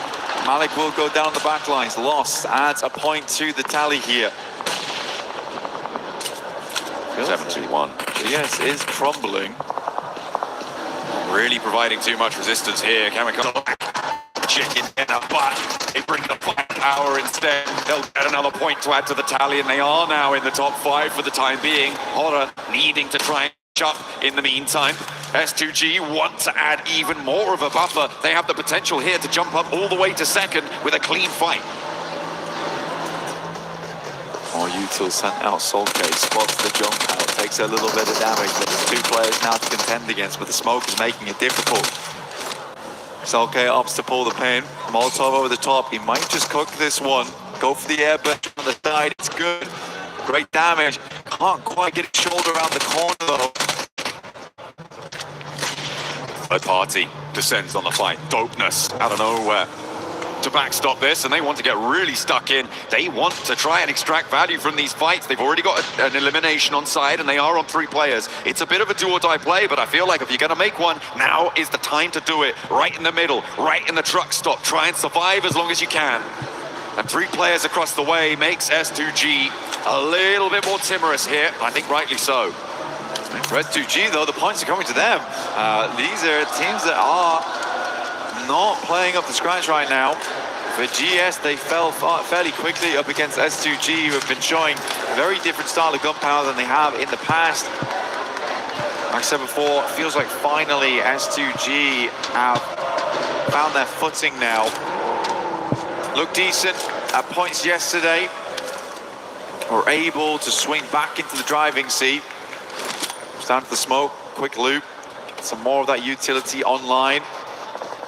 Speaker 9: Malik will go down the back lines. Lost adds a point to the tally here.
Speaker 7: 7-2-1.
Speaker 9: GS is crumbling.
Speaker 7: Really providing too much resistance here. Chemical chicken in a butt. They bring the firepower instead. They'll get another point to add to the tally, and they are now in the top 5 for the time being. Horror needing to try and catch up in the meantime. S2G want to add even more of a buffer. They have the potential here to jump up all the way to second with a clean fight.
Speaker 9: More util sent out. Solcase spots the jump out, takes a little bit of damage, but there's 2 players now to contend against, but the smoke is making it difficult. Solcase opts to pull the pin. Molotov over the top. He might just cook this one. Go for the airbag on the side. It's good. Great damage. Can't quite get his shoulder around the corner though.
Speaker 7: Third party descends on the fight. Dopeness out of nowhere to backstop this, and they want to get really stuck in. They want to try and extract value from these fights. They've already got an elimination on side, and they are on 3 players. It's a bit of a do or die play, but I feel like if you're going to make one, now is the time to do it. Right in the middle, right in the truck stop. Try and survive as long as you can. And 3 players across the way makes S2G a little bit more timorous here. I think rightly so.
Speaker 9: For S2G though, the points are coming to them. These are teams that are not playing up to scratch right now. For GS, they fell fairly quickly up against S2G, who have been showing a very different style of gunpowder than they have in the past. Like I said before, it feels like finally S2G have found their footing now. Looked decent at points yesterday. Were able to swing back into the driving seat. Down to the smoke, quick loop. Get some more of that utility online.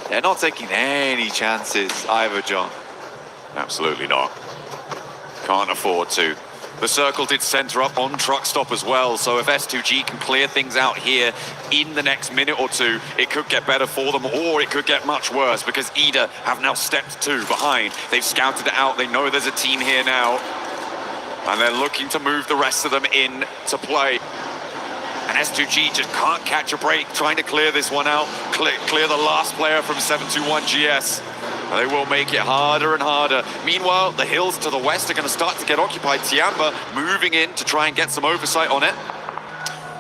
Speaker 9: They're not taking any chances either, John.
Speaker 7: Absolutely not. Can't afford to. The circle did center up on truck stop as well, so if S2G can clear things out here in the next minute or 2, it could get better for them, or it could get much worse, because EDA have now stepped 2 behind. They've scouted it out. They know there's a team here now, and they're looking to move the rest of them in to play. And S2G just can't catch a break, trying to clear this one out, clear the last player from 7-2-1 GS. And they will make it harder and harder. Meanwhile, the hills to the west are going to start to get occupied. Tiamba moving in to try and get some oversight on it.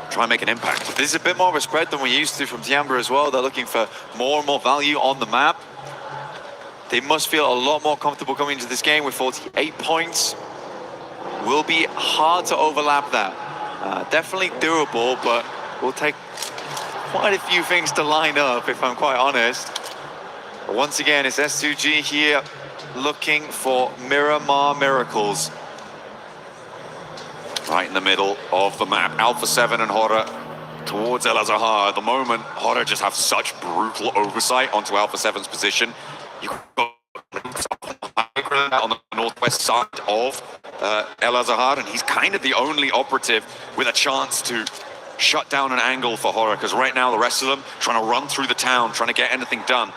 Speaker 7: Try and make an impact.
Speaker 9: This is a bit more of a spread than we're used to from Tiamba as well. They're looking for more and more value on the map. They must feel a lot more comfortable coming into this game with 48 points. Will be hard to overlap that. Definitely doable, but will take quite a few things to line up, if I'm quite honest. But once again, it's S2G here looking for Miramar miracles.
Speaker 7: Right in the middle of the map. Alpha 7 and Horror towards El Azahar. At the moment, Horror just have such brutal oversight onto Alpha 7's position. You've got on the northwest side of El Azahar, and he's kind of the only operative with a chance to shut down an angle for Horror, because right now the rest of them trying to run through the town, trying to get anything done.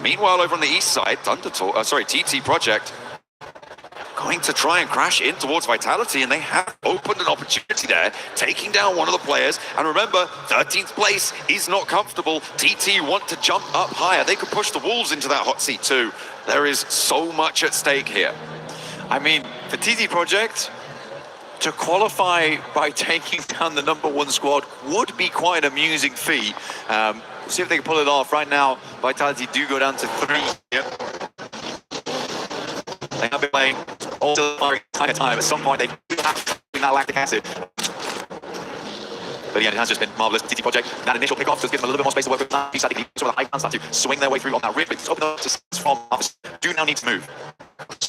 Speaker 7: Meanwhile, over on the east side, TT Project going to try and crash in towards Vitality, and they have opened an opportunity there, taking down one of the players. And remember, 13th place is not comfortable. TT want to jump up higher. They could push the Wolves into that hot seat too. There is so much at stake here.
Speaker 9: I mean, for TT Project, to qualify by taking down the #1 squad would be quite an amusing feat. We'll see if they can pull it off. Right now, Vitality do go down to 3 here. They have been playing all the entire time. At some point, they do have to that lactic acid. But again, it has just been marvellous. TT Project, that initial pick-off just gives them a little bit more space to work with. Some of the high fans start to swing their way through on that rip. It's open up to from do now need to move.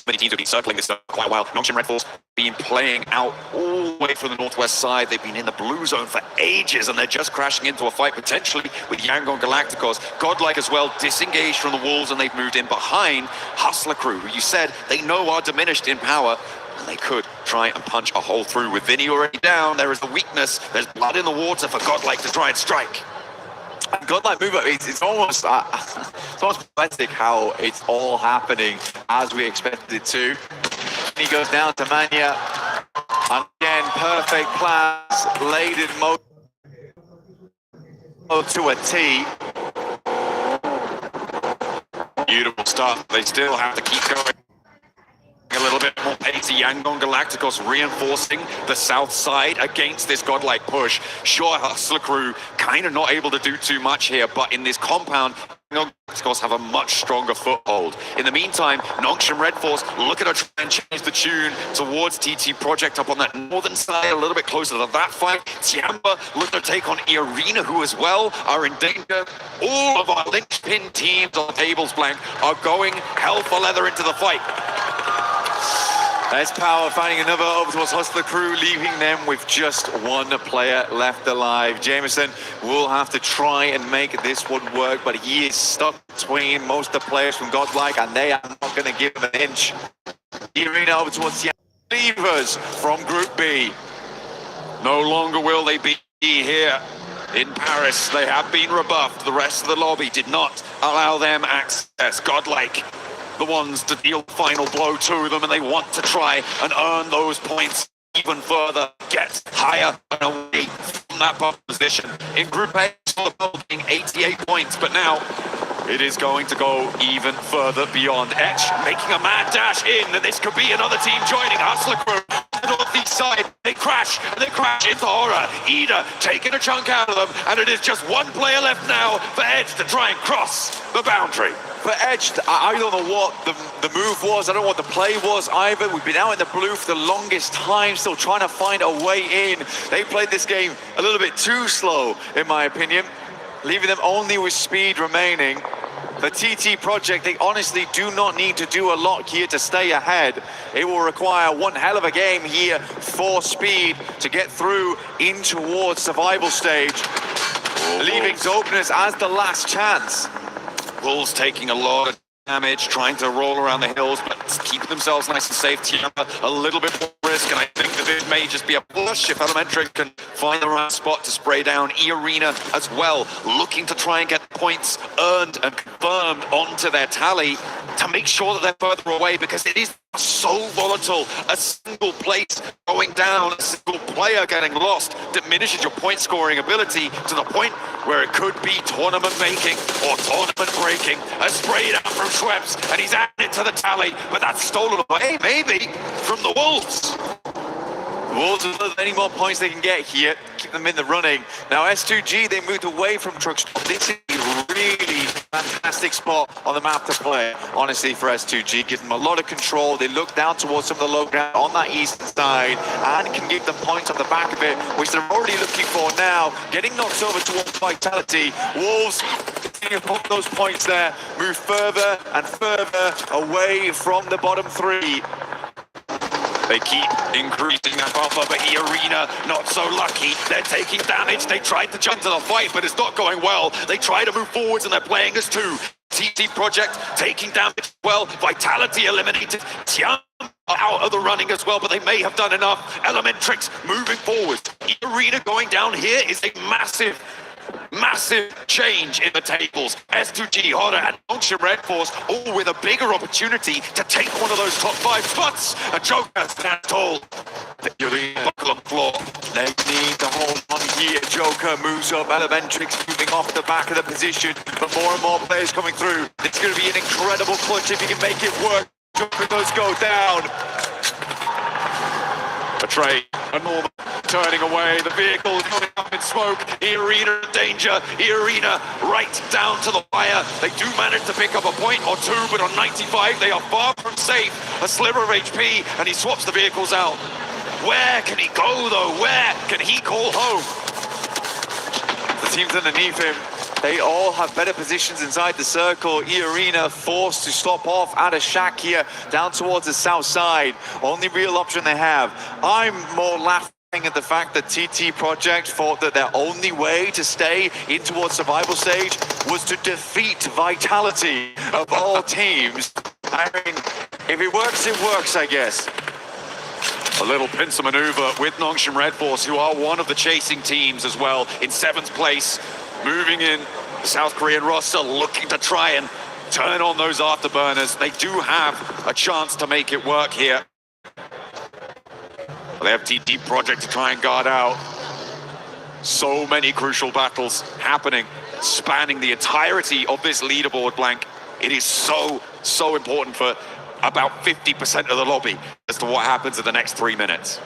Speaker 7: Many teams have been circling this stuff quite a while. Nongshim Red Force been playing out all the way from the northwest side. They've been in the blue zone for ages, and they're just crashing into a fight potentially with Yangon Galacticos. Godlike as well, disengaged from the walls, and they've moved in behind Hustler Crew, who you said they know are diminished in power. And they could try and punch a hole through. With Vinny already down, there is the weakness. There's blood in the water for Godlike to try and strike.
Speaker 9: Godlike move, it's almost pathetic how it's all happening as we expected it to. He goes down to Mania. And again, perfect plans, laid in motion to a T.
Speaker 7: Beautiful stuff. They still have to keep going. A little bit more pace. Yangon Galacticos reinforcing the south side against this Godlike push. Sure, Hustler Crew kind of not able to do too much here, but in this compound, Yangon Galacticos have a much stronger foothold. In the meantime, Nongshim Red Force look at her try and change the tune towards TT Project up on that northern side, a little bit closer to that fight. Tiamba look to take on Arena, who as well are in danger. All of our linchpin teams on the tables blank are going hell for leather into the fight.
Speaker 9: There's Power finding another over towards Hustler Crew, leaving them with just one player left alive. Jameson will have to try and make this one work, but he is stuck between most of the players from Godlike, and they are not going to give him an inch. The Arena over towards the Leavers from Group B.
Speaker 7: No longer will they be here in Paris. They have been rebuffed. The rest of the lobby did not allow them access. Godlike, the ones to deal the final blow to them, and they want to try and earn those points even further, get higher and away from that bottom position. In Group A, the building 88 points, but now it is going to go even further beyond. Etch making a mad dash in, and this could be another team joining Hustler Crew. The northeast side, they crash into Horror. Ida taking a chunk out of them, and it is just one player left now for Edge to try and cross the boundary.
Speaker 9: For Edge, I don't know what the move was. I don't know what the play was either. We've been out in the blue for the longest time, still trying to find a way in. They played this game a little bit too slow, in my opinion, leaving them only with speed remaining. The TT Project, they honestly do not need to do a lot here to stay ahead. It will require one hell of a game here for speed to get through in towards survival stage, leaving Dopeness as the last chance.
Speaker 7: Wolves taking a lot of damage, trying to roll around the hills, but keeping themselves nice and safe. Tiamba a little bit more risk, and I think that this may just be a push if Elementary can find the right spot to spray down. E-Arena as well, looking to try and get points earned and confirmed onto their tally to make sure that they're further away, because it is so volatile. A single place going down, a single player getting lost diminishes your point scoring ability to the point where it could be tournament making or tournament breaking. A spray down from Schweppes, and he's added it to the tally, but that's stolen away maybe from the Wolves.
Speaker 9: Wolves, any more points they can get here, keep them in the running. Now S2G, they moved away from Trucks. This is a really fantastic spot on the map to play, honestly, for S2G. Gives them a lot of control. They look down towards some of the low ground on that eastern side and can give them points on the back of it, which they're already looking for now. Getting knocked over towards Vitality. Wolves continue to put those points there, move further and further away from the bottom three.
Speaker 7: They keep increasing that buffer, but E-Arena not so lucky. They're taking damage. They tried to jump to the fight, but it's not going well. They try to move forwards, and they're playing as two. TT Project taking damage well. Vitality eliminated. Tiam out of the running as well, but they may have done enough. Elementrix moving forward. E-Arena going down here is a massive change in the tables. S2G, Horror, and Nongshim Red Force all with a bigger opportunity to take one of those top 5 spots. A Joker stands tall. Buckle on the floor.
Speaker 9: They need to hold on here. Joker moves up. Elementrix moving off the back of the position, but more and more players coming through. It's going to be an incredible clutch if he can make it work. Joker does go down.
Speaker 7: A trade, a Norman turning away, the vehicle is coming up in smoke. E-Arena in danger, E-Arena right down to the wire. They do manage to pick up a point or two, but on 95 they are far from safe. A sliver of HP, and he swaps the vehicles out. Where can he go though? Where can he call home?
Speaker 9: The teams underneath him,
Speaker 8: They all have better positions inside the circle. E-Arena forced to stop off at a shack here down towards the south side. Only real option they have. I'm more laughing at the fact that TT Project thought that their only way to stay in towards survival stage was to defeat Vitality of all teams. I mean, if it works, I guess.
Speaker 7: A little pincer maneuver with Nongshim Red Force, who are one of the chasing teams as well, in 7th place, moving in. The South Korean roster looking to try and turn on those afterburners. They do have a chance to make it work here. They have TT Project to try and guard out. So many crucial battles happening, spanning the entirety of this leaderboard, Blank. It is so important for about 50% of the lobby as to what happens in the next 3 minutes.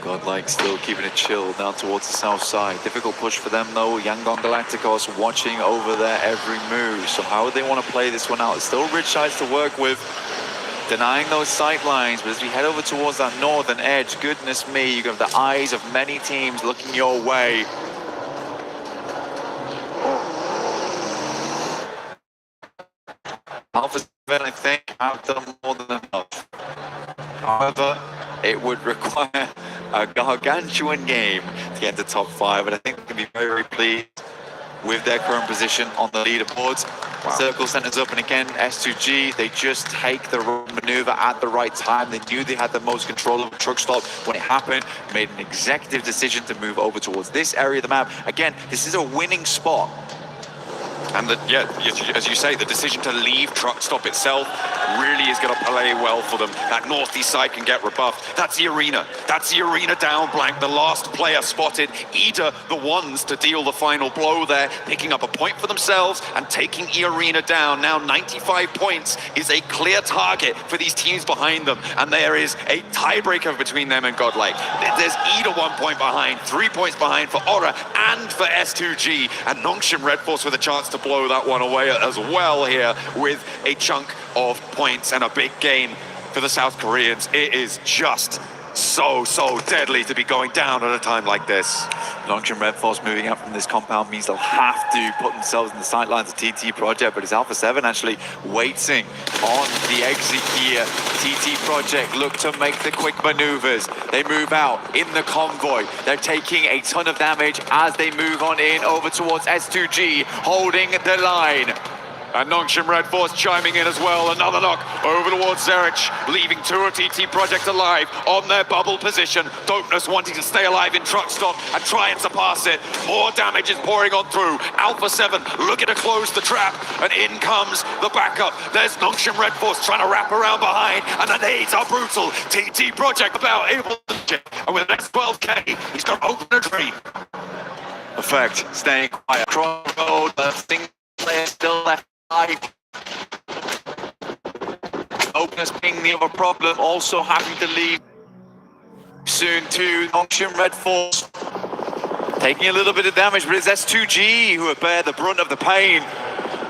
Speaker 9: Godlike still keeping it chill down towards the south side. Difficult push for them though. Yangon Galacticos watching over their every move. So how would they want to play this one out? It's still rich sides to work with. Denying those sight lines, but as we head over towards that northern edge, goodness me, you have the eyes of many teams looking your way. Alpha 7, I think, have done more than enough. However, it would require a gargantuan game to get to top 5, and I think they can be very, very pleased with their current position on the leaderboards. Wow. Circle centers up, and again, S2G, they just take the maneuver at the right time. They knew they had the most control of the truck stop when it happened, made an executive decision to move over towards this area of the map. Again, this is a winning spot.
Speaker 7: And yeah, as you say, the decision to leave truck stop itself really is going to play well for them. That northeast side can get rebuffed. That's the arena. That's the arena down, Blank. The last player spotted. Ida, the ones to deal the final blow there, picking up a point for themselves and taking E-Arena down. Now 95 points is a clear target for these teams behind them. And there is a tiebreaker between them and Godlike. There's Ida 1 point behind, 3 points behind for Aura and for S2G. And Nongshim Red Force with a chance to blow that one away as well here with a chunk of points and a big game for the South Koreans. It is just so deadly to be going down at a time like this.
Speaker 9: Nongshim Red Force moving up from this compound means they'll have to put themselves in the sightlines of TT Project, but it's Alpha 7 actually waiting on the exit here. TT Project look to make the quick maneuvers. They move out in the convoy. They're taking a ton of damage as they move on in over towards S2G, holding the line.
Speaker 7: And Nongshim Red Force chiming in as well. Another knock over towards Zerich, leaving 2 of TT Project alive on their bubble position. Dopeness wanting to stay alive in truck stop and try and surpass it. More damage is pouring on through. Alpha 7 looking to close the trap, and in comes the backup. There's Nongshim Red Force trying to wrap around behind, and the nades are brutal. TT Project about able to chip, and with the next 12k, he's got to open a dream.
Speaker 9: Effect, staying quiet. Crossroad, the single player still left. Openness being the other problem, also having to leave soon too. Nongshim Red Force taking a little bit of damage, but it's S2G who bear the brunt of the pain.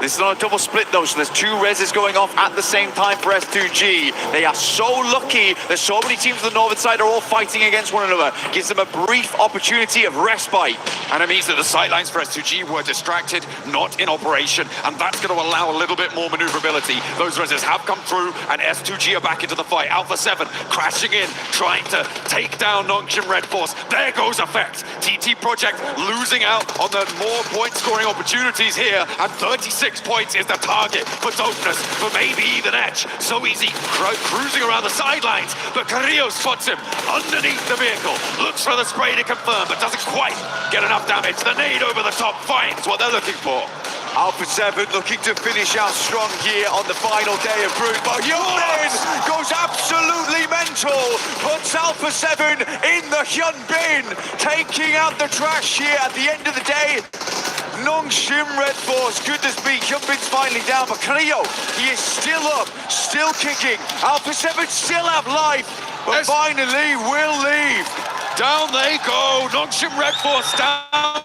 Speaker 9: This is on a double split though, so there's 2 reses going off at the same time for S2G. They are so lucky that so many teams on the northern side are all fighting against one another. Gives them a brief opportunity of respite.
Speaker 7: And it means that the sightlines for S2G were distracted, not in operation, and that's going to allow a little bit more maneuverability. Those reses have come through, and S2G are back into the fight. Alpha 7 crashing in, trying to take down Nongshim Red Force. There goes Effect. TT Project losing out on the more point-scoring opportunities here, and 36 points is the target for Dopeness, for maybe even Edge. So easy cruising around the sidelines, but Carrillo spots him underneath the vehicle, looks for the spray to confirm, but doesn't quite get enough damage. The nade over the top finds what they're looking for.
Speaker 9: Alpha 7 looking to finish out strong here on the final day of Brood, but Yumin goes absolutely mental, puts Alpha 7 in the Hyun bin, taking out the trash here at the end of the day. Nongshim Red Force, goodness me, Hyun bin's finally down, but Cleo, he is still up, still kicking. Alpha 7 still have life, but finally will leave.
Speaker 7: Down they go, Nongshim Red Force down.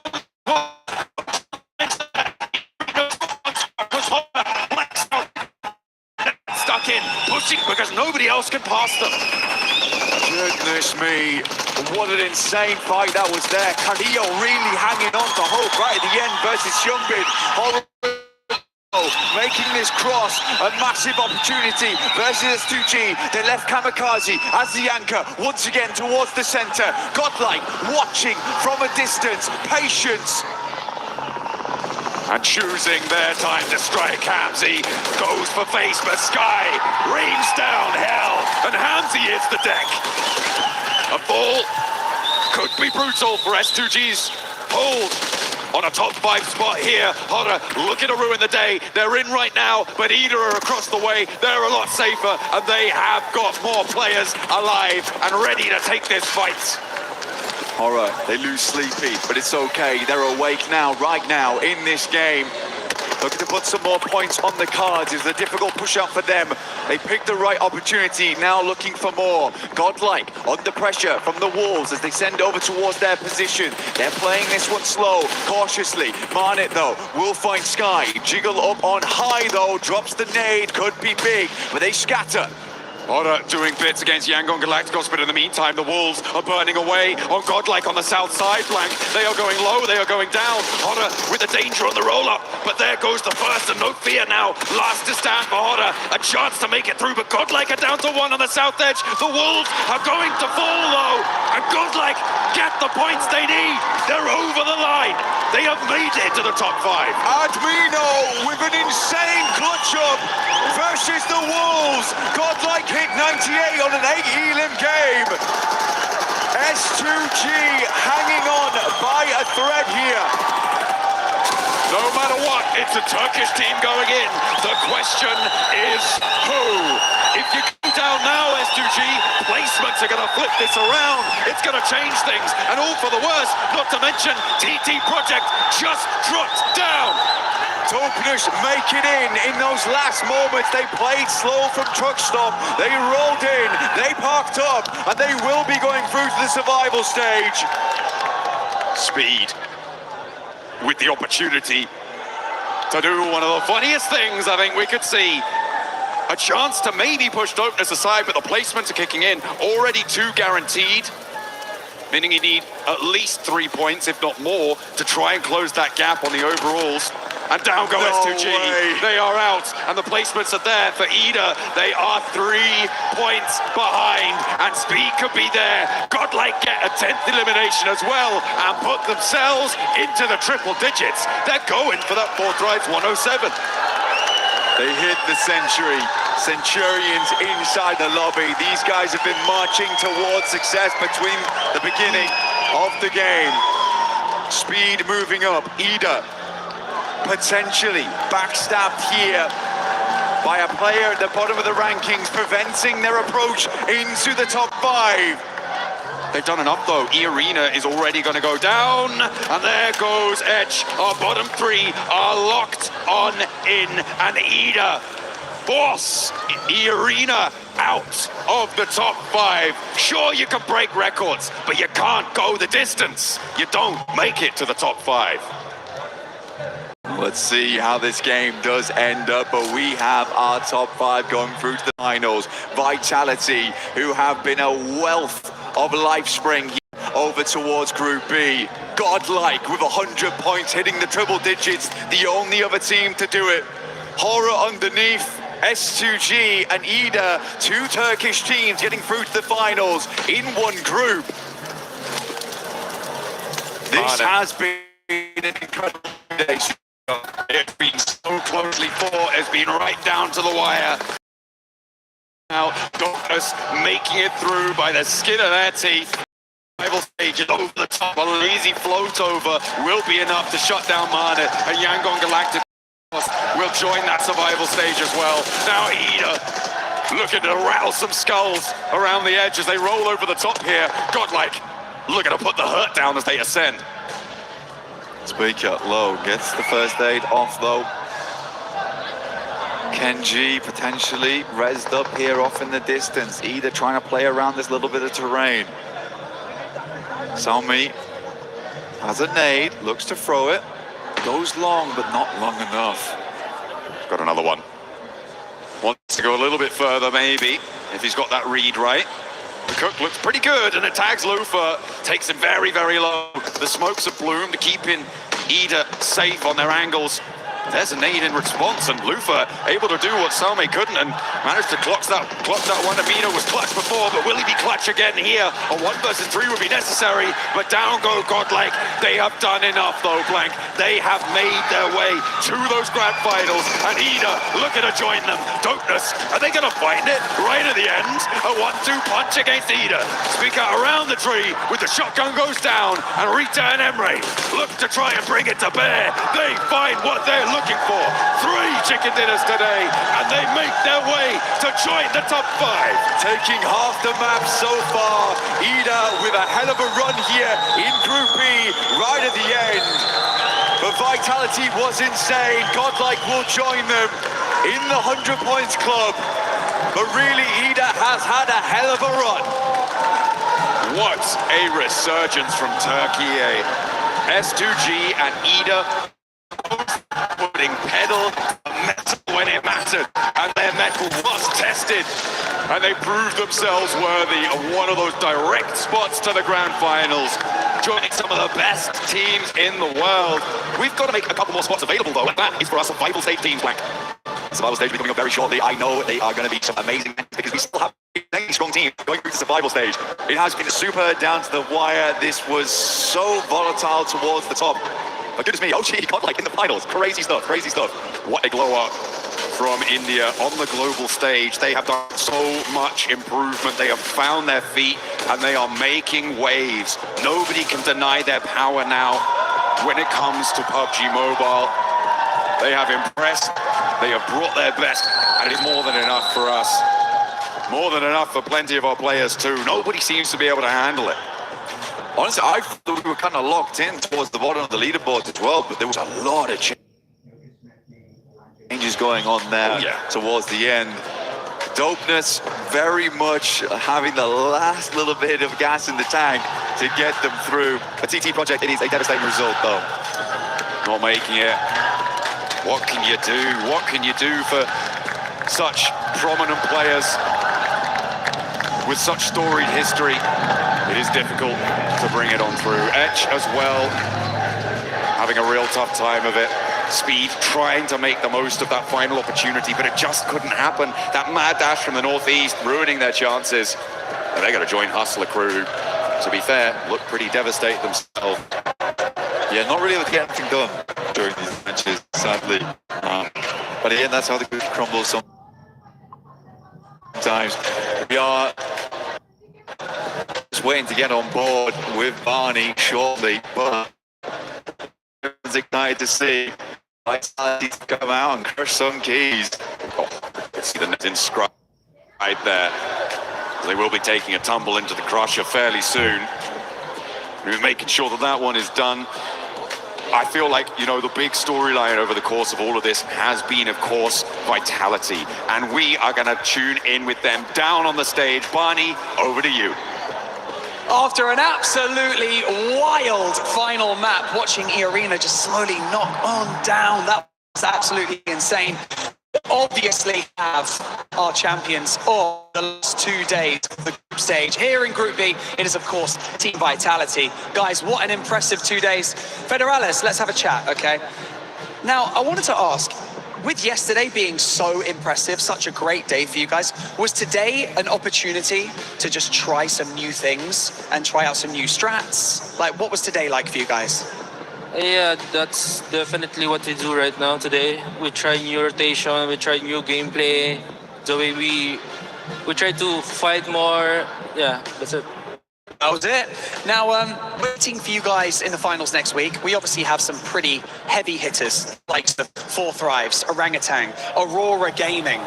Speaker 7: Stuck in, pushing because nobody else can pass them.
Speaker 9: Goodness me, what an insane fight that was there. Kaleo really hanging on to hope right at the end versus Hyungbin. Making this cross a massive opportunity versus S2G. They left Kamikaze as the anchor once again towards the center. Godlike watching from a distance. Patience.
Speaker 7: And choosing their time to strike, Hamzy goes for face, but Sky rains down hell, and Hamzy hits the deck. A fall could be brutal for S2G's hold on a top 5 spot here. Horror looking to ruin the day. They're in right now, but Ida are across the way. They're a lot safer, and they have got more players alive and ready to take this fight.
Speaker 9: Horror, they lose Sleepy, but it's okay. They're awake now, right now, in this game. Looking to put some more points on the cards. It's a difficult push-out for them. They picked the right opportunity, now looking for more. Godlike, under pressure from the Wolves as they send over towards their position. They're playing this one slow, cautiously. Marnet, though, will find Sky. Jiggle up on high, though, drops the nade, could be big, but they scatter.
Speaker 7: Horror doing bits against Yangon Galacticos, but in the meantime, the Wolves are burning away on Godlike on the south side flank. They are going low, they are going down. Horror with the danger on the roll-up, but there goes the first, and no fear now. Last to stand for Horror, a chance to make it through, but Godlike are down to 1 on the south edge. The Wolves are going to fall, though, and Godlike get the points they need. They're over the line. They have made it to the top 5.
Speaker 9: Admino with an insane clutch up versus the Wolves. Godlike hit 98 on an 8 elim game. S2G hanging on by a thread here.
Speaker 7: No matter what, it's a Turkish team going in. The question is who? If you go down now, S2G, placements are going to flip this around. It's going to change things, and all for the worse. Not to mention, TT Project just dropped down.
Speaker 9: Topnus make it in those last moments. They played slow from truck stop. They rolled in, they parked up, and they will be going through to the survival stage.
Speaker 7: Speed with the opportunity to do one of the funniest things I think we could see. A chance to maybe push Dopeness aside, but the placements are kicking in. Already 2 guaranteed, meaning you need at least 3 points, if not more, to try and close that gap on the overalls. And down go S2G. They are out, and the placements are there for Ida. They are 3 points behind, and Speed could be there. Godlike get a 10th elimination as well, and put themselves into the triple digits. They're going for that 4th rise 107.
Speaker 9: They hit the century. Centurions inside the lobby. These guys have been marching towards success between the beginning of the game. Speed moving up. Ida potentially backstabbed here by a player at the bottom of the rankings, preventing their approach into the top 5.
Speaker 7: They've done enough though. E-Arena is already going to go down, and there goes Edge. Our bottom 3 are locked on in, and Ida force E-Arena out of the top 5. Sure, you can break records, but you can't go the distance. You don't make it to the top 5.
Speaker 9: Let's see how this game does end up, but we have our top 5 going through to the finals. Vitality, who have been a wealth of life spring over towards Group B. Godlike with 100 points, hitting the triple digits, the only other team to do it. Horror underneath, S2G and Ida, 2 Turkish teams getting through to the finals in one group. This has been an incredible day.
Speaker 7: It's been so closely fought, it's been right down to the wire. Now, Dopeness making it through by the skin of their teeth. Rival stage is over the top. A lazy float over will be enough to shut down Marnet, and Yangon Galactic will join that survival stage as well. Now Ida looking to rattle some skulls around the edge as they roll over the top here. Godlike looking to put the hurt down as they ascend.
Speaker 9: Speaker low, gets the first aid off though. Kenji potentially rezzed up here off in the distance. Ida trying to play around this little bit of terrain. Salmi has a nade, looks to throw it. Goes long, but not long enough.
Speaker 7: Got another one. Wants to go a little bit further maybe, if he's got that read right. The Cook looks pretty good, and it tags Lufa. Takes him very, very low. The smokes of Bloom to keeping Ida safe on their angles. There's a nade in response, and Lufa able to do what Salme couldn't and managed to clock that one. Amino was clutch before, but will he be clutch again here? A 1 versus 3 would be necessary, but down go Godlike. They have done enough though, Blank. They have made their way to those grand finals, and Ida looking to join them. Dopeness, are they gonna find it right at the end? A 1-2 punch against Ida. Speaker around the tree with the shotgun goes down, and Rita and Emre look to try and bring it to bear. They find what they're looking for. 3 chicken dinners today, and they make their way to join the top 5.
Speaker 8: Taking half the map so far. Ida with a hell of a run here in Group B, right at the end. The vitality was insane. Godlike will join them in the 100 points club. But really, Ida has had a hell of a run.
Speaker 7: What a resurgence from Turkey, eh? S2G and Ida putting pedal to metal when it mattered, and their metal was tested, and they proved themselves worthy of one of those direct spots to the grand finals, joining some of the best teams in the world. We've got to make a couple more spots available though, and that is for our survival stage teams, Black. Survival stage will be coming up very shortly. I know they are going to be some amazing because we still have a strong team going through the survival stage. It has been super down to the wire. This was so volatile towards the top. But goodness me, OG Godlike in the finals. Crazy stuff, crazy stuff. What a glow up from India on the global stage. They have done so much improvement. They have found their feet and they are making waves. Nobody can deny their power now when it comes to PUBG Mobile. They have impressed. They have brought their best, and it is more than enough for us. More than enough for plenty of our players too. Nobody seems to be able to handle it.
Speaker 8: Honestly, I thought we were kind of locked in towards the bottom of the leaderboard as well, but there was a lot of changes going on there towards the end. Dopeness very much having the last little bit of gas in the tank to get them through. A TT project, it is a devastating result though.
Speaker 7: Not making it. What can you do? What can you do for such prominent players with such storied history? It is difficult to bring it on through. Etch as well, having a real tough time of it. Speed trying to make the most of that final opportunity, but it just couldn't happen. That mad dash from the northeast ruining their chances. And they got to join Hustler crew. To be fair, look pretty devastated themselves.
Speaker 8: Yeah, not really able to get anything done during these matches, sadly. But again, that's how the group crumbles sometimes. We are just waiting to get on board with Barney shortly, but everyone's excited to see Vitality come out and crush some keys.
Speaker 7: Oh, see the net in scrub right there. They will be taking a tumble into the crusher fairly soon. We're making sure that that one is done. I feel like, you know, the big storyline over the course of all of this has been, of course, Vitality. And we are going to tune in with them down on the stage. Barney, over to you.
Speaker 5: After an absolutely wild final map, watching Arena just slowly knock on down, that was absolutely insane. Obviously have our champions on the last 2 days of the group stage. Here in Group B, it is of course Team Vitality. Guys, what an impressive 2 days. Federales, let's have a chat, okay? Now, I wanted to ask, with yesterday being so impressive, such a great day for you guys, was today an opportunity to just try some new things and try out some new strats? Like, what was today like for you guys?
Speaker 16: Yeah, that's definitely what we do right now today. We try new rotation, we try new gameplay, the way we try to fight more. Yeah, that's it.
Speaker 5: That was it. Now, waiting for you guys in the finals next week. We obviously have some pretty heavy hitters, like the Four Thrives, Orangutan, Aurora Gaming.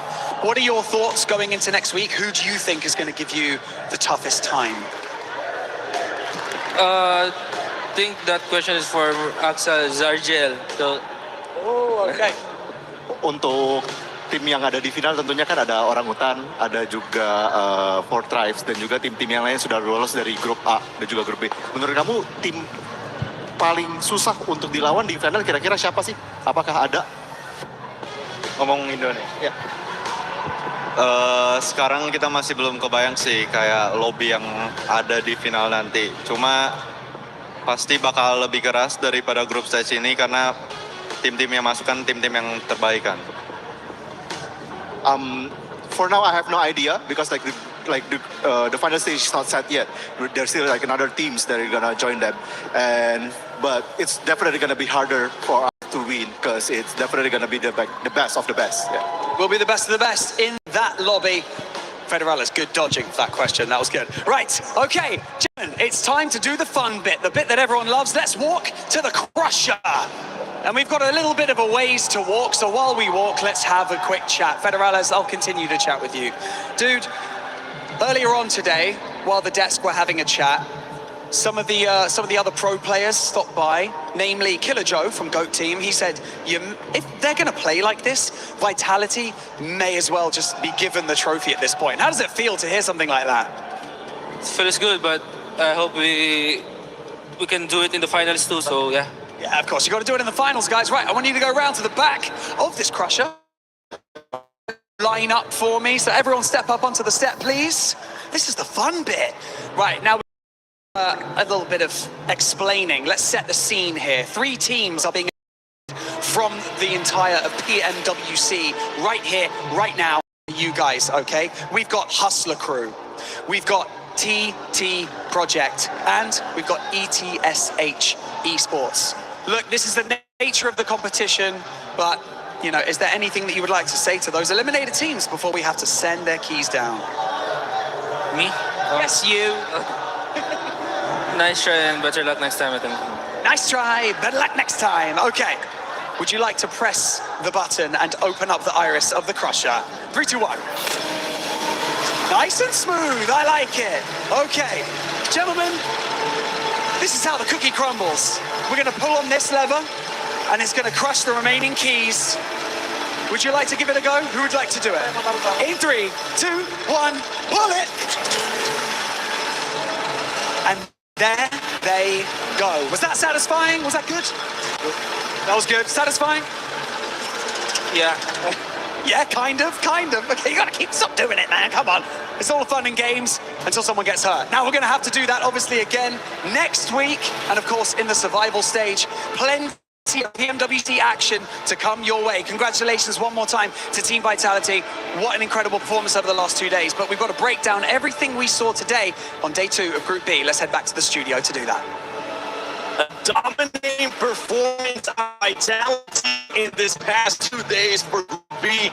Speaker 5: What are your thoughts going into next week? Who do you think is going to give you the toughest time?
Speaker 16: I think that question is for Axel Zargel. So,
Speaker 5: okay.
Speaker 17: Untuk tim yang ada di final tentunya kan ada Orangutan, ada juga Four Tribes, dan juga tim-tim yang lain sudah lolos dari grup A dan juga grup B. Menurut kamu tim paling susah untuk dilawan di final kira-kira siapa sih? Apakah ada? Ngomong Indonesia. Ya.
Speaker 12: Sekarang kita masih belum kebayang sih kayak lobby yang ada di final nanti. Cuma pasti bakal lebih keras daripada grup stage ini karena tim-tim yang masuk kan tim-tim yang terbaik kan.
Speaker 17: For now, I have no idea because the final stage is not set yet. There's still like another teams that are gonna join them, but it's definitely gonna be harder for us to win because it's definitely gonna be the best of the best. Yeah.
Speaker 5: We'll be the best of the best in that lobby. Federales, good dodging for that question. That was good. Right, okay, gentlemen, it's time to do the fun bit, the bit that everyone loves. Let's walk to the Crusher. And we've got a little bit of a ways to walk, so while we walk, let's have a quick chat. Federales, I'll continue to chat with you. Dude, earlier on today, while the desk were having a chat, some of the other pro players stopped by, namely Killer Joe from GOAT Team. He said, if they're going to play like this, Vitality may as well just be given the trophy at this point. How does it feel to hear something like that?
Speaker 16: It feels good, but I hope we can do it in the finals too, so yeah.
Speaker 5: Yeah, of course, you got to do it in the finals, guys. Right, I want you to go around to the back of this Crusher. Line up for me, so everyone step up onto the step, please. This is the fun bit. Right, now a little bit of explaining. Let's set the scene here. 3 teams are being from the entire of PMWC right here, right now. You guys, okay? We've got Hustler Crew, we've got TT Project, and we've got ETSH Esports. Look, this is the nature of the competition, but you know, is there anything that you would like to say to those eliminated teams before we have to send their keys down?
Speaker 16: Me?
Speaker 5: Yes, you.
Speaker 16: Nice try and better luck next time, I think.
Speaker 5: Nice try, better luck next time. Okay. Would you like to press the button and open up the iris of the Crusher? 3, 2, 1. Nice and smooth, I like it. Okay, gentlemen, this is how the cookie crumbles. We're gonna pull on this lever and it's gonna crush the remaining keys. Would you like to give it a go? Who would like to do it? In 3, 2, 1, pull it! And there they go. Was that satisfying? Was that good? That was good. Satisfying?
Speaker 16: Yeah.
Speaker 5: Yeah, kind of. Okay, you gotta stop doing it, man. Come on. It's all fun and games until someone gets hurt. Now we're gonna have to do that, obviously, again next week. And of course, in the survival stage, plenty of PMWC action to come your way. Congratulations one more time to Team Vitality. What an incredible performance over the last 2 days. But we've got to break down everything we saw today on day 2 of Group B. Let's head back to the studio to do that.
Speaker 3: A dominating performance by Vitality in this past 2 days for Group B.